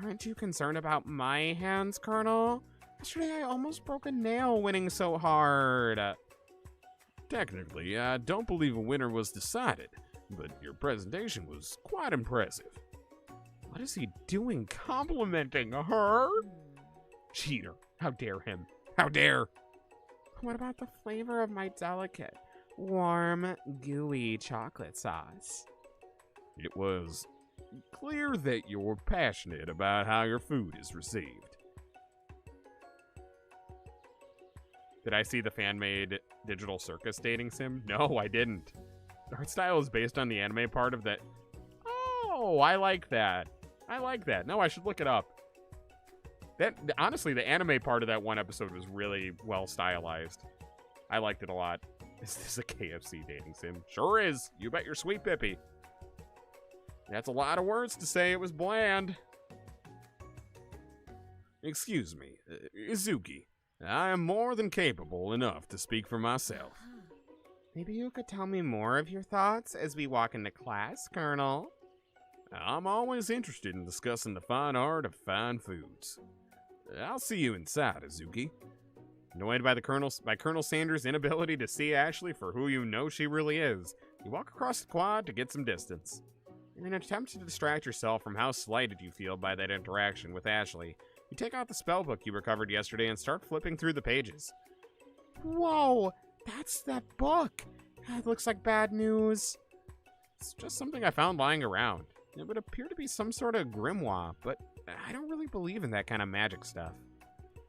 Aren't you concerned about my hands, Colonel? Yesterday I almost broke a nail winning so hard. Technically, I don't believe a winner was decided, but your presentation was quite impressive. What is he doing complimenting her? Cheater. How dare him? How dare? What about the flavor of my delicate, warm, gooey chocolate sauce? It was clear that you're passionate about how your food is received. Did I see the fan-made digital circus dating sim? No, I didn't. The art style is based on the anime part of that. Oh, I like that. No, I should look it up. Honestly, the anime part of that one episode was really well stylized. I liked it a lot. Is this a KFC dating sim? Sure is. You bet your sweet pippy. That's a lot of words to say it was bland. Excuse me, Izuki. I am more than capable enough to speak for myself. Maybe you could tell me more of your thoughts as we walk into class, Colonel. I'm always interested in discussing the fine art of fine foods. I'll see you inside, Izuki. Annoyed by Colonel Sanders' inability to see Ashley for who you know she really is, you walk across the quad to get some distance. In an attempt to distract yourself from how slighted you feel by that interaction with Ashley, you take out the spellbook you recovered yesterday and start flipping through the pages. Whoa, that's that book. It looks like bad news. It's just something I found lying around. It would appear to be some sort of grimoire, but I don't really believe in that kind of magic stuff.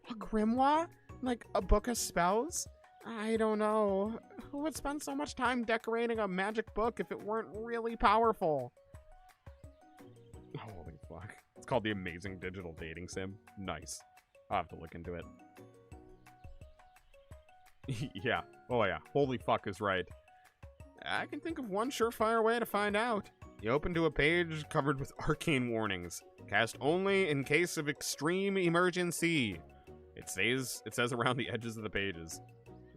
A grimoire? Like a book of spells? I don't know. Who would spend so much time decorating a magic book if it weren't really powerful? Holy fuck. It's called the Amazing Digital Dating Sim. Nice. I'll have to look into it. Yeah. Oh yeah. Holy fuck is right. I can think of one surefire way to find out. You open to a page covered with arcane warnings. Cast only in case of extreme emergency. It says around the edges of the pages.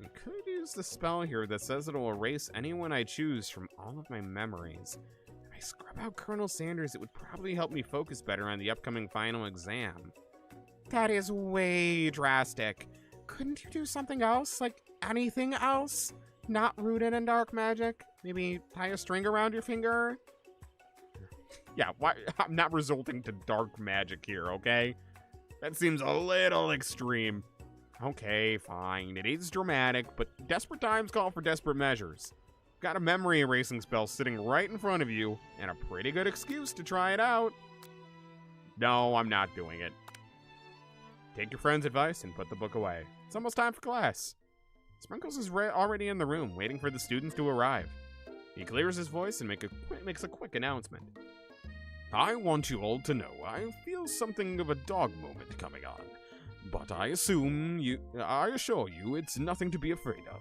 I could use the spell here that says it'll erase anyone I choose from all of my memories. If I scrub out Colonel Sanders, it would probably help me focus better on the upcoming final exam. That is way drastic. Couldn't you do something else? Like anything else? Not rooted in dark magic? Maybe tie a string around your finger? Yeah, why? I'm not resorting to dark magic here, okay? That seems a little extreme. Okay, fine. It is dramatic, but desperate times call for desperate measures. Got a memory erasing spell sitting right in front of you, and a pretty good excuse to try it out. No, I'm not doing it. Take your friend's advice and put the book away. It's almost time for class. Sprinkles is already in the room, waiting for the students to arrive. He clears his voice and makes a quick announcement. I want you all to know I feel something of a dog moment coming on, but I assure you it's nothing to be afraid of.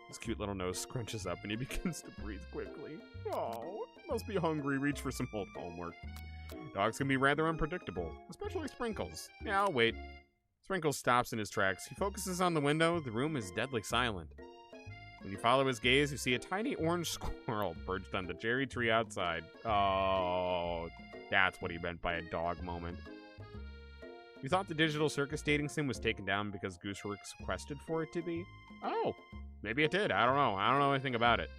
His cute little nose scrunches up and he begins to breathe quickly. Oh, must be hungry, reach for some old homework. Dogs can be rather unpredictable, especially Sprinkles. Yeah, I'll wait. Sprinkles stops in his tracks. He focuses on the window. The room is deadly silent. When you follow his gaze, you see a tiny orange squirrel perched on the cherry tree outside. Oh, that's what he meant by a dog moment. You thought the digital circus dating sim was taken down because Gooseworks requested for it to be? Oh, maybe it did. I don't know. I don't know anything about it.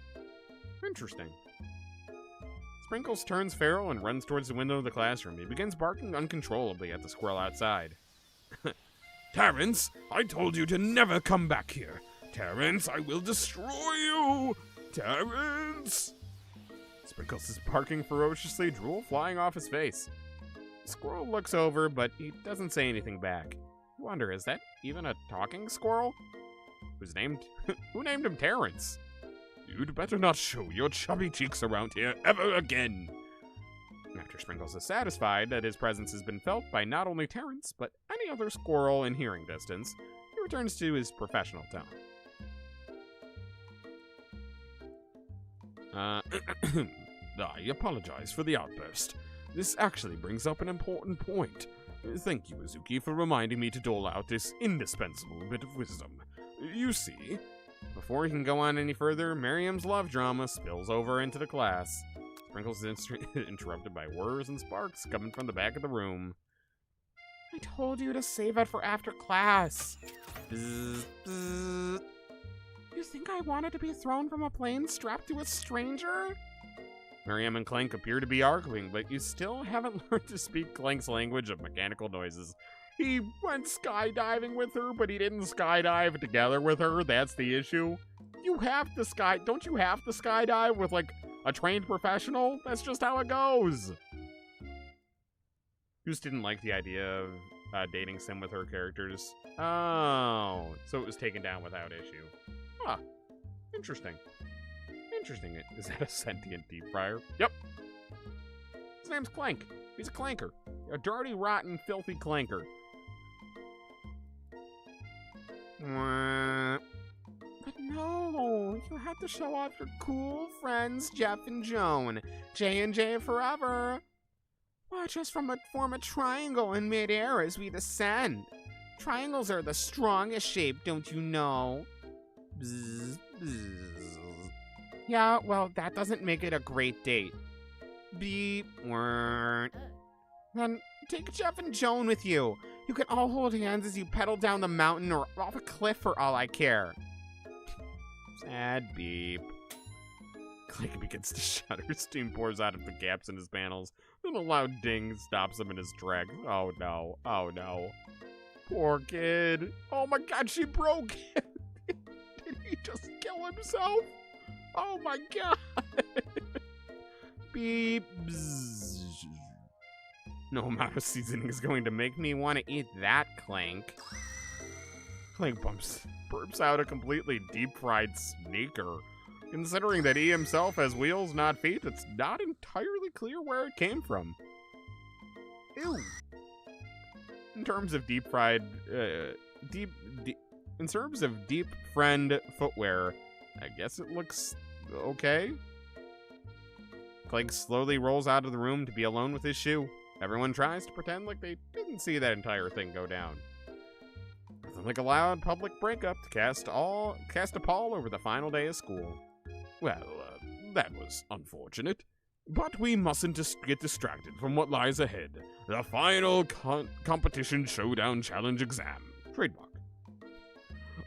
Interesting. Sprinkles turns feral and runs towards the window of the classroom. He begins barking uncontrollably at the squirrel outside. Terrence, I told you to never come back here. Terrence, I will destroy you! Terrence! Sprinkles is barking ferociously, drool flying off his face. The squirrel looks over, but he doesn't say anything back. I wonder, is that even a talking squirrel? Who named him Terrence? You'd better not show your chubby cheeks around here ever again. After Sprinkles is satisfied that his presence has been felt by not only Terrence, but any other squirrel in hearing distance, he returns to his professional tone. I apologize for the outburst. This actually brings up an important point. Thank you, Izuki, for reminding me to dole out this indispensable bit of wisdom. You see... Before he can go on any further, Miriam's love drama spills over into the class. Sprinkles is interrupted by whirs and sparks coming from the back of the room. I told you to save it for after class. Bzz, bzz. You think I wanted to be thrown from a plane strapped to a stranger? Miriam and Clank appear to be arguing, but you still haven't learned to speak Clank's language of mechanical noises. He went skydiving with her, but he didn't skydive together with her. That's the issue. Don't you have to skydive with, like, a trained professional? That's just how it goes. Goose didn't like the idea of dating sim with her characters. Oh, so it was taken down without issue. Huh. Interesting. Interesting. Is that a sentient deep fryer? Yep. His name's Clank. He's a clanker. A dirty, rotten, filthy clanker. But no, you had to show off your cool friends, Jeff and Joan. J&J forever. Watch us form a triangle in midair as we descend. Triangles are the strongest shape, don't you know? Bzz, bzz. Yeah, well, that doesn't make it a great date. Beep, weren't. Then take Jeff and Joan with you. You can all hold hands as you pedal down the mountain or off a cliff for all I care. Sad beep. Clank begins to shudder. Steam pours out of the gaps in his panels. Then a loud ding stops him in his tracks. Oh no. Oh no. Poor kid. Oh my god, she broke him. Did he just kill himself? Oh my god. Beep. Bzz. No amount of seasoning is going to make me want to eat that, Clank. Clank burps out a completely deep-fried sneaker. Considering that he himself has wheels, not feet, it's not entirely clear where it came from. Ew. In terms of deep-fried, in terms of deep friend footwear, I guess it looks okay. Clank slowly rolls out of the room to be alone with his shoe. Everyone tries to pretend like they didn't see that entire thing go down. Nothing like a loud public breakup to cast a pall over the final day of school. Well, that was unfortunate. But we mustn't get distracted from what lies ahead. The final competition showdown challenge exam. Trademark.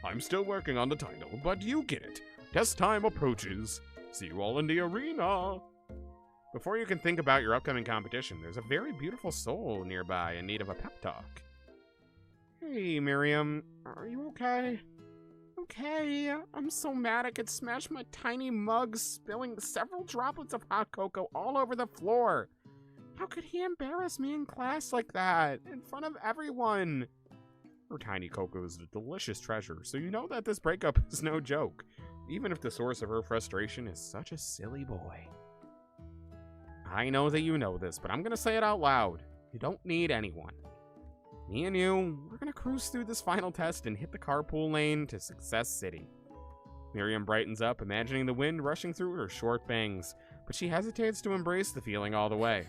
I'm still working on the title, but you get it. Test time approaches. See you all in the arena. Before you can think about your upcoming competition, there's a very beautiful soul nearby in need of a pep talk. Hey, Miriam. Are you okay? Okay. I'm so mad I could smash my tiny mug, spilling several droplets of hot cocoa all over the floor. How could he embarrass me in class like that, in front of everyone? Her tiny cocoa is a delicious treasure, so you know that this breakup is no joke, even if the source of her frustration is such a silly boy. I know that you know this, but I'm gonna say it out loud. You don't need anyone. Me and you, we're gonna cruise through this final test and hit the carpool lane to Success City. Miriam brightens up, imagining the wind rushing through her short bangs, but she hesitates to embrace the feeling all the way.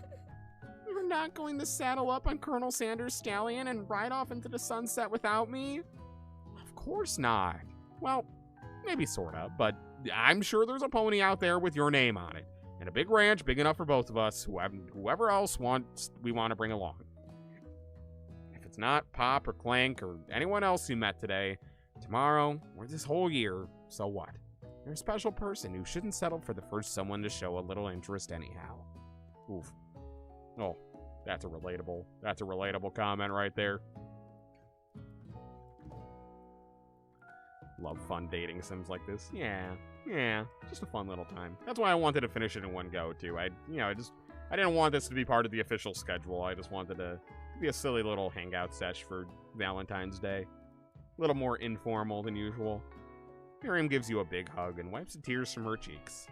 You're not going to saddle up on Colonel Sanders' stallion and ride off into the sunset without me? Of course not. Well, maybe sorta, but I'm sure there's a pony out there with your name on it. And a big ranch big enough for both of us, whoever else we want to bring along. If it's not Pop or Clank or anyone else you met today, tomorrow, or this whole year, so what? You're a special person who shouldn't settle for the first someone to show a little interest anyhow. Oof. Oh, that's a relatable comment right there. Love fun dating sims like this. Yeah, just a fun little time. That's why I wanted to finish it in one go, too. I didn't want this to be part of the official schedule. I just wanted to be a silly little hangout sesh for Valentine's Day. A little more informal than usual. Miriam gives you a big hug and wipes the tears from her cheeks.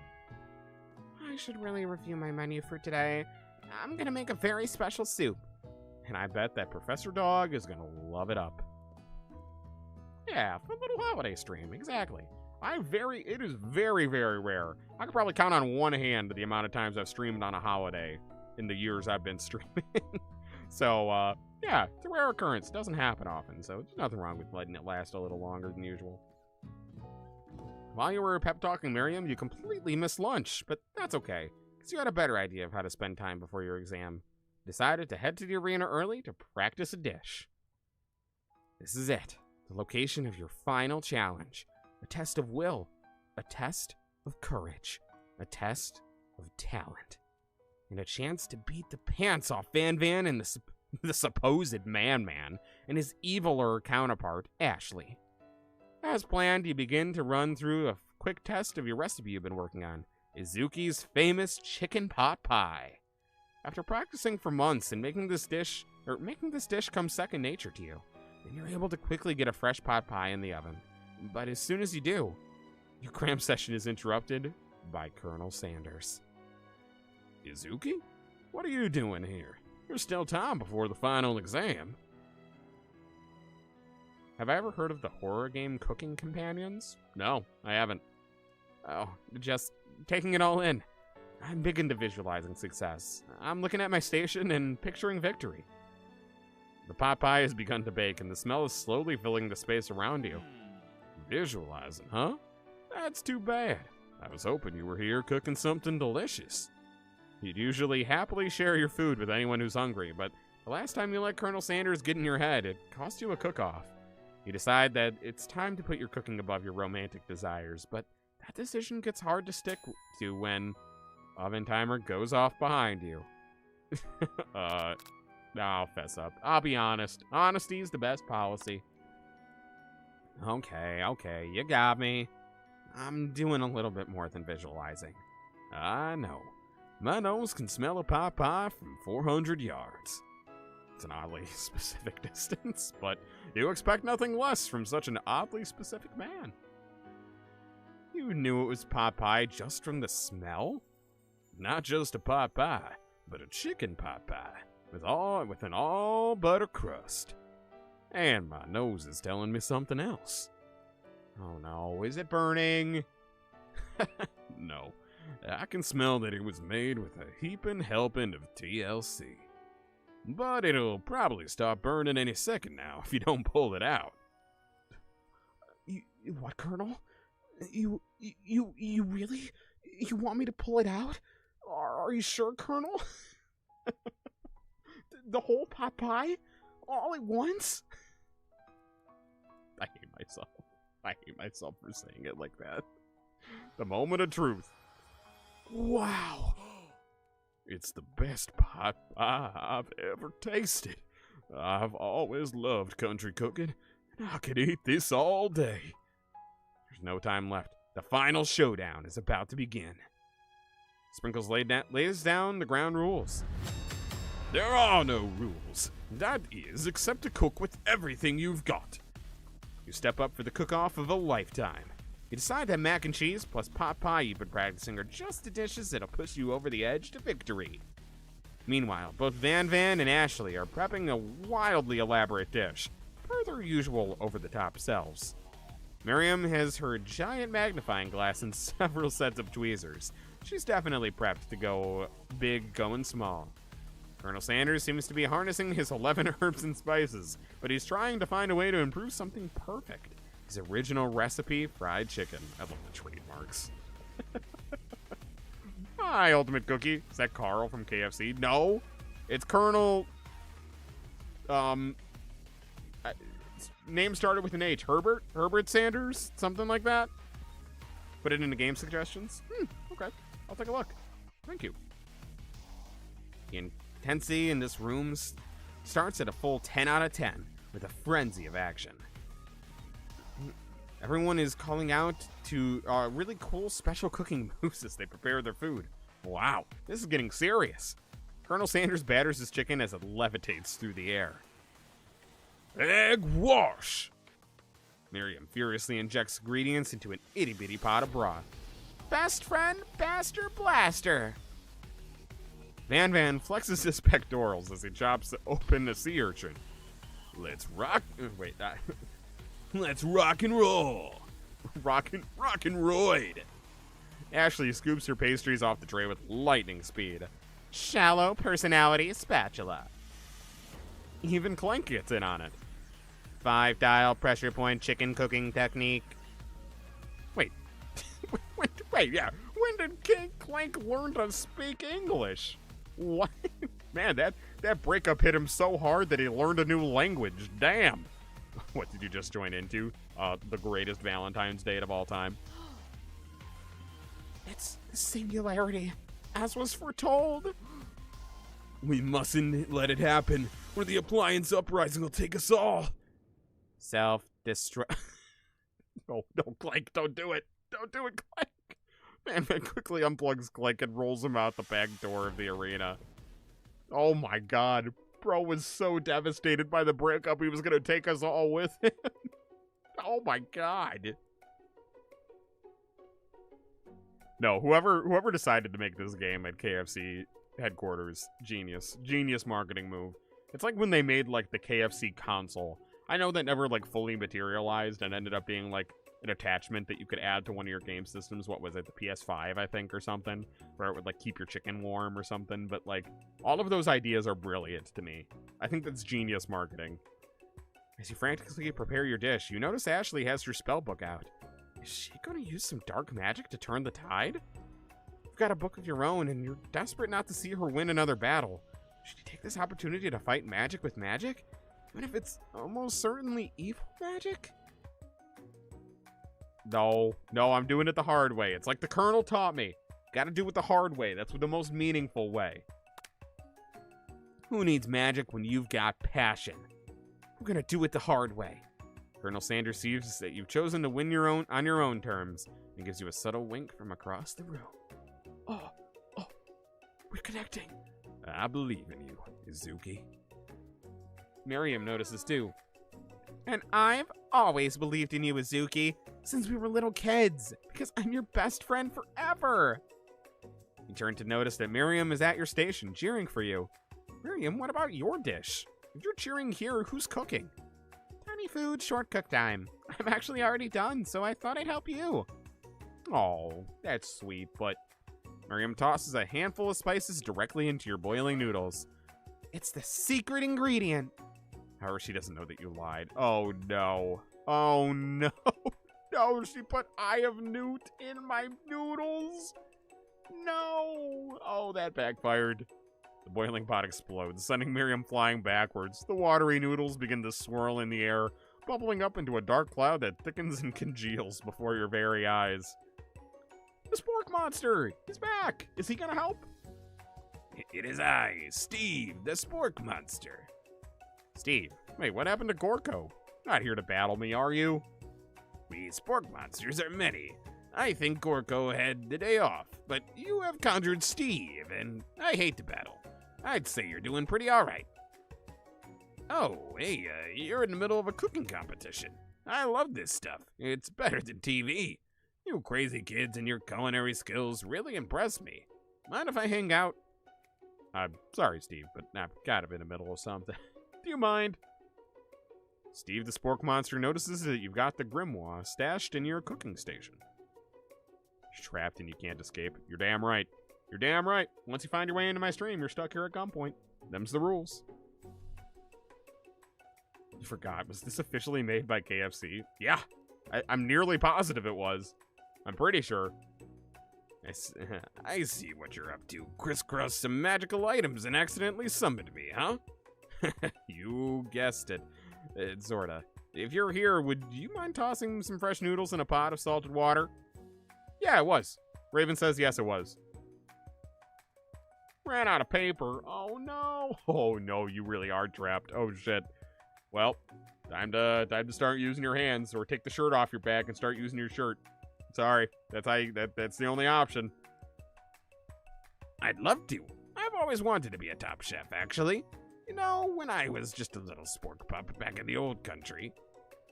I should really review my menu for today. I'm gonna make a very special soup. And I bet that Professor Dog is gonna love it up. Yeah, fun little holiday stream, exactly. It is very, very rare. I could probably count on one hand the amount of times I've streamed on a holiday in the years I've been streaming. So, yeah, it's a rare occurrence. It doesn't happen often, so there's nothing wrong with letting it last a little longer than usual. While you were pep talking Miriam, you completely missed lunch, but that's okay, because you had a better idea of how to spend time before your exam. Decided to head to the arena early to practice a dish. This is it, the location of your final challenge. A test of will, a test of courage, a test of talent, and a chance to beat the pants off Van Van and the supposed Man and his eviler counterpart, Ashley. As planned, you begin to run through a quick test of your recipe you've been working on, Izuki's famous chicken pot pie. After practicing for months and making this dish come second nature to you, then you're able to quickly get a fresh pot pie in the oven. But as soon as you do, your cram session is interrupted by Colonel Sanders. Izuki? What are you doing here? There's still time before the final exam. Have I ever heard of the horror game Cooking Companions? No, I haven't. Oh, just taking it all in. I'm big into visualizing success. I'm looking at my station and picturing victory. The pot pie has begun to bake, and the smell is slowly filling the space around you. Visualizing, huh? That's too bad. I was hoping you were here cooking something delicious. You'd usually happily share your food with anyone who's hungry, but the last time you let Colonel Sanders get in your head, it cost you a cook-off. You decide that it's time to put your cooking above your romantic desires, but that decision gets hard to stick to when oven timer goes off behind you. I'll fess up. I'll be honest. Honesty is the best policy. Okay, you got me. I'm doing a little bit more than visualizing. I know. My nose can smell a pot pie from 400 yards. It's an oddly specific distance, but you expect nothing less from such an oddly specific man. You knew it was pot pie just from the smell? Not just a pot pie, but a chicken pot pie with an all butter crust. And my nose is telling me something else. Oh no, is it burning? No, I can smell that it was made with a heaping helping of TLC. But it'll probably stop burning any second now if you don't pull it out. What, Colonel? You really? You want me to pull it out? Are you sure, Colonel? The whole pot pie? All at once? I hate myself. I hate myself for saying it like that. The moment of truth. Wow. It's the best pot pie I've ever tasted. I've always loved country cooking, and I could eat this all day. There's no time left. The final showdown is about to begin. Sprinkles lays down the ground rules. There are no rules. That is, except to cook with everything you've got. You step up for the cook-off of a lifetime. You decide that mac and cheese plus pot pie you've been practicing are just the dishes that'll push you over the edge to victory. Meanwhile, both Van Van and Ashley are prepping a wildly elaborate dish, per their usual over-the-top selves. Miriam has her giant magnifying glass and several sets of tweezers. She's definitely prepped to go big, going small. Colonel Sanders seems to be harnessing his 11 herbs and spices, but he's trying to find a way to improve something perfect. His original recipe, fried chicken. I love the trademarks. Hi, Ultimate Cookie. Is that Carl from KFC? No, it's Colonel... name started with an H. Herbert Sanders? Something like that? Put it into game suggestions? Okay. I'll take a look. Thank you. The intensity in this room starts at a full 10 out of 10 with a frenzy of action. Everyone is calling out to really cool special cooking moves as they prepare their food. Wow, this is getting serious. Colonel Sanders batters his chicken as it levitates through the air. Egg wash! Miriam furiously injects ingredients into an itty-bitty pot of broth. Best friend, Baster Blaster. Van flexes his pectorals as he chops open a sea urchin. Let's rock. Let's rock and roll. Rock and roid. Ashley scoops her pastries off the tray with lightning speed. Shallow personality spatula. Even Clank gets in on it. 5-dial pressure point chicken cooking technique. Wait, yeah. When did King Clank learn to speak English? What? Man, that breakup hit him so hard that he learned a new language. Damn. What did you just join into? The greatest Valentine's date of all time. It's the singularity, as was foretold. We mustn't let it happen, or the appliance uprising will take us all. Self-destruct. No, Clank, don't do it. Don't do it, Clank. Man quickly unplugs Clank and rolls him out the back door of the arena. Oh my god. Bro was so devastated by the breakup he was going to take us all with him. Oh my god. No, whoever decided to make this game at KFC headquarters, genius marketing move. It's like when they made like the KFC console. I know that never like fully materialized and ended up being like an attachment that you could add to one of your game systems. What was it, the PS5, I think, or something, where it would like keep your chicken warm or something. But like all of those ideas are brilliant to me. I think that's genius marketing. As you frantically prepare your dish, you notice Ashley has her spell book out. Is she going to use some dark magic to turn the tide? You've got a book of your own, and you're desperate not to see her win another battle. Should you take this opportunity to fight magic with magic? Even if it's almost certainly evil magic? No, I'm doing it the hard way. It's like the Colonel taught me. Gotta do it the hard way. That's the most meaningful way. Who needs magic when you've got passion? We're gonna do it the hard way. Colonel Sanders sees that you've chosen to win on your own terms and gives you a subtle wink from across the room. Oh, we're connecting. I believe in you, Izuki. Miriam notices too. And I've always believed in you, Izuki, since we were little kids, because I'm your best friend forever. You turn to notice that Miriam is at your station, cheering for you. Miriam, what about your dish? If you're cheering here, who's cooking? Tiny food, short cook time. I'm actually already done, so I thought I'd help you. Oh, that's sweet, but Miriam tosses a handful of spices directly into your boiling noodles. It's the secret ingredient. However, she doesn't know that you lied. Oh, no. Oh, no. No, she put Eye of Newt in my noodles. No. Oh, that backfired. The boiling pot explodes, sending Miriam flying backwards. The watery noodles begin to swirl in the air, bubbling up into a dark cloud that thickens and congeals before your very eyes. The Spork Monster! He's back! Is he gonna help? It is I, Steve, the Spork Monster. Steve, wait, what happened to Gorko? Not here to battle me, are you? We Spork Monsters are many. I think Gorko had the day off, but you have conjured Steve, and I hate to battle. I'd say you're doing pretty alright. Oh, hey, you're in the middle of a cooking competition. I love this stuff. It's better than TV. You crazy kids and your culinary skills really impress me. Mind if I hang out? I'm sorry, Steve, but I've got to be in the middle of something. Do you mind? Steve the Spork Monster notices that you've got the grimoire stashed in your cooking station. You're trapped and you can't escape. You're damn right. You're damn right. Once you find your way into my stream, you're stuck here at gunpoint. Them's the rules. You forgot. Was this officially made by KFC? Yeah. I'm nearly positive it was. I'm pretty sure. I see what you're up to. Crisscross some magical items and accidentally summoned me, huh? You guessed it. Sorta. If you're here, would you mind tossing some fresh noodles in a pot of salted water? Yeah, it was. Raven says yes, it was. Ran out of paper. Oh, no. Oh, no, you really are trapped. Oh, shit. Well, Time to start using your hands, or take the shirt off your back and start using your shirt. Sorry, that's the only option. I'd love to. I've always wanted to be a top chef, actually. You know, when I was just a little spork pup back in the old country.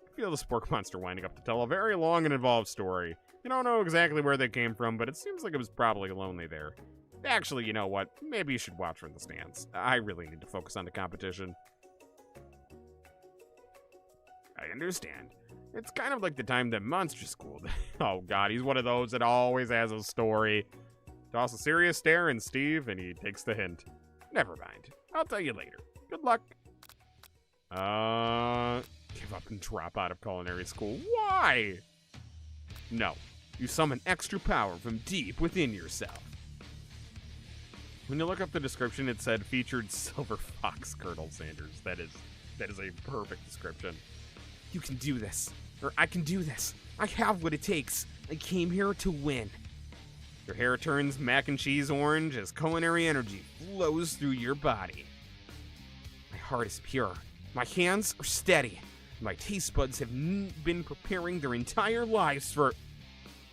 I feel the spork monster winding up to tell a very long and involved story. You don't know exactly where they came from, but it seems like it was probably lonely there. Actually, you know what? Maybe you should watch from the stands. I really need to focus on the competition. I understand. It's kind of like the time that Monster schooled. Oh god, he's one of those that always has a story. Toss a serious stare at Steve, and he takes the hint. Never mind. I'll tell you later. Good luck. Give up and drop out of culinary school. Why? No. You summon extra power from deep within yourself. When you look up the description, it said featured Silver Fox Colonel Sanders. That is a perfect description. You can do this. Or I can do this. I have what it takes. I came here to win. Your hair turns mac and cheese orange as culinary energy flows through your body. My heart is pure. My hands are steady. My taste buds have been preparing their entire lives for...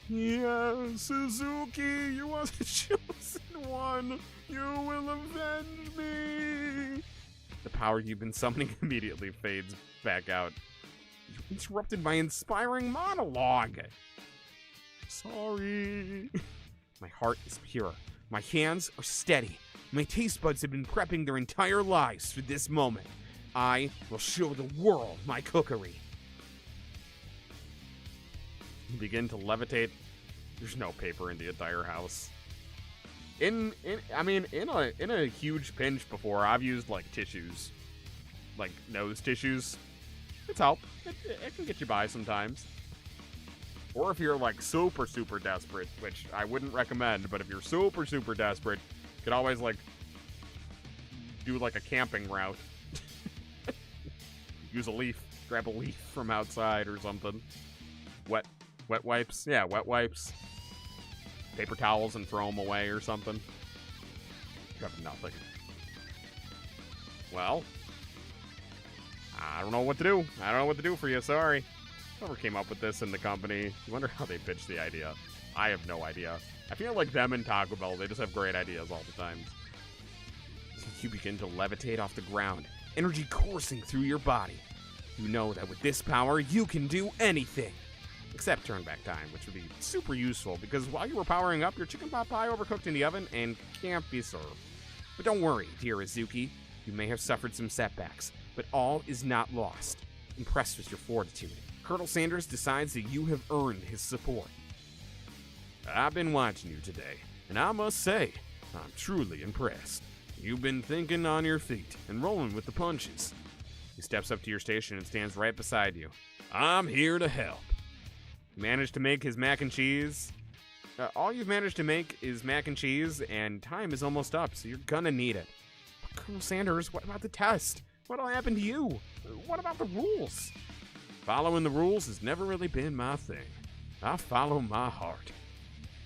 Yes, Izuki, you are the chosen one. You will avenge me. The power you've been summoning immediately fades back out. You interrupted my inspiring monologue. Sorry. My heart is pure. My hands are steady. My taste buds have been prepping their entire lives for this moment. I will show the world my cookery. You begin to levitate. There's no paper in the entire house. In a huge pinch before, I've used like tissues, like nose tissues. It's help. It can get you by sometimes. Or if you're like super, super desperate, which I wouldn't recommend, but if you're super, super desperate, you could always like do like a camping route. Use a leaf. Grab a leaf from outside or something. Wet wipes. Yeah, wet wipes. Paper towels and throw them away or something. You have nothing. Well, I don't know what to do. I don't know what to do for you. Sorry. Whoever came up with this in the company, you wonder how they pitched the idea. I have no idea. I feel like them and Taco Bell, they just have great ideas all the time. You begin to levitate off the ground, energy coursing through your body. You know that with this power, you can do anything. Except turn back time, which would be super useful, because while you were powering up, your chicken pot pie overcooked in the oven and can't be served. But don't worry, dear Izuki. You may have suffered some setbacks, but all is not lost. Impressed with your fortitude, Colonel Sanders decides that you have earned his support. I've been watching you today, and I must say, I'm truly impressed. You've been thinking on your feet and rolling with the punches. He steps up to your station and stands right beside you. I'm here to help. You managed to make his mac and cheese. All you've managed to make is mac and cheese, and time is almost up, so you're gonna need it. But Colonel Sanders, what about the test? What'll happen to you? What about the rules? Following the rules has never really been my thing. I follow my heart.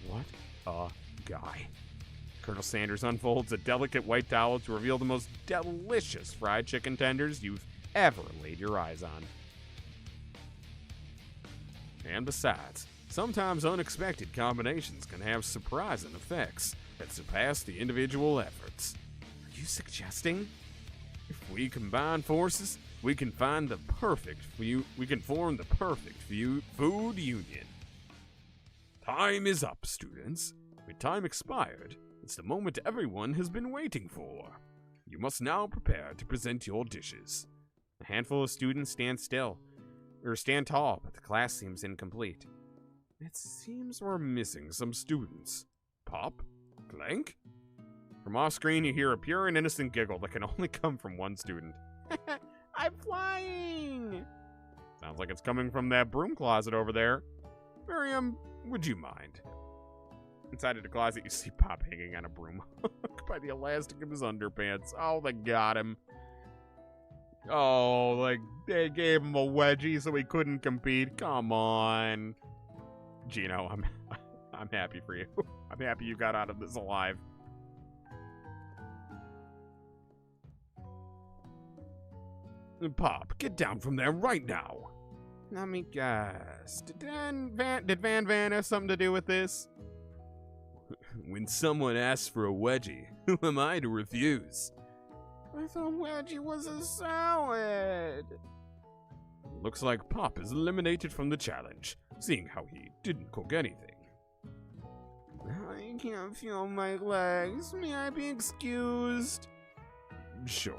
What a guy. Colonel Sanders unfolds a delicate white towel to reveal the most delicious fried chicken tenders you've ever laid your eyes on. And besides, sometimes unexpected combinations can have surprising effects that surpass the individual efforts. Are you suggesting? If we combine forces, we can find the perfect we can form the perfect food union. Time is up, students. With time expired, it's the moment everyone has been waiting for. You must now prepare to present your dishes. A handful of students stand tall, but the class seems incomplete. It seems we're missing some students. Pop? Clank? From off-screen, you hear a pure and innocent giggle that can only come from one student. I'm flying! Sounds like it's coming from that broom closet over there. Miriam, would you mind? Inside of the closet, you see Pop hanging on a broom hook by the elastic of his underpants. Oh, they got him. Oh, like, they gave him a wedgie so he couldn't compete. Come on. Gino, I'm happy for you. I'm happy you got out of this alive. Pop, get down from there right now. Let me guess. Did Van Van have something to do with this? When someone asks for a wedgie, who am I to refuse? I thought wedgie was a salad. Looks like Pop is eliminated from the challenge, seeing how he didn't cook anything. I can't feel my legs. May I be excused? Sure.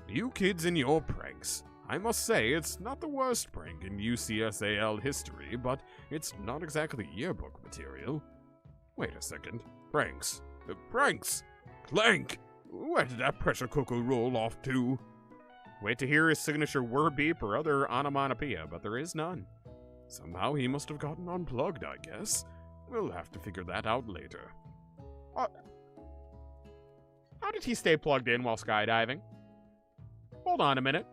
You kids and your pranks. I must say, it's not the worst prank in UCSAL history, but it's not exactly yearbook material. Wait a second. Pranks. Pranks! Clank! Where did that pressure cooker roll off to? Wait to hear his signature word beep or other onomatopoeia, but there is none. Somehow he must have gotten unplugged, I guess. We'll have to figure that out later. How did he stay plugged in while skydiving? Hold on a minute.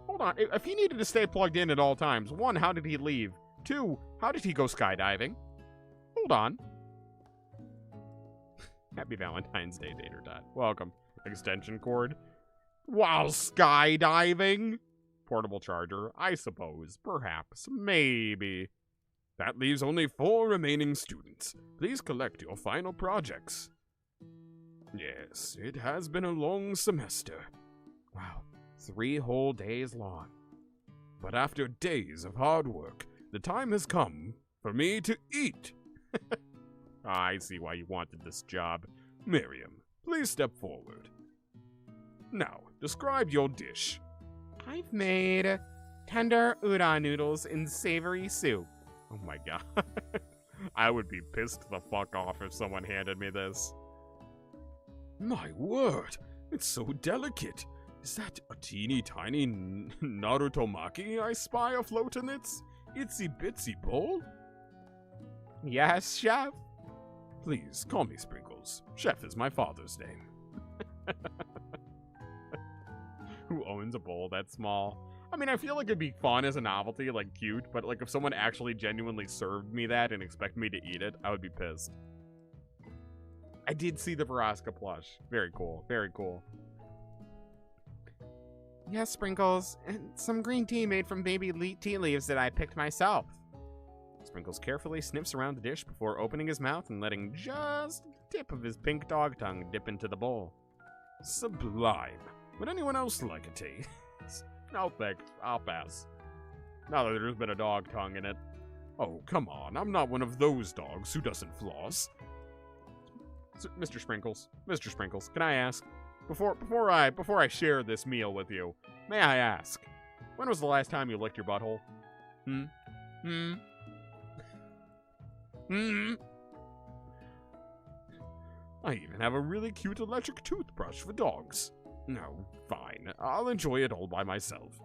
Hold on. If he needed to stay plugged in at all times, 1, how did he leave? 2, how did he go skydiving? Hold on. Happy Valentine's Day, Tater Tot. Welcome. Extension cord. While skydiving? Portable charger, I suppose. Perhaps. Maybe. That leaves only 4 remaining students. Please collect your final projects. Yes, it has been a long semester. Wow. 3 whole days long. But after days of hard work, the time has come for me to eat. I see why you wanted this job. Miriam, please step forward. Now, describe your dish. I've made tender udon noodles in savory soup. Oh my god. I would be pissed the fuck off if someone handed me this. My word, it's so delicate. Is that a teeny tiny Narutomaki I spy afloat in its itsy bitsy bowl? Yes, chef. Please call me Sprinkles. Chef is my father's name. Who owns a bowl that small? I mean, I feel like it'd be fun as a novelty, like cute, but like if someone actually genuinely served me that and expected me to eat it, I would be pissed. I did see the Vraska plush. Very cool. Very cool. Yes, Sprinkles, and some green tea made from baby tea leaves that I picked myself. Sprinkles carefully sniffs around the dish before opening his mouth and letting just the tip of his pink dog tongue dip into the bowl. Sublime. Would anyone else like a tea? No thanks, I'll pass. Now that there's been a dog tongue in it. Oh, come on, I'm not one of those dogs who doesn't floss. Mr. Sprinkles, can I ask? Before I share this meal with you, may I ask, when was the last time you licked your butthole? I even have a really cute electric toothbrush for dogs. No, fine, I'll enjoy it all by myself.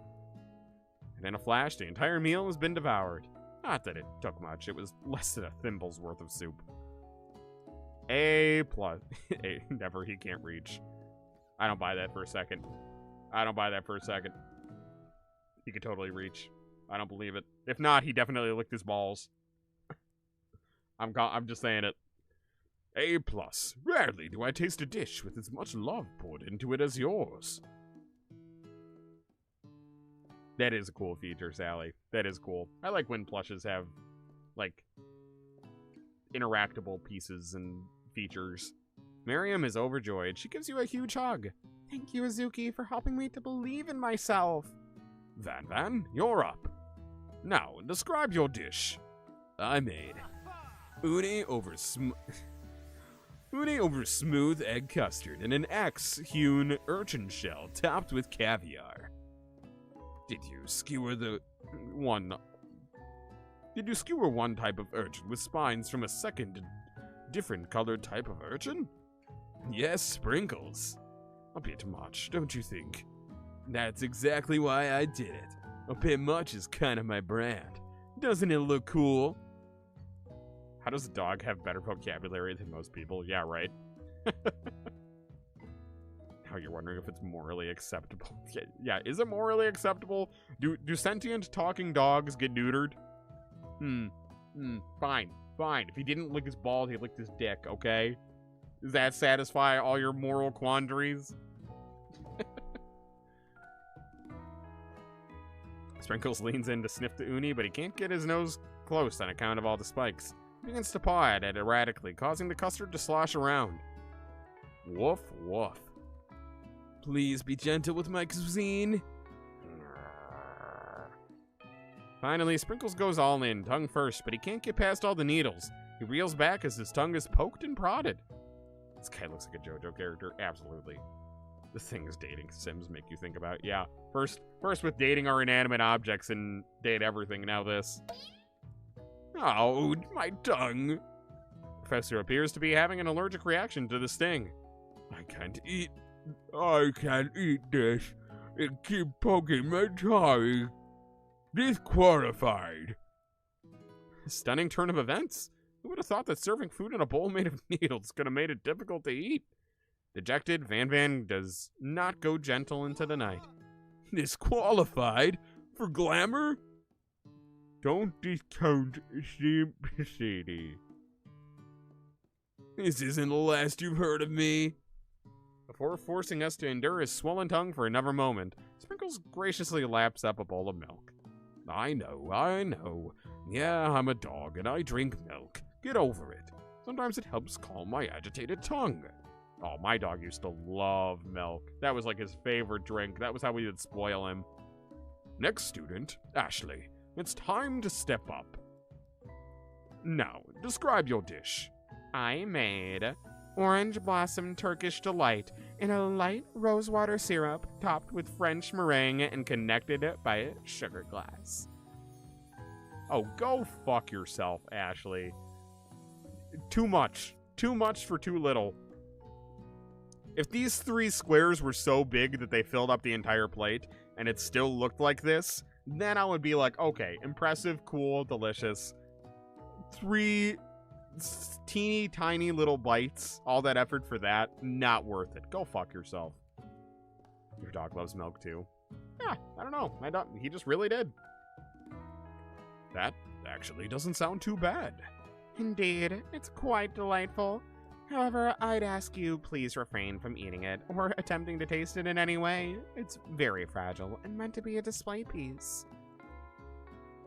And in a flash, the entire meal has been devoured. Not that it took much, it was less than a thimble's worth of soup. A+. Never, he can't reach. I don't buy that for a second. He could totally reach. I don't believe it. If not, he definitely licked his balls. I'm just saying it. A+. Rarely do I taste a dish with as much love poured into it as yours. That is a cool feature, Sally. That is cool. I like when plushes have, like, interactable pieces and features. Miriam is overjoyed. She gives you a huge hug. Thank you, Izuki, for helping me to believe in myself. Van, you're up. Now, describe your dish. I made uni over smooth egg custard and an axe-hewn urchin shell topped with caviar. Did you skewer one type of urchin with spines from a second different colored type of urchin? Yes, Sprinkles. A bit much, don't you think? That's exactly why I did it. A bit much is kind of my brand. Doesn't it look cool? How does a dog have better vocabulary than most people? Yeah, right. Now you're wondering if it's morally acceptable. Yeah, is it morally acceptable? Do sentient talking dogs get neutered? Fine. If he didn't lick his balls, he licked his dick, okay? Does that satisfy all your moral quandaries? Sprinkles leans in to sniff the uni, but he can't get his nose close on account of all the spikes. He begins to paw at it erratically, causing the custard to slosh around. Woof, woof. Please be gentle with my cuisine. Finally, Sprinkles goes all in, tongue first, but he can't get past all the needles. He reels back as his tongue is poked and prodded. This guy looks like a JoJo character, absolutely. The things dating Sims make you think about. Yeah, first with dating our inanimate objects and date everything, now this. Oh, my tongue. Professor appears to be having an allergic reaction to the sting. I can't eat this. It keeps poking my tongue. Disqualified. Stunning turn of events. Who would have thought that serving food in a bowl made of needles could have made it difficult to eat? Dejected, Van does not go gentle into the night. Disqualified? For glamour? Don't discount simplicity. This isn't the last you've heard of me. Before forcing us to endure his swollen tongue for another moment, Sprinkles graciously laps up a bowl of milk. I know. Yeah, I'm a dog and I drink milk. Get over it. Sometimes it helps calm my agitated tongue. Oh, my dog used to love milk. That was like his favorite drink. That was how we would spoil him. Next student, Ashley. It's time to step up. Now, describe your dish. I made orange blossom Turkish delight in a light rosewater syrup topped with French meringue and connected by a sugar glass. Oh, go fuck yourself, Ashley. Too much. Too much for too little. If these 3 squares were so big that they filled up the entire plate and it still looked like this, then I would be like, okay, impressive, cool, delicious. 3 teeny tiny little bites, all that effort for that, not worth it. Go fuck yourself. Your dog loves milk too. Yeah, I don't know. My dog, he just really did. That actually doesn't sound too bad. Indeed, it's quite delightful. However, I'd ask you please refrain from eating it or attempting to taste it in any way. It's very fragile and meant to be a display piece.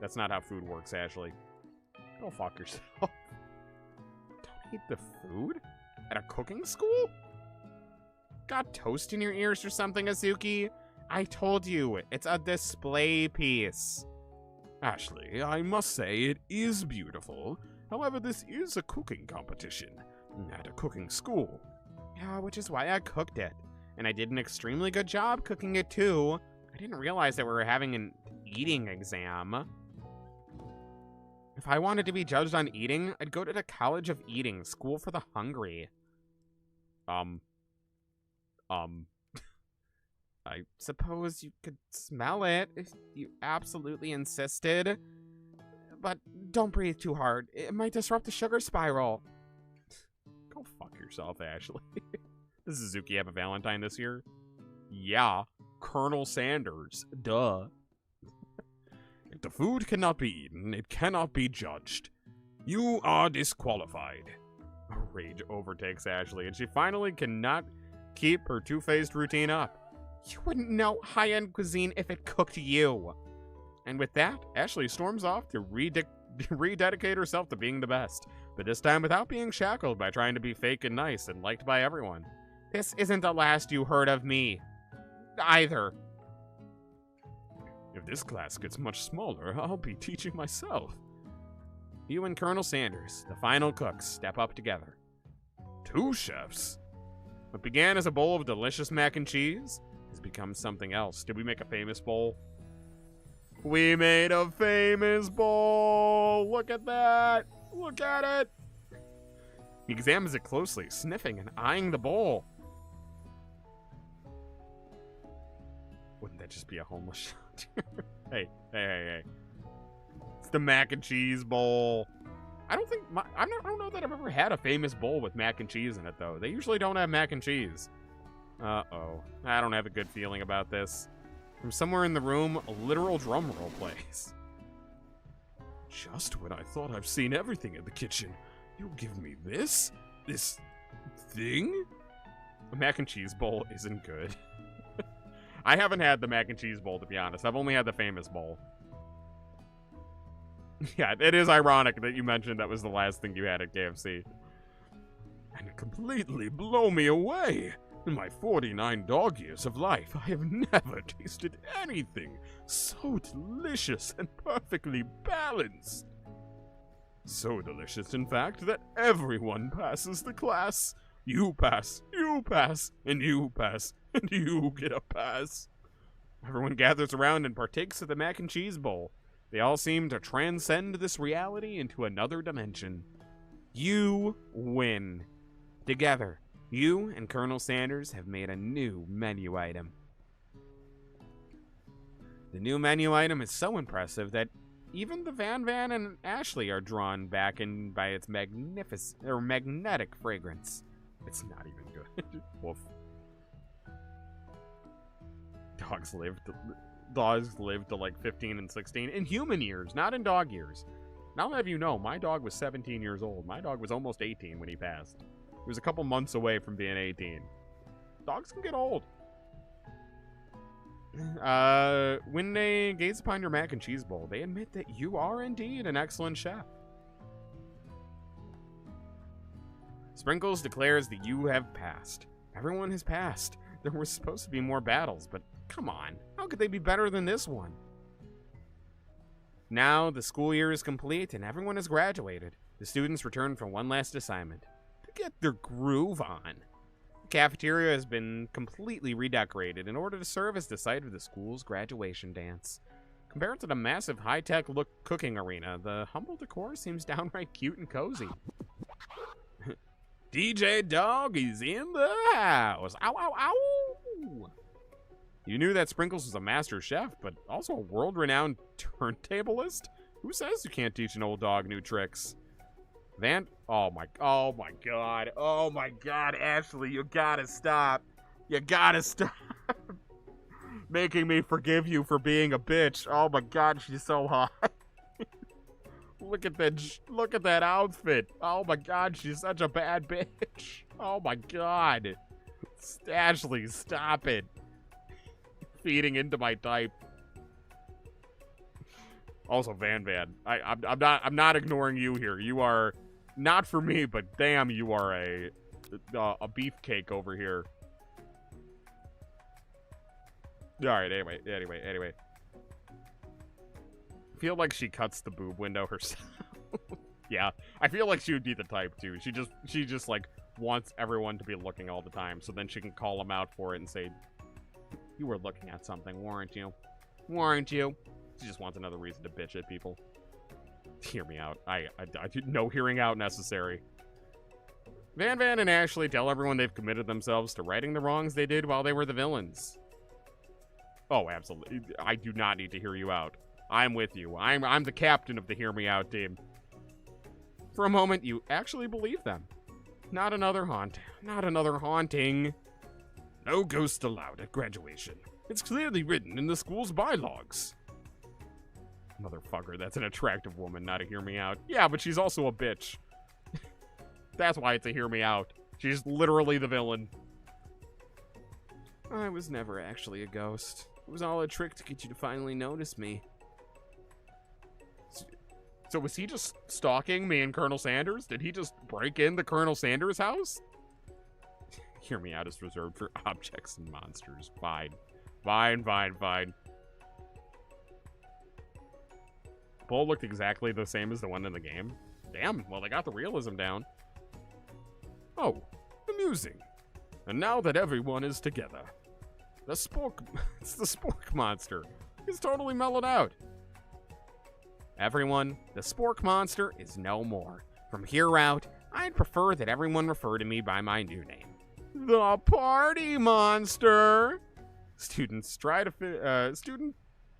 That's not how food works, Ashley. Go fuck yourself. Don't eat the food? At a cooking school? Got toast in your ears or something, Izuki? I told you, it's a display piece. Ashley, I must say it is beautiful. However, this is a cooking competition. At a cooking school. Yeah, which is why I cooked it. And I did an extremely good job cooking it too. I didn't realize that we were having an eating exam. If I wanted to be judged on eating, I'd go to the College of Eating, School for the Hungry. I suppose you could smell it if you absolutely insisted. But don't breathe too hard. It might disrupt the sugar spiral. Go fuck yourself, Ashley. Does Izuki have a Valentine this year? Yeah, Colonel Sanders. Duh. If the food cannot be eaten, it cannot be judged. You are disqualified. Rage overtakes Ashley, and she finally cannot keep her two-faced routine up. You wouldn't know high-end cuisine if it cooked you. And with that, Ashley storms off to rededicate herself to being the best, but this time without being shackled by trying to be fake and nice and liked by everyone. This isn't the last you heard of me. Either. If this class gets much smaller, I'll be teaching myself. You and Colonel Sanders, the final cooks, step up together. 2 chefs? What began as a bowl of delicious mac and cheese has become something else. Did we make a famous bowl? We made a famous bowl! Look at that! Look at it! He examines it closely, sniffing and eyeing the bowl. Wouldn't that just be a homeless shelter? Hey. It's the mac and cheese bowl. I don't know that I've ever had a famous bowl with mac and cheese in it, though. They usually don't have mac and cheese. Uh-oh. I don't have a good feeling about this. From somewhere in the room, a literal drum roll plays. Just when I thought I've seen everything in the kitchen, you give me this? This thing? The mac and cheese bowl isn't good. I haven't had the mac and cheese bowl, to be honest. I've only had the famous bowl. Yeah, it is ironic that you mentioned that was the last thing you had at KFC. And completely blow me away. In my 49 dog years of life, I have never tasted anything so delicious and perfectly balanced. So delicious, in fact, that everyone passes the class. You pass, and you pass, and you get a pass. Everyone gathers around and partakes of the mac and cheese bowl. They all seem to transcend this reality into another dimension. You win. Together, you and Colonel Sanders have made a new menu item. The new menu item is so impressive that even the Van and Ashley are drawn back in by its magnetic fragrance. It's not even good. Woof. Dogs live to like 15 and 16 in human years, not in dog years. Now that you know, my dog was 17 years old. My dog was almost 18 when he passed. He was a couple months away from being 18. Dogs can get old. When they gaze upon your mac and cheese bowl, they admit that you are indeed an excellent chef. Sprinkles declares that you have passed. Everyone has passed. There were supposed to be more battles, but come on. How could they be better than this one? Now the school year is complete and everyone has graduated. The students return for one last assignment. To get their groove on. The cafeteria has been completely redecorated in order to serve as the site of the school's graduation dance. Compared to the massive high-tech look cooking arena, the humble decor seems downright cute and cozy. DJ Dog is in the house. Ow, ow, ow! You knew that Sprinkles was a master chef, but also a world-renowned turntablist? Who says you can't teach an old dog new tricks? Oh my god, Ashley, you gotta stop. You gotta stop making me forgive you for being a bitch. Oh my god, she's so hot. Look at that outfit. Oh my god, she's such a bad bitch. Oh my god. Ashley, stop it. Feeding into my type. Also, Van, I'm not ignoring you here. You are not for me, but damn, you are a beefcake over here. All right. Anyway. I feel like she cuts the boob window herself. Yeah, I feel like she would be the type too. She just like wants everyone to be looking all the time, so then she can call them out for it and say, "You were looking at something, weren't you? Weren't you?" She just wants another reason to bitch at people. Hear me out. I no hearing out necessary. Van and Ashley tell everyone they've committed themselves to righting the wrongs they did while they were the villains. Oh, absolutely. I do not need to hear you out. I'm with you. I'm the captain of the Hear Me Out team. For a moment, you actually believe them. Not another haunting. No ghosts allowed at graduation. It's clearly written in the school's bylaws. Motherfucker, that's an attractive woman, not a Hear Me Out. Yeah, but she's also a bitch. That's why it's a Hear Me Out. She's literally the villain. I was never actually a ghost. It was all a trick to get you to finally notice me. So was he just stalking me and Colonel Sanders? Did he just break into Colonel Sanders' house? Hear Me Out is reserved for objects and monsters. Fine. Bull looked exactly the same as the one in the game. Damn, well, they got the realism down. Oh, amusing. And now that everyone is together, it's the Spork monster. He's totally mellowed out. Everyone, the Spork monster is no more. From here out, I'd prefer that everyone refer to me by my new name. The Party Monster! Student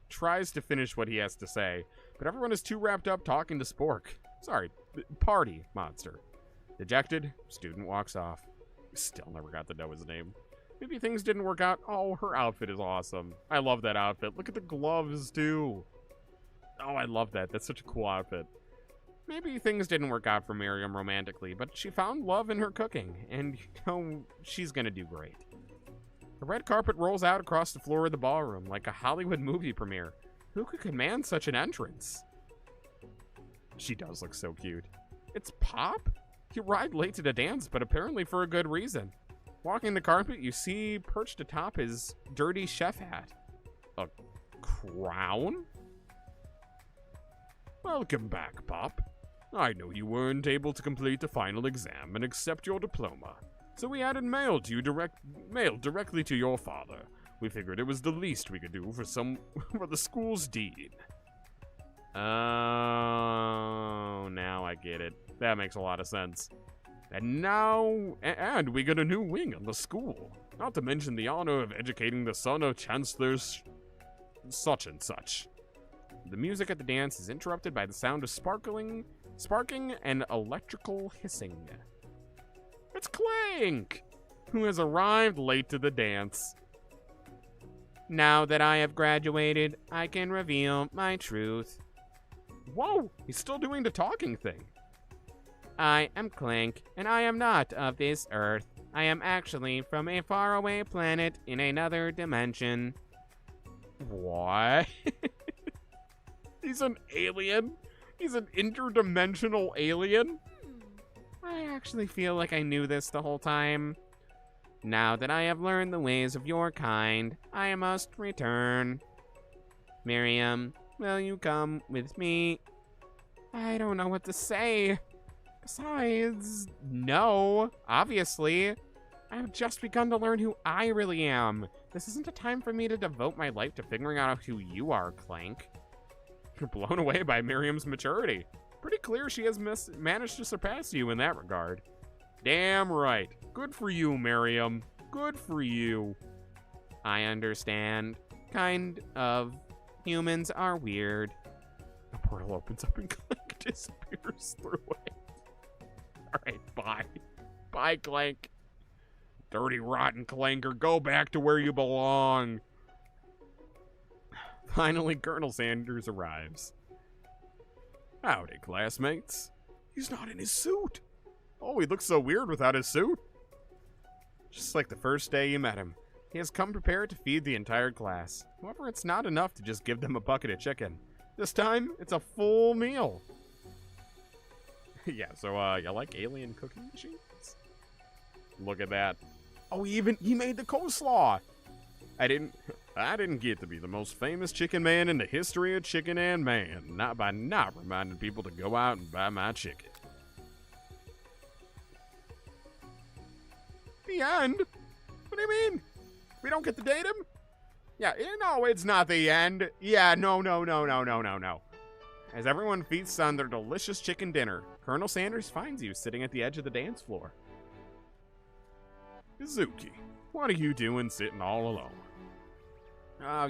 tries to finish what he has to say, but everyone is too wrapped up talking to Spork. Sorry, Party Monster. Dejected, student walks off. Still never got to know his name. Maybe things didn't work out. Oh, her outfit is awesome. I love that outfit. Look at the gloves, too. Oh, I love that. That's such a cool outfit. Maybe things didn't work out for Miriam romantically, but she found love in her cooking, and, you know, she's gonna do great. The red carpet rolls out across the floor of the ballroom like a Hollywood movie premiere. Who could command such an entrance? She does look so cute. It's Pop? You arrived late to the dance, but apparently for a good reason. Walking the carpet, you see perched atop his dirty chef hat. A crown? Welcome back, Pop. I know you weren't able to complete the final exam and accept your diploma, so we had it mailed directly to your father. We figured it was the least we could do for the school's dean. Oh, now I get it. That makes a lot of sense. And we got a new wing on the school. Not to mention the honor of educating the son of Chancellor's such and such. The music at the dance is interrupted by the sound of sparking and electrical hissing. It's Clank, who has arrived late to the dance. Now that I have graduated, I can reveal my truth. Whoa, he's still doing the talking thing. I am Clank, and I am not of this earth. I am actually from a faraway planet in another dimension. What? He's an alien? He's an interdimensional alien? I actually feel like I knew this the whole time. Now that I have learned the ways of your kind, I must return. Miriam, will you come with me? I don't know what to say. Besides, no, obviously. I have just begun to learn who I really am. This isn't a time for me to devote my life to figuring out who you are, Clank. You're blown away by Miriam's maturity. Pretty clear she has managed to surpass you in that regard. Damn right. Good for you, Miriam. Good for you. I understand. Kind of. Humans are weird. The portal opens up and Clank disappears through it. Alright, bye. Bye, Clank. Dirty, rotten Clanker, go back to where you belong. Finally, Colonel Sanders arrives. Howdy, classmates. He's not in his suit. Oh, he looks so weird without his suit. Just like the first day you met him. He has come prepared to feed the entire class. However, it's not enough to just give them a bucket of chicken. This time, it's a full meal. Yeah, so, you like alien cooking machines? Look at that. Oh, he made the coleslaw. I didn't get to be the most famous chicken man in the history of chicken and man, not by not reminding people to go out and buy my chicken. The end? What do you mean? We don't get to date him? Yeah, no, it's not the end. Yeah, no. As everyone feasts on their delicious chicken dinner, Colonel Sanders finds you sitting at the edge of the dance floor. Izuki, what are you doing sitting all alone? Oh,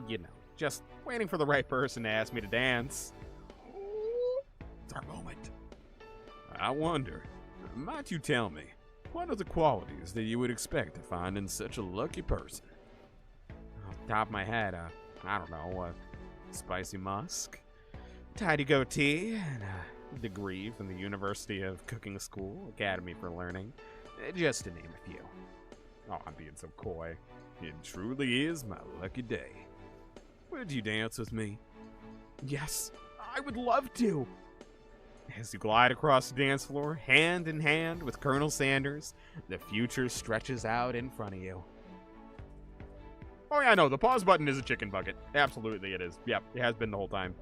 just waiting for the right person to ask me to dance. It's our moment. I wonder, might you tell me, what are the qualities that you would expect to find in such a lucky person? Off the top of my head, I don't know, spicy musk, tidy goatee, and a degree from the University of Cooking School, Academy for Learning, just to name a few. Oh, I'm being so coy. It truly is my lucky day. Would you dance with me? Yes, I would love to. As you glide across the dance floor, hand in hand with Colonel Sanders, the future stretches out in front of you. Oh yeah, no, the pause button is a chicken bucket. Absolutely it is. Yep, it has been the whole time.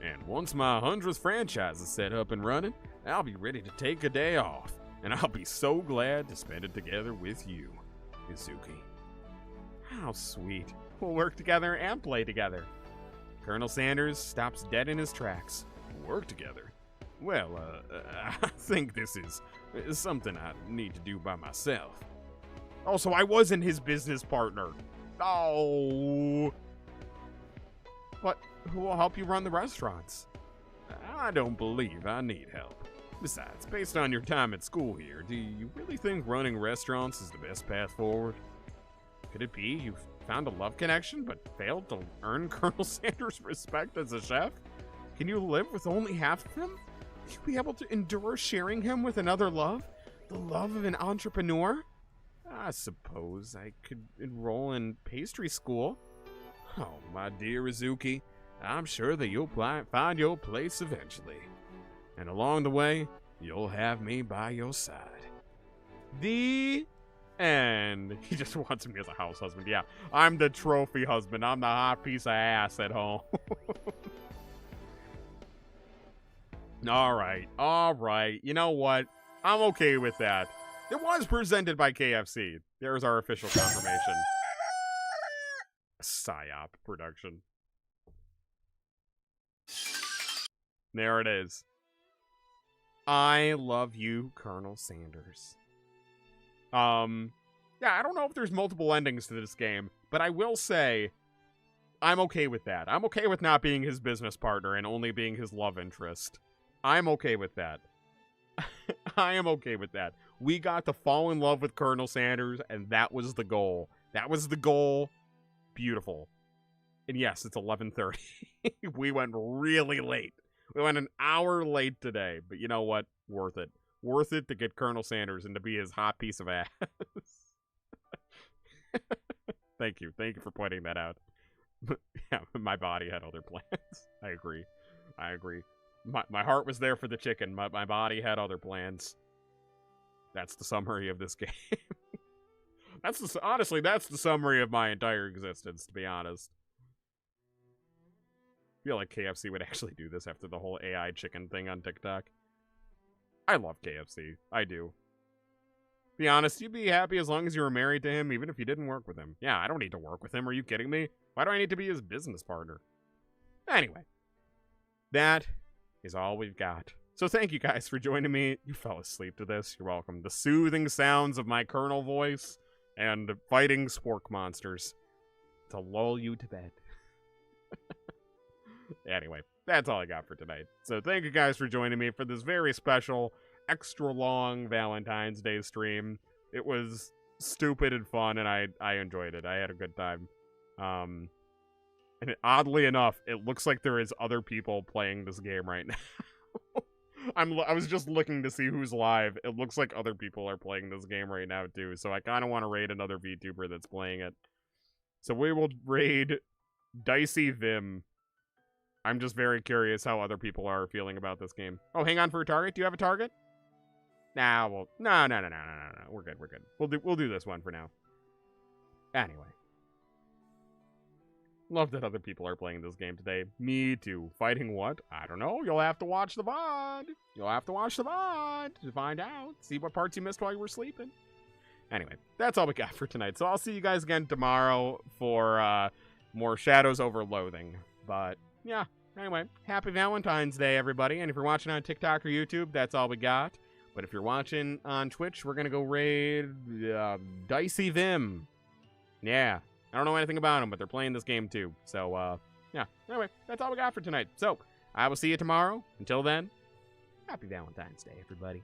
And once my 100th franchise is set up and running, I'll be ready to take a day off. And I'll be so glad to spend it together with you, Izuki. How sweet. We'll work together and play together. Colonel Sanders stops dead in his tracks. Work together? Well, I think this is something I need to do by myself. Oh, so I wasn't his business partner. Oh. But who will help you run the restaurants? I don't believe I need help. Besides, based on your time at school here, do you really think running restaurants is the best path forward? Could it be you found a love connection but failed to earn Colonel Sanders' respect as a chef? Can you live with only half of him? Will you be able to endure sharing him with another love? The love of an entrepreneur? I suppose I could enroll in pastry school. Oh, my dear Izuki, I'm sure that you'll find your place eventually. And along the way, you'll have me by your side. The end. He just wants me as a house husband. Yeah, I'm the trophy husband. I'm the hot piece of ass at home. All right. You know what? I'm okay with that. It was presented by KFC. There's our official confirmation. PSYOP production. There it is. I love you, Colonel Sanders. Yeah, I don't know if there's multiple endings to this game, but I will say I'm okay with that. I'm okay with not being his business partner and only being his love interest. I'm okay with that. I am okay with that. We got to fall in love with Colonel Sanders, and that was the goal. That was the goal. Beautiful. And yes, it's 11:30. We went really late. We went an hour late today, but you know what? Worth it. Worth it to get Colonel Sanders and to be his hot piece of ass. Thank you. Thank you for pointing that out. Yeah, my body had other plans. I agree. My heart was there for the chicken. My body had other plans. That's the summary of this game. Honestly, that's the summary of my entire existence, to be honest. I feel like KFC would actually do this after the whole AI chicken thing on TikTok. I love KFC. I do. Be honest, you'd be happy as long as you were married to him, even if you didn't work with him. Yeah, I don't need to work with him. Are you kidding me? Why do I need to be his business partner? Anyway, that is all we've got. So thank you guys for joining me. You fell asleep to this. You're welcome. The soothing sounds of my Colonel voice and fighting spork monsters to lull you to bed. Anyway, that's all I got for tonight. So thank you guys for joining me for this very special, extra long Valentine's Day stream. It was stupid and fun, and I enjoyed it. I had a good time. And oddly enough, it looks like there is other people playing this game right now. I was just looking to see who's live. It looks like other people are playing this game right now too, so I kind of want to raid another VTuber that's playing it. So we will raid Dicey Vim. I'm just very curious how other people are feeling about this game. Oh, hang on for a target. Do you have a target? Nah, well, no. We're good. We'll do this one for now. Anyway. Love that other people are playing this game today. Me too. Fighting what? I don't know. You'll have to watch the VOD. You'll have to watch the VOD to find out. See what parts you missed while you were sleeping. Anyway, that's all we got for tonight. So I'll see you guys again tomorrow for more Shadows over Loathing. But yeah, anyway, happy Valentine's Day, everybody. And if you're watching on TikTok or YouTube, that's all we got. But if you're watching on Twitch, we're going to go raid Dicey Vim. Yeah. I don't know anything about them, but they're playing this game too. So, yeah. Anyway, that's all we got for tonight. So, I will see you tomorrow. Until then, happy Valentine's Day, everybody.